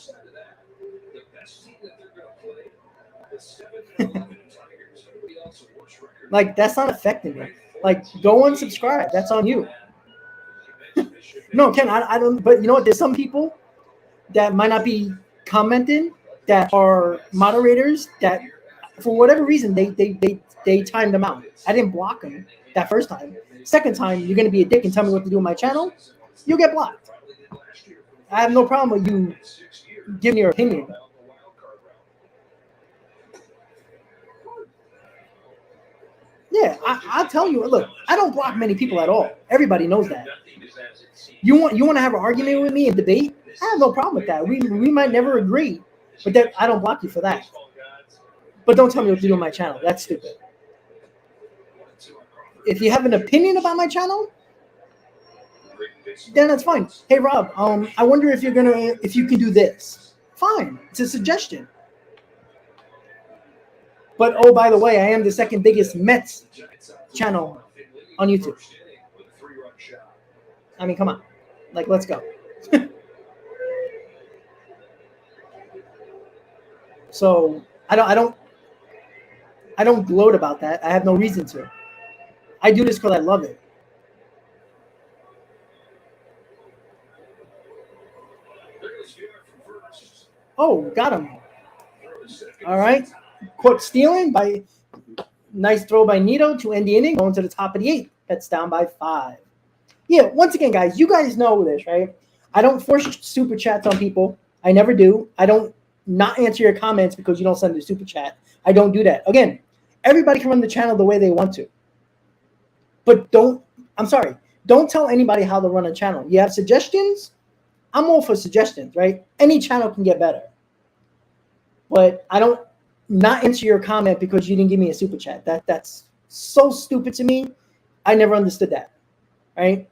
Like that's not affecting me. Like go unsubscribe. That's on you. No, Ken, I don't. But you know what? There's some people that might not be commenting that are moderators that, for whatever reason, they timed them out. I didn't block them that first time. Second time, you're gonna be a dick and tell me what to do on my channel. You'll get blocked. I have no problem with you giving your opinion. Yeah, I'll tell you. Look, I don't block many people at all. Everybody knows that. You want to have an argument with me and debate? I have no problem with that. We might never agree, but that I don't block you for that. But don't tell me what to do on my channel. That's stupid. If you have an opinion about my channel, then that's fine. Hey Rob, I wonder if you can do this. Fine, it's a suggestion. But oh, by the way, I am the second biggest Mets channel on YouTube. I mean, come on, like let's go. So I don't gloat about that. I have no reason to. I do this because I love it. Oh, got him. All right. Quote stealing by nice throw by Nito to end the inning, going to the top of the 8th. That's down by 5. Yeah, once again, guys, you guys know this, right? I don't force super chats on people. I never do. I don't not answer your comments because you don't send a super chat. I don't do that. Again, everybody can run the channel the way they want to. But don't tell anybody how to run a channel. You have suggestions? I'm all for suggestions, right? Any channel can get better. But I don't not answer your comment because you didn't give me a super chat. That's so stupid to me. I never understood that, right?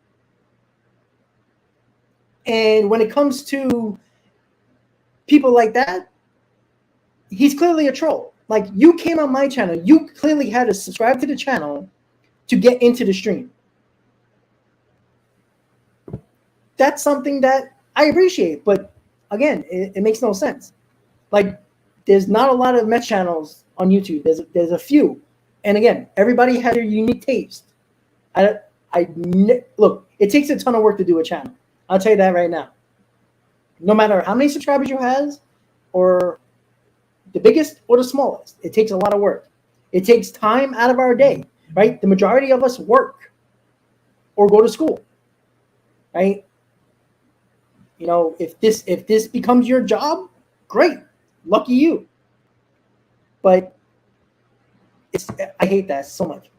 And when it comes to people like that, he's clearly a troll. Like you came on my channel, you clearly had to subscribe to the channel to get into the stream. That's something that I appreciate, but again, it makes no sense. Like there's not a lot of Mets channels on YouTube. There's a few, and again, everybody has their unique taste. Look, it takes a ton of work to do a channel. I'll tell you that right now. No matter how many subscribers you have, or the biggest or the smallest, it takes a lot of work. It takes time out of our day, right? The majority of us work or go to school, right? If this becomes your job, great. Lucky you. But I hate that so much.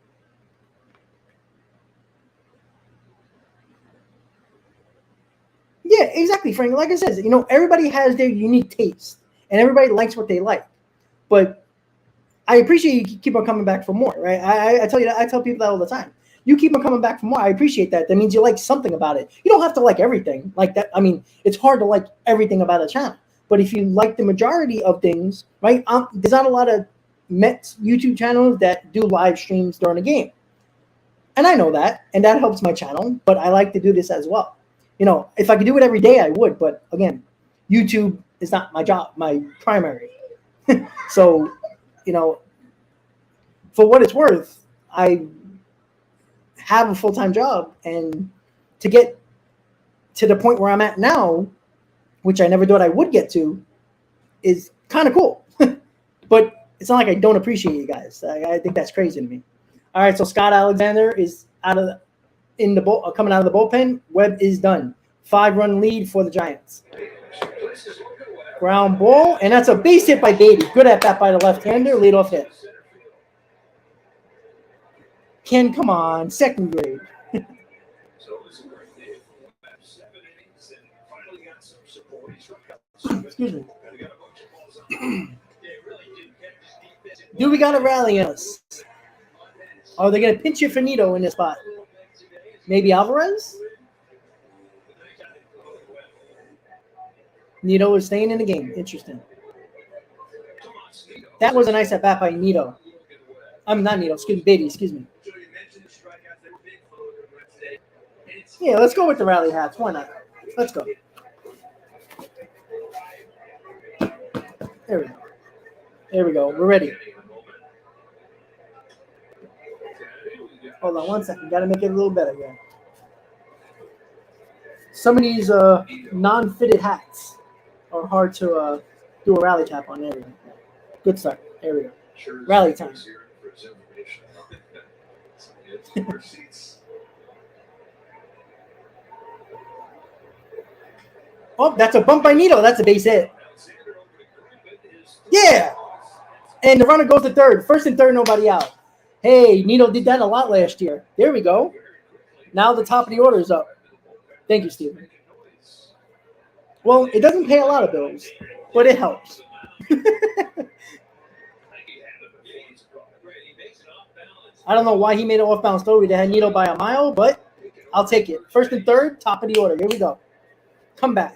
Yeah, exactly, Frank. Like I said, everybody has their unique taste, and everybody likes what they like. But I appreciate you keep on coming back for more, right? I tell people that all the time. you keep on coming back for more. I appreciate that. That means you like something about it. You don't have to like everything like that. I mean, it's hard to like everything about a channel. But if you like the majority of things, right, there's not a lot of Mets YouTube channels that do live streams during a game. And I know that, and that helps my channel, but I like to do this as well. You know, if I could do it every day, I would. But again, YouTube is not my job, my primary. So, you know, for what it's worth, I have a full-time job, and to get to the point where I'm at now, which I never thought I would get to, is kind of cool. But it's not like I don't appreciate you guys. I think that's crazy to me. All right, so Scott Alexander is coming out of the bullpen. Webb is done. 5-run lead for the Giants. Ground ball, and that's a base hit by Beatty. Good at bat by the left-hander. Leadoff hit. Ken, come on, second grade. Excuse me. Do we got to rally us? Are they going to pinch you for Nito in this spot? Maybe Alvarez? Nito is staying in the game. Interesting. That was a nice at bat by Nito. I'm not Nito. Excuse me. Beatty. Excuse me. Yeah, let's go with the rally hats. Why not? Let's go. There we go. There we go. We're ready. Hold on 1 second. Got to make it a little better here. Some of these non-fitted hats are hard to do a rally tap on. There we go. Good start. There we go. Rally time. Oh, that's a bump by Nito. That's a base hit. Yeah. And the runner goes to third. First and third, nobody out. Hey, Nito did that a lot last year. There we go. Now the top of the order is up. Thank you, Steven. Well, it doesn't pay a lot of bills, but it helps. I don't know why he made an off-balance throw. They had Nito by a mile, but I'll take it. First and third, top of the order. Here we go. Come back.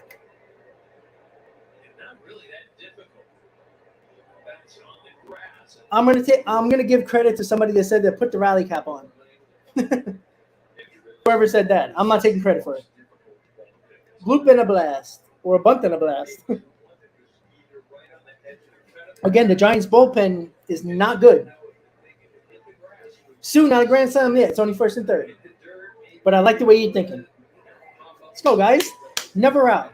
I'm gonna give credit to somebody that said they put the rally cap on. Whoever said that, I'm not taking credit for it. Bloop and a blast, or a bunt and a blast. Again, the Giants bullpen is not good. Soon, not a grand slam yet. It's only first and third. But I like the way you're thinking. Let's go, guys. Never out.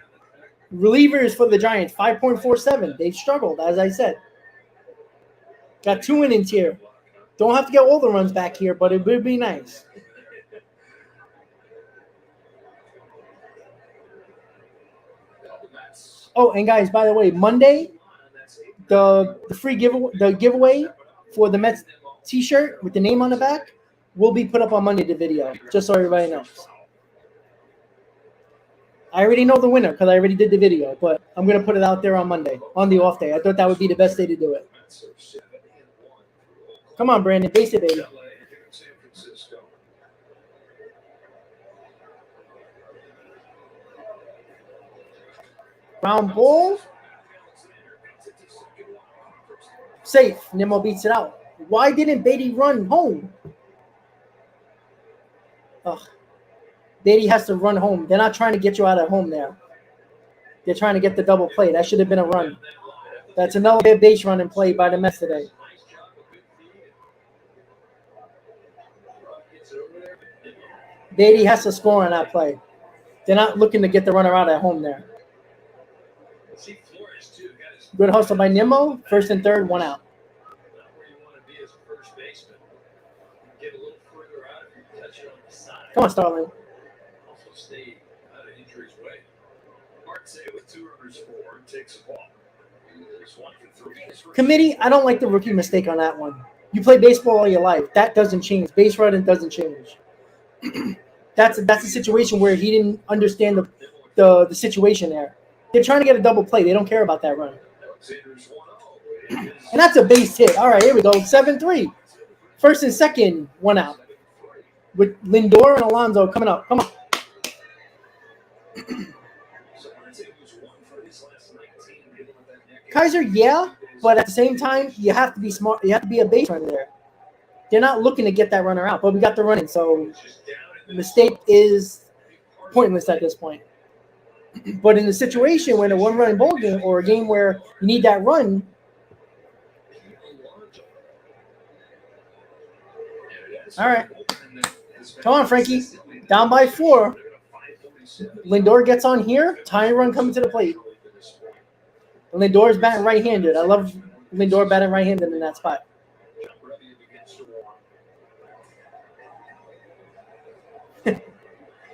Relievers for the Giants, 5.47. They've struggled, as I said. Got 2 innings here. Don't have to get all the runs back here, but it would be nice. Oh, and guys, by the way, Monday, the free giveaway for the Mets T-shirt with the name on the back will be put up on Monday. The video, just so everybody knows. I already know the winner because I already did the video, but I'm gonna put it out there on Monday on the off day. I thought that would be the best day to do it. Come on, Brandon, base it, baby. Round ball. Safe. Nimmo beats it out. Why didn't Beatty run home? Ugh. Beatty has to run home. They're not trying to get you out of home there. They're trying to get the double play. That should have been a run. That's another base run and play by the Mets today. Beatty has to score on that play. They're not looking to get the runner out at home there. Good hustle by Nimmo. First and third, 1 out. Come on, Starling. Committee, I don't like the rookie mistake on that one. You play baseball all your life. That doesn't change. Base running doesn't change. That's a situation where he didn't understand the situation there. They're trying to get a double play. They don't care about that run. And that's a base hit. All right, here we go. 7-3. First and second, 1 out. with Lindor and Alonso coming up. Come on. Kaiser, yeah, but at the same time, you have to be smart. You have to be a base runner there. They're not looking to get that runner out, but we got the running, so mistake is pointless at this point. But in a situation when a one-run ball game or a game where you need that run, all right. Come on, Frankie. Down by 4. Lindor gets on here. Tying run coming to the plate. Lindor's batting right-handed. I love Lindor batting right-handed in that spot.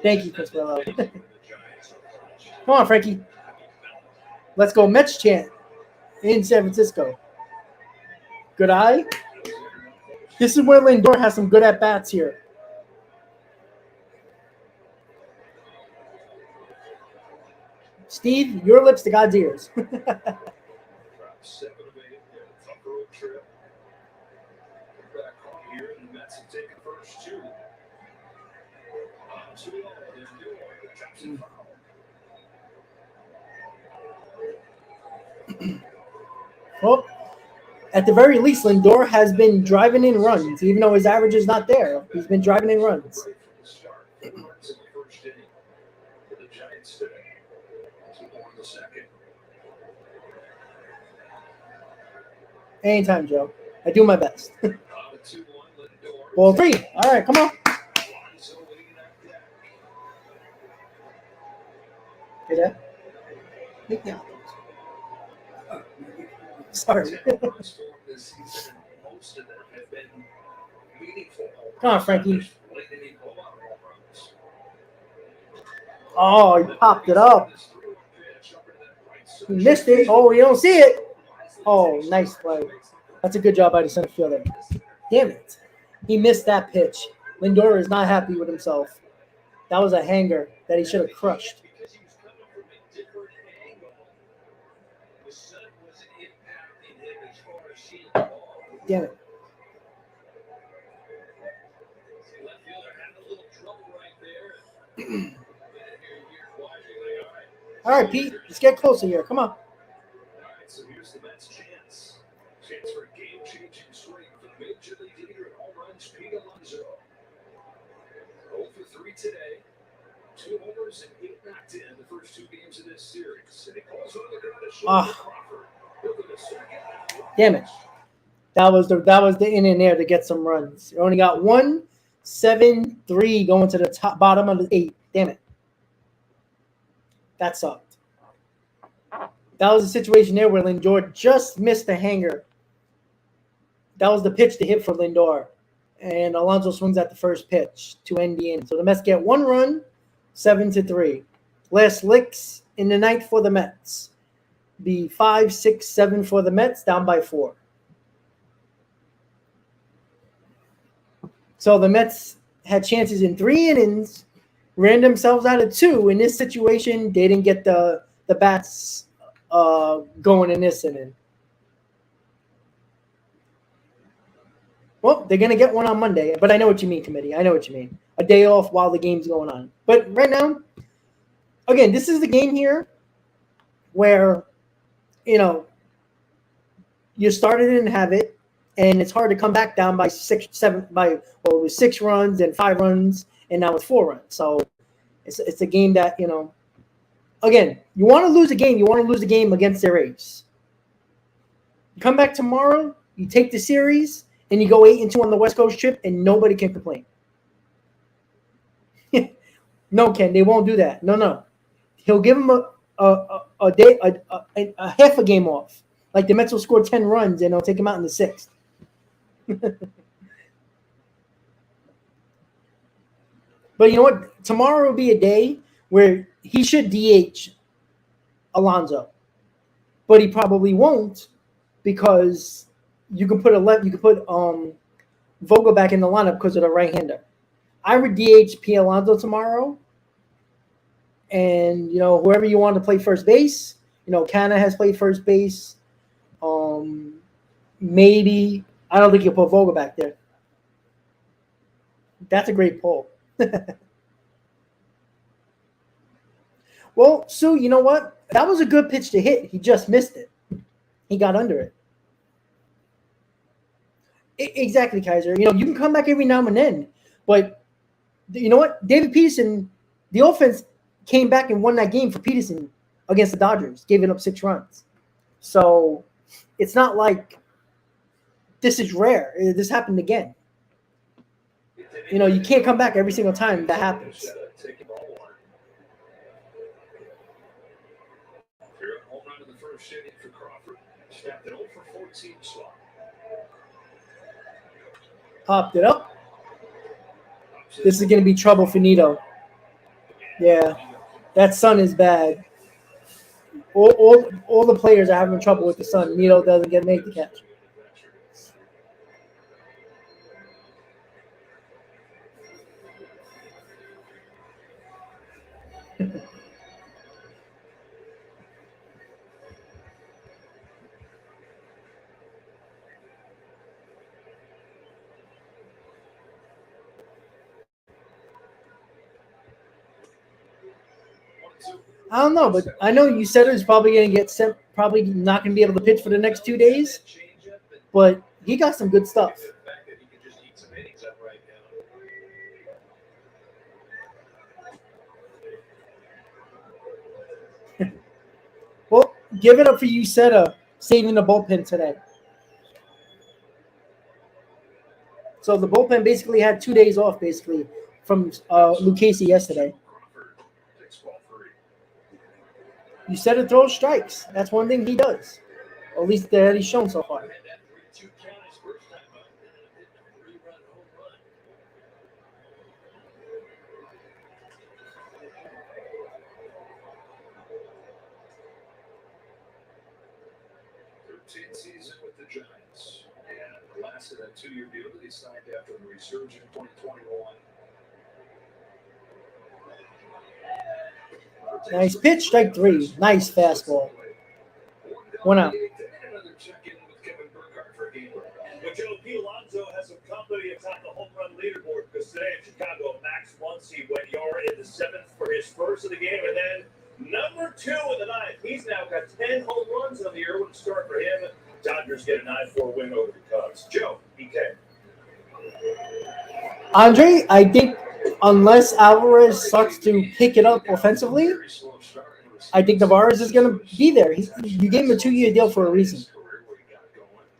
Thank you, Chris Willow. Come on, Frankie. Let's go Mets chant in San Francisco. Good eye. This is where Lindor has some good at-bats here. Steve, your lips to God's ears. Well, at the very least, Lindor has been driving in runs, even though his average is not there. He's been driving in runs. Anytime, Joe. I do my best. Ball 3. All right, come on. Hey, Dad. Yeah. Sorry. Come on, Frankie. Oh, he popped it up. He missed it. Oh, you don't see it. Oh, nice play. That's a good job by the center fielder. Damn it. He missed that pitch. Lindor is not happy with himself. That was a hanger that he should have crushed. Damn it. All right, Pete. Let's get closer here. Come on. So here's the Mets' chance. Chance for a game-changing swing for the Major League leader in home runs, Peterson. 0 for 3 today. 2 homers and 8 knocked in the first 2 games of this series. And he calls on the ground to show Crawford. Damn it. That was the in and there to get some runs. You only got 1, 7, 3 going to the bottom of the 8. Damn it. That sucked. That was a situation there where Lindor just missed the hanger. That was the pitch to hit for Lindor. And Alonso swings at the first pitch to end the inning. So the Mets get 1 run, 7-3. Last licks in the ninth for the Mets. Be 5, 6, 7 for the Mets, down by 4. So the Mets had chances in 3 innings, ran themselves out of 2. In this situation, they didn't get the bats going in this inning. Well, they're going to get one on Monday, but I know what you mean, committee. I know what you mean. A day off while the game's going on. But right now, again, this is the game here where, you started and have it, and it's hard to come back down by 6, 7, it was 6 runs and 5 runs, and now it's 4 runs. So it's a game that, again, you want to lose a game. You want to lose a game against their ace. You come back tomorrow, you take the series, and you go 8-2 on the West Coast trip, and nobody can complain. No, Ken, they won't do that. No. He'll give them a day, a half a game off. Like the Mets will score 10 runs, and they'll take him out in the 6th. But you know what? Tomorrow will be a day where he should DH Alonso, but he probably won't because you can put Vogel back in the lineup because of the right-hander. I would DH P. Alonso tomorrow, and whoever you want to play first base. Canna has played first base. Maybe I don't think you'll put Vogel back there. That's a great poll. Well, Sue, you know what? That was a good pitch to hit. He just missed it. He got under it. Exactly, Kaiser. You can come back every now and then, but you know what? David Peterson, the offense came back and won that game for Peterson against the Dodgers, giving up 6 runs. So it's not like this is rare. This happened again. You can't come back every single time that happens. Home run in the first inning for Crawford. Snapped it 0 for 14 slot. Popped it up. This is going to be trouble for Nito. Yeah, that sun is bad. All the players are having trouble with the sun. Nito doesn't make the catch. I don't know, but I know you said it's probably going to get sent, probably not going to be able to pitch for the next 2 days, but he got some good stuff. Well, give it up for Uceta saving the bullpen today. So the bullpen basically had 2 days off, basically, from Lucchesi yesterday. Uceta throws strikes. That's one thing he does, or at least that he's shown so far. Season with the Giants, and lasted a 2-year deal that he signed after the resurgence in 2021. Nice pitch, strike 3. Nice fastball. 1 out. But Joe P. Alonso has some company atop the home run leaderboard because today in Chicago, Max Muncy went yard in the 7th for his first of the game, and then number 2 in the 9th. He's now got 10 home runs on the year. What a start for him. Dodgers get a 9-4 win over the Cubs. Joe, BK. Andre, I think unless Alvarez starts to pick it up offensively, I think Tavares is going to be there. You gave him a 2-year deal for a reason.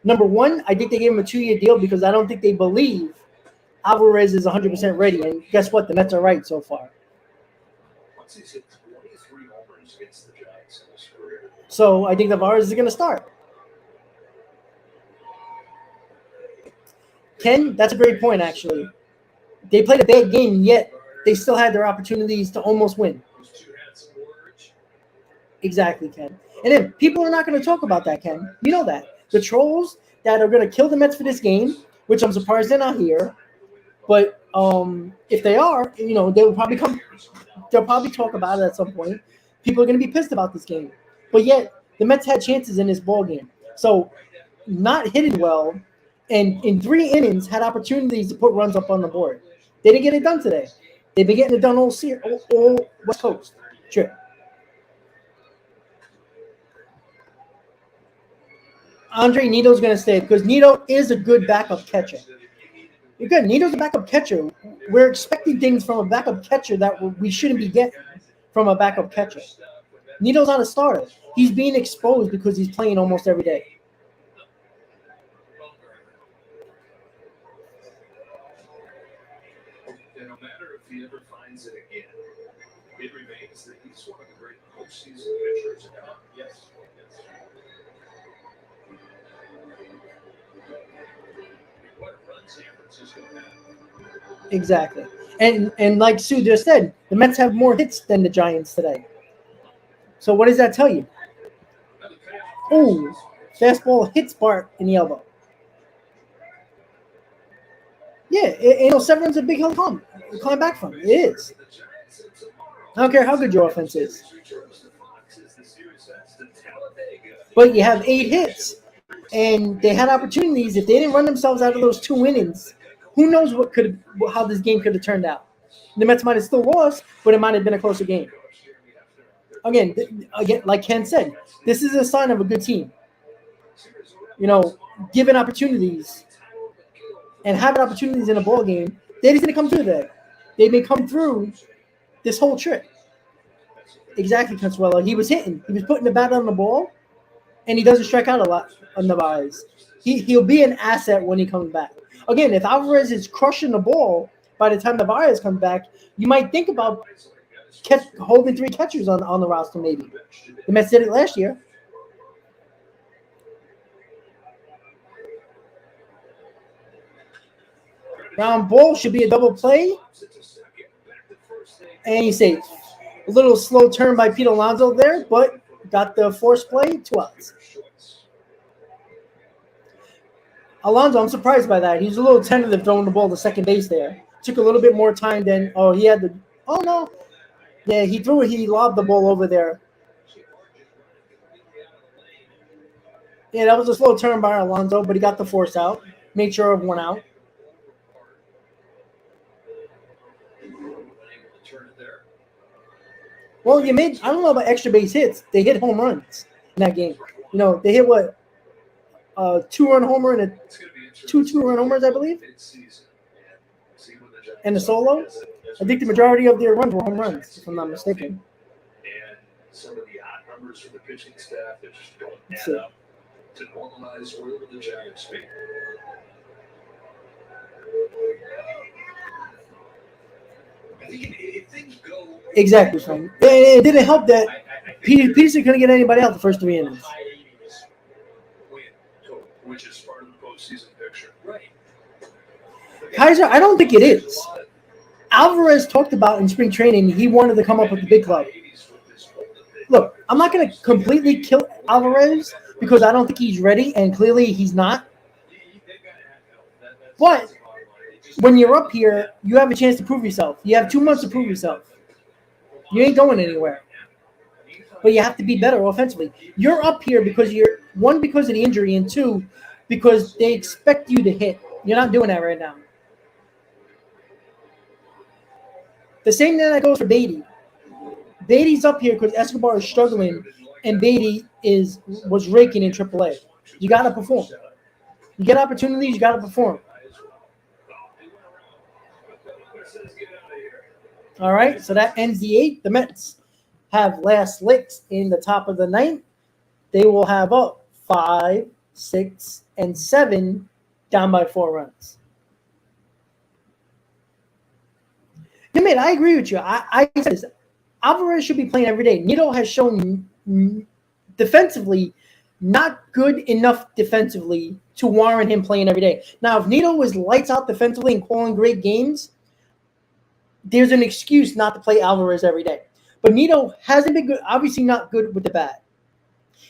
Number 1, I think they gave him a 2-year deal because I don't think they believe Alvarez is 100% ready. And guess what? The Mets are right so far. So I think Tavares is going to start. Ken, that's a great point, actually. They played a bad game, yet they still had their opportunities to almost win. Exactly, Ken. And then people are not going to talk about that, Ken. You know that. The trolls that are going to kill the Mets for this game, which I'm surprised they're not here. But if they are, they'll probably come. They'll probably talk about it at some point. People are going to be pissed about this game. But yet, the Mets had chances in this ball game. So, not hitting well, and in 3 innings, had opportunities to put runs up on the board. They didn't get it done today. They've been getting it done all West Coast. Sure. Andre Nito's going to stay because Nito is a good backup catcher. You're good. Nito's a backup catcher. We're expecting things from a backup catcher that we shouldn't be getting from a backup catcher. Nito's not a starter. He's being exposed because he's playing almost every day. And no matter if he ever finds it again, it remains that he's one of the great postseason pitchers. Yes. What a run San Francisco had. Exactly. And like Sue just said, the Mets have more hits than the Giants today. So what does that tell you? Oh, fastball hits Bart in the elbow. Yeah, Severin's a big hill to climb back from. It is. I don't care how good your offense is. But you have 8 hits, and they had opportunities. If they didn't run themselves out of those 2 innings, Who knows how this game could have turned out? The Mets might have still lost, but it might have been a closer game. Again, like Ken said, this is a sign of a good team. Given opportunities and having opportunities in a ball game, they just didn't come through that. They may come through this whole trip. Exactly, Consuelo. He was hitting. He was putting the bat on the ball, and he doesn't strike out a lot on Narvaez. He'll be an asset when he comes back. Again, if Alvarez is crushing the ball by the time Narvaez comes back, you might think about holding 3 catchers on the roster maybe. The Mets did it last year. Ground ball should be a double play. And he's safe. A little slow turn by Pete Alonso there, but got the force play, 2 outs. Alonso, I'm surprised by that. He's a little tentative throwing the ball to second base there. Took a little bit more time than he had the – oh, no. Yeah, he threw it. He lobbed the ball over there. Yeah, that was a slow turn by Alonso, but he got the force out. Made sure of 1 out. Well, I don't know about extra base hits. They hit home runs in that game. They hit what? 2-run homer and two 2-run homers, I believe. And the solo. I think the majority of their runs were home runs, if I'm not mistaken. And some of the odd numbers from the pitching staff that just don't add up to normalize where the Giants be. I think if things go exactly, Frank. It didn't help that Peterson couldn't get anybody out the first 3 innings. Which is part of the postseason picture. Right. Kaiser, I don't think it is. Alvarez talked about in spring training he wanted to come up with the big club. Look, I'm not going to completely kill Alvarez because I don't think he's ready, and clearly he's not. But when you're up here, you have a chance to prove yourself. You have 2 months to prove yourself. You ain't going anywhere. But you have to be better offensively. You're up here because because of the injury, and 2, because they expect you to hit. You're not doing that right now. The same thing that goes for Beatty. Beatty's up here because Escobar is struggling, and Beatty was raking in AAA. You got to perform. You get opportunities, you got to perform. All right, so that ends the 8th. The Mets have last licks in the top of the 9th. They will have up 5, 6, and 7 down by 4 runs. Yeah, man, I agree with you. I said this. Alvarez should be playing every day. Nito has shown defensively not good enough defensively to warrant him playing every day. Now, if Nito was lights out defensively and calling great games, there's an excuse not to play Alvarez every day. But Nito hasn't been good, obviously not good with the bat.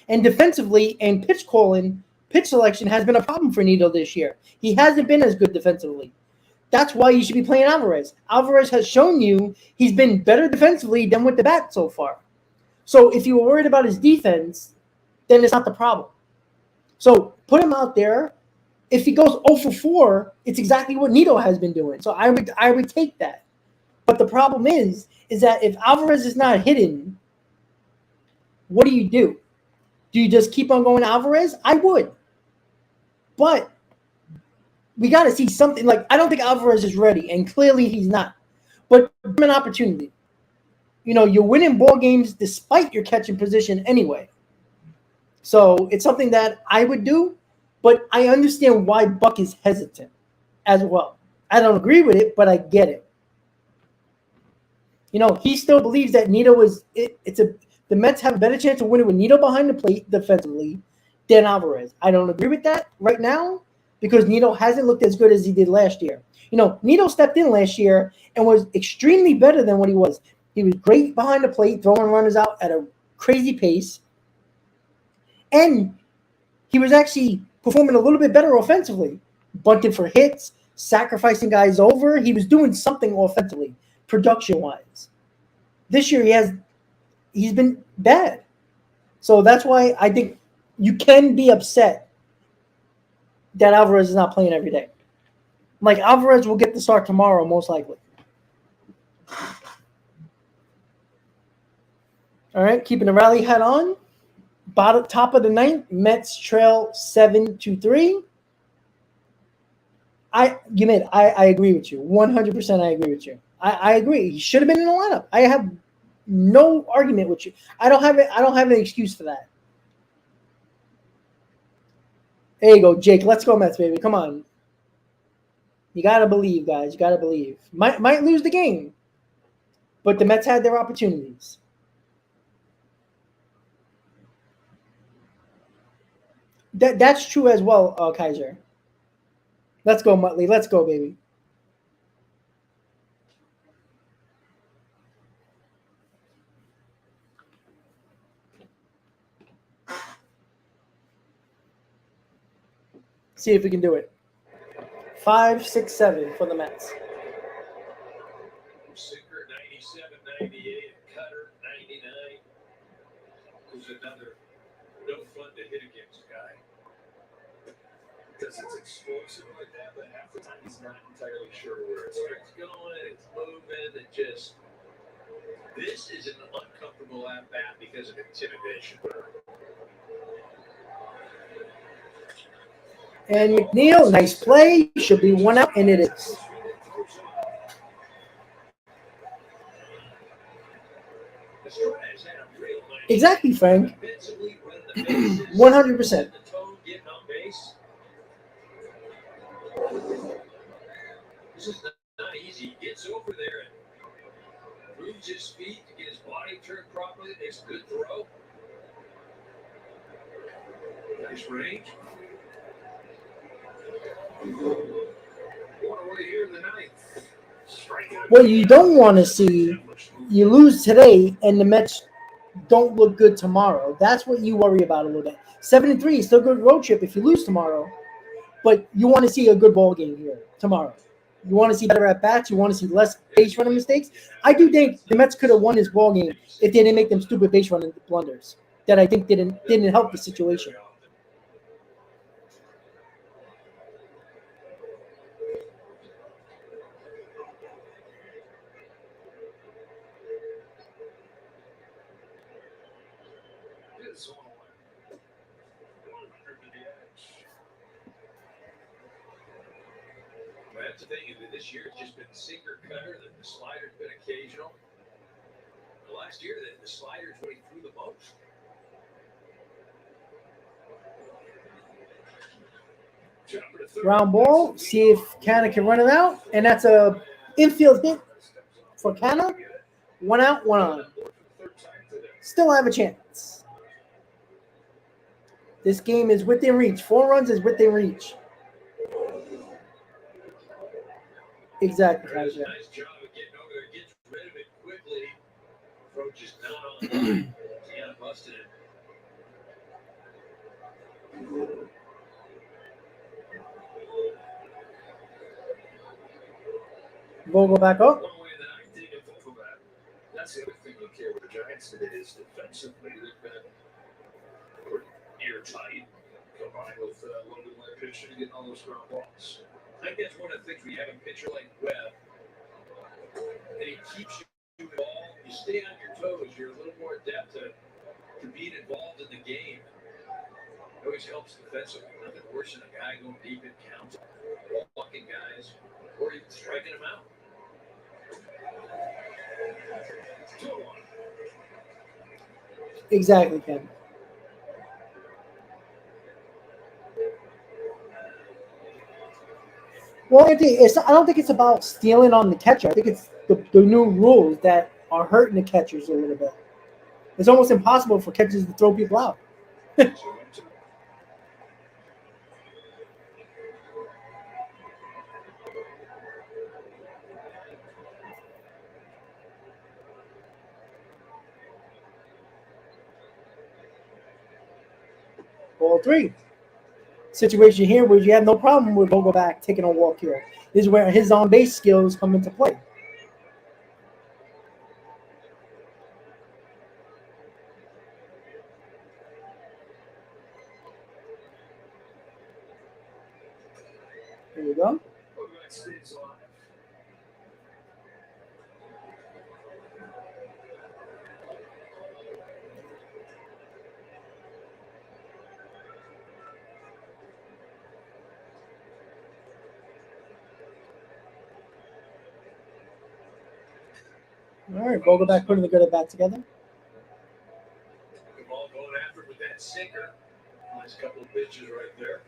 And defensively and pitch selection has been a problem for Nito this year. He hasn't been as good defensively. That's why you should be playing Alvarez. Alvarez has shown you he's been better defensively than with the bat so far. So if you were worried about his defense, then it's not the problem. So put him out there. If he goes 0 for 4, it's exactly what Nito has been doing. So I would take that. But the problem is that if Alvarez is not hitting, what do? Do you just keep on going to Alvarez? I would. But we got to see something. Like, I don't think Alvarez is ready, and clearly he's not. But give him an opportunity. You're winning ball games despite your catching position anyway. So it's something that I would do, but I understand why Buck is hesitant as well. I don't agree with it, but I get it. He still believes that Nito the Mets have a better chance of winning with Nito behind the plate defensively than Alvarez. I don't agree with that right now because Nito hasn't looked as good as he did last year. Nito stepped in last year and was extremely better than what he was. He was great behind the plate, throwing runners out at a crazy pace. And he was actually performing a little bit better offensively. Bunting for hits, sacrificing guys over. He was doing something offensively, production-wise. This year he's been bad. So that's why I think you can be upset that Alvarez is not playing every day. Like Alvarez will get the start tomorrow, most likely. All right, keeping the rally hat on. Bottom top of the ninth, Mets trail 7-3. I agree with you. 100% I agree with you. I agree. He should have been in the lineup. I have no argument with you. I don't have an excuse for that. There you go, Jake. Let's go, Mets, baby. Come on. You gotta believe, guys. You gotta believe. Might lose the game, but the Mets had their opportunities. That's true as well, Kaiser. Let's go, Muttley. Let's go, baby. See if we can do it. 5, 6, 7 for the Mets. Sinker 97, 98, Cutter 99. Who's another no fun to hit against guy. Because it's explosive like that, but half the time he's not entirely sure where it's going, it's moving, it just. This is an uncomfortable at bat because of intimidation. And McNeil, nice play. Should be 1 out, and it is. Exactly, Frank. 100%. This is not easy. He gets over there and moves his feet to get his body turned properly. Makes a good throw. Nice range. What you don't want to see, you lose today, and the Mets don't look good tomorrow. That's what you worry about a little bit. 7-3 is still a good road trip if you lose tomorrow, but you want to see a good ball game here tomorrow. You want to see better at bats. You want to see less base running mistakes. I do think the Mets could have won this ball game if they didn't make them stupid base running blunders that I think didn't help the situation. That's the thing. This year it's just been sinker cutter. The slider's been occasional. The last year the slider's really threw the most. Ground ball. See if Canna can run it out, and that's a infield hit for Canna. 1 out, 1 on. Still have a chance. This game is within reach. 4 runs is within reach. Exactly, Kaiser. Nice job of getting over there, gets rid of it quickly. Approach is not on. Yeah, busted it. Vogel back up. One way that I dig it for that. That's the other thing look here with the Giants today is defensively they've been airtight, combined with a little bit more pitching to get all those ground balls. I think that's one of the things when you have a pitcher like Webb, and he keeps you involved, you stay on your toes, you're a little more adept to being involved in the game. It always helps defensively. Nothing worse than a guy going deep in counts, walking guys, or even striking them out. 2-1. Exactly, Ken. Well, I don't think it's about stealing on the catcher. I think it's the new rules that are hurting the catchers a little bit. It's almost impossible for catchers to throw people out. Ball 3. Situation here where you have no problem with Vogelback taking a walk here. This is where his on-base skills come into play. There you go. stays alive. All right, Vogelback putting the good at bat together. Good ball going after it with that sinker. Nice couple of pitches right there.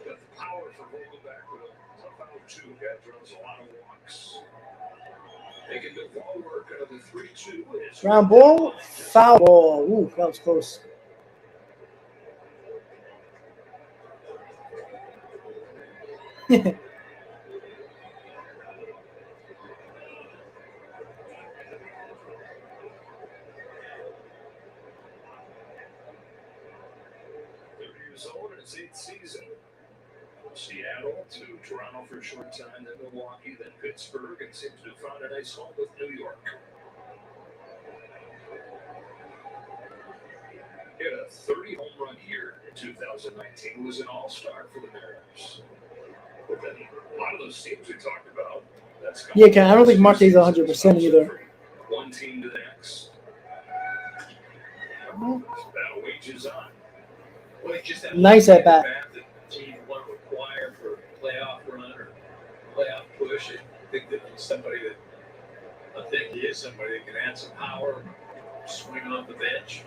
Got the power for Vogelback with a tough out 2. Guy throws a lot of walks. Making good ball work out of the 3-2. Ground ball, foul ball. Ooh, that was close. Years old in its 8th season. From Seattle to Toronto for a short time, then Milwaukee, then Pittsburgh, and seems to have found a nice home with New York. He had a 30 home run year in 2019. Was an all-star for the Mariners. But then a lot of those teams we talked about, that's gone. Yeah, Ken, I don't think Marte's 100% either. One team to the next. Battle wages on. Well, it's just that Nice at bat. that team want to require for a playoff run or playoff push. I think that he's somebody that I think he is somebody that can add some power, swing off the bench.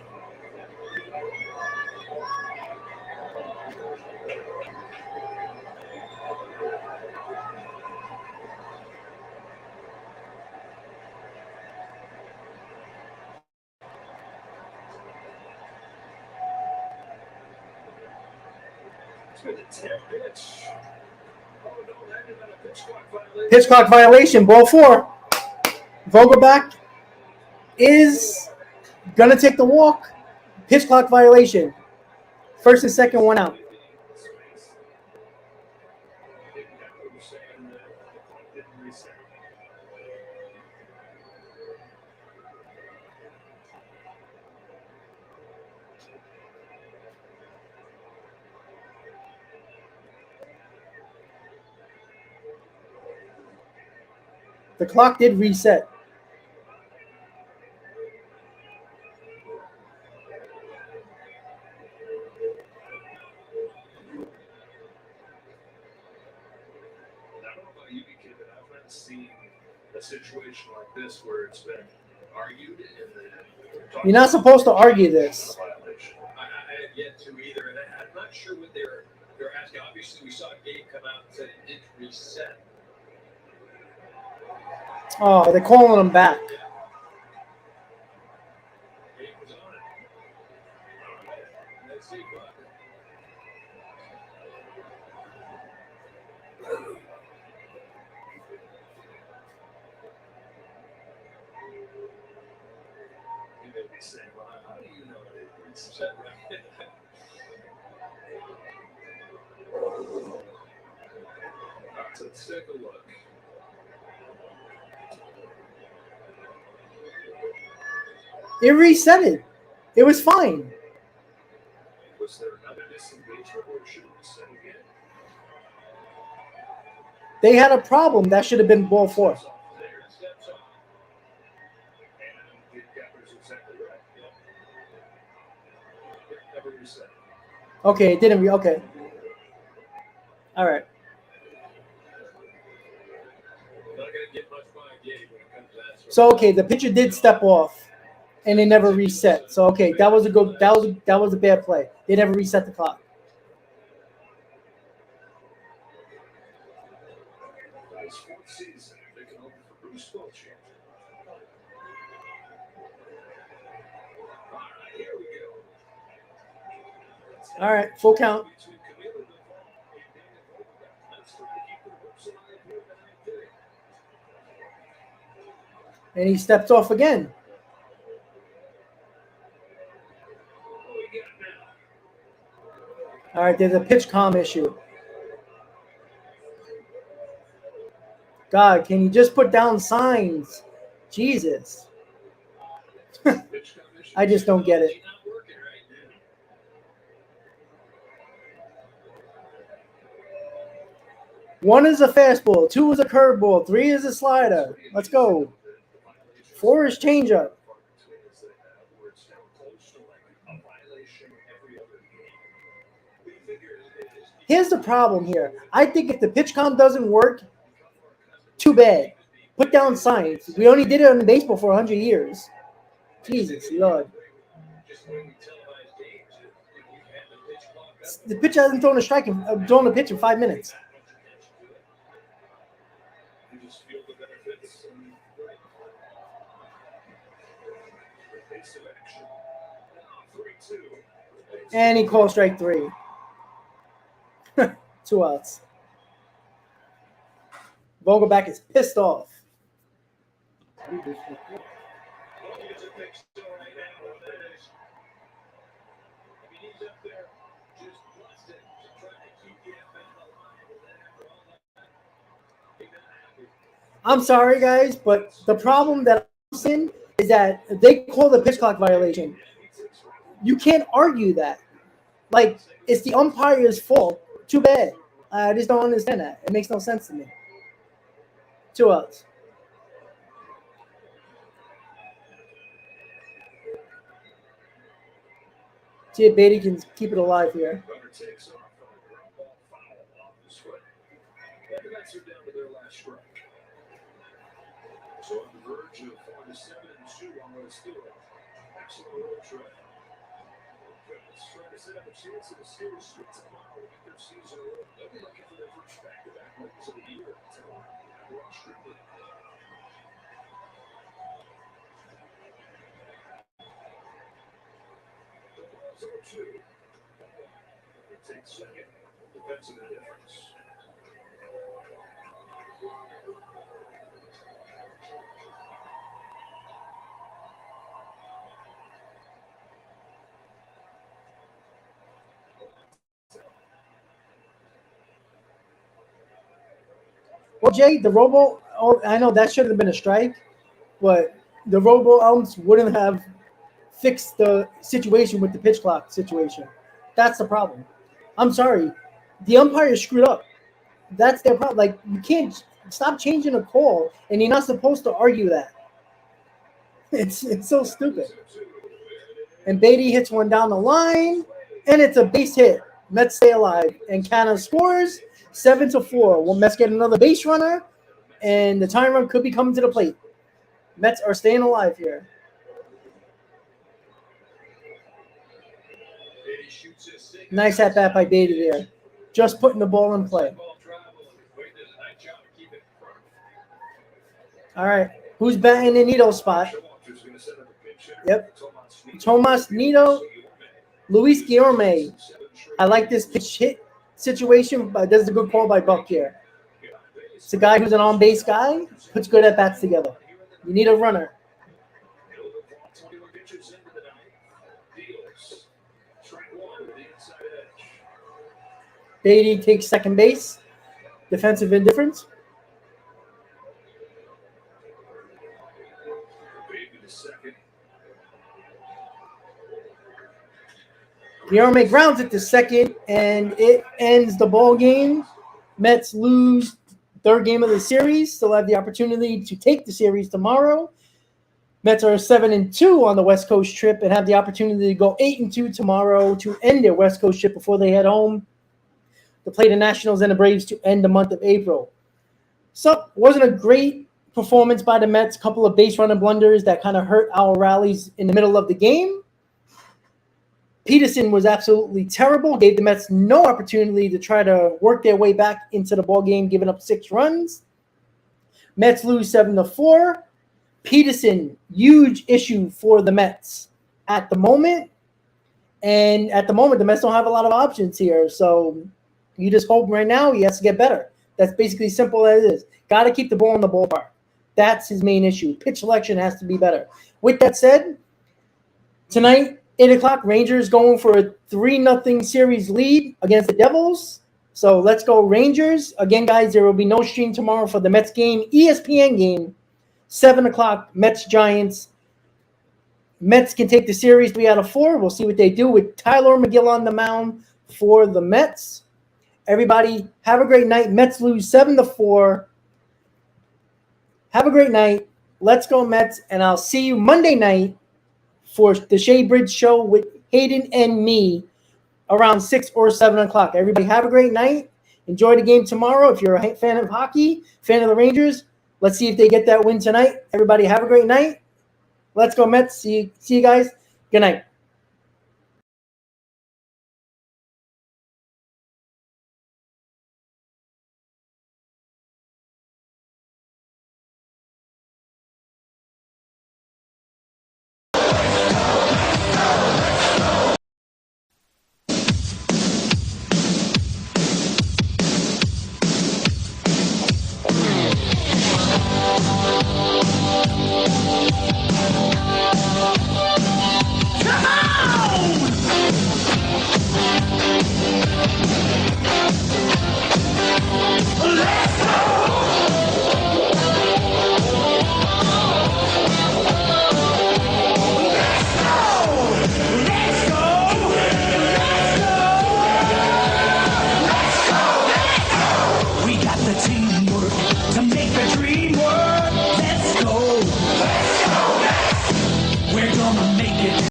Pitch clock violation, ball 4. Vogelback is going to take the walk. Pitch clock violation. First and second, 1 out. The clock did reset. I don't know about you, kid, but I've not seen a situation like this where it's been argued and the You're not supposed to argue this. violation. I have yet to either, and I'm not sure what they're asking. Obviously, we saw Gabe come out and said it didn't reset. Oh, they're calling him back. Gabe was on it. All right. Let's see, Buck. You may be saying, well, how do you know that it reset? Is that right? All right, so let's take a look. It reset it. It was fine. Was there another disengagement or should it reset again? They had a problem. That should have been ball 4. Steps off there, steps off. And the capper's exactly right. Yep. Never reset. Okay, it didn't. Okay. All right. Not going to get much by Gabe when it comes to that. So okay, the pitcher did step off, and they never reset. So okay, that was a good. That was a bad play. They never reset the clock. His 4th season, taking over for Bruce Bochamp. All right, here we go. All right, full count. Between Camilo Deval and Daniel Vogelback. That's trying to keep the hooks alive here in the 9th inning. And he steps off again. What we got now? All right, there's a pitch comm issue. God, can you just put down signs? Jesus. Pitch commission. I just don't get it. Not working right now. 1 is a fastball. 2 is a curveball. 3 is a slider. Let's go. 4 is changeup. Here's the problem here. I think if the pitch count doesn't work, too bad. Put down science. We only did it in baseball for 100 years. Jesus Lord. The pitcher hasn't thrown a pitch in 5 minutes. And he calls strike 3. 2 outs. Vogelback is pissed off. I'm sorry, guys, but the problem that I'm seeing is that they call the pitch clock violation. You can't argue that. Like, it's the umpire's fault. Too bad. I just don't understand that. It makes no sense to me. 2 outs. See if Beatty can keep it alive here. So on the verge of 4-7-2 on those field. Excellent road trip. Let's try to set up a chance of a series switch tomorrow with their season. They'll be looking for their first back-to-back wins of the year. It takes second. Defensive indifference. Well, Jay, the robo, I know that should have been a strike, but the robo umps wouldn't have fixed the situation with the pitch clock situation. That's the problem. I'm sorry. The umpire screwed up. That's their problem. Like, you can't stop changing a call, and you're not supposed to argue that. It's so stupid. And Beatty hits one down the line, and it's a base hit. Mets stay alive, and Canna scores 7-4. Will Mets get another base runner, and the time run could be coming to the plate. Mets are staying alive here. Nice at bat by Beatty there. Just putting the ball in play. All right. Who's batting in Nito's spot? Yep. Tomas Nito. Luis Guillorme. I like this pitch hit situation, but this is a good call by Buck here. It's a guy who's an on-base guy, puts good at-bats together. You need a runner. Beatty takes second base. Defensive indifference. Guillorme grounds it to second, and it ends the ball game. Mets lose third game of the series. Still have the opportunity to take the series tomorrow. Mets are 7-2 on the West Coast trip and have the opportunity to go 8-2 tomorrow to end their West Coast trip before they head home to play the Nationals and the Braves to end the month of April. So, wasn't a great performance by the Mets. A couple of base running blunders that kind of hurt our rallies in the middle of the game. Peterson was absolutely terrible, gave the Mets no opportunity to try to work their way back into the ballgame, giving up 6 runs. Mets lose 7-4. Peterson, huge issue for the Mets at the moment. And at the moment, the Mets don't have a lot of options here. So you just hope right now he has to get better. That's basically simple as it is. Got to keep the ball in the ballpark. That's his main issue. Pitch selection has to be better. With that said, tonight, 8 o'clock, Rangers going for a 3-0 series lead against the Devils. So let's go Rangers. Again, guys, there will be no stream tomorrow for the Mets game. ESPN game, 7 o'clock, Mets-Giants. Mets can take the series 3 out of 4. We'll see what they do with Tyler McGill on the mound for the Mets. Everybody, have a great night. Mets lose 7-4. Have a great night. Let's go Mets, and I'll see you Monday night for the Shea Bridge Show with Hayden and me around 6 or 7 o'clock. Everybody have a great night. Enjoy the game tomorrow. If you're a fan of hockey, fan of the Rangers, let's see if they get that win tonight. Everybody have a great night. Let's go Mets. See you guys. Good night.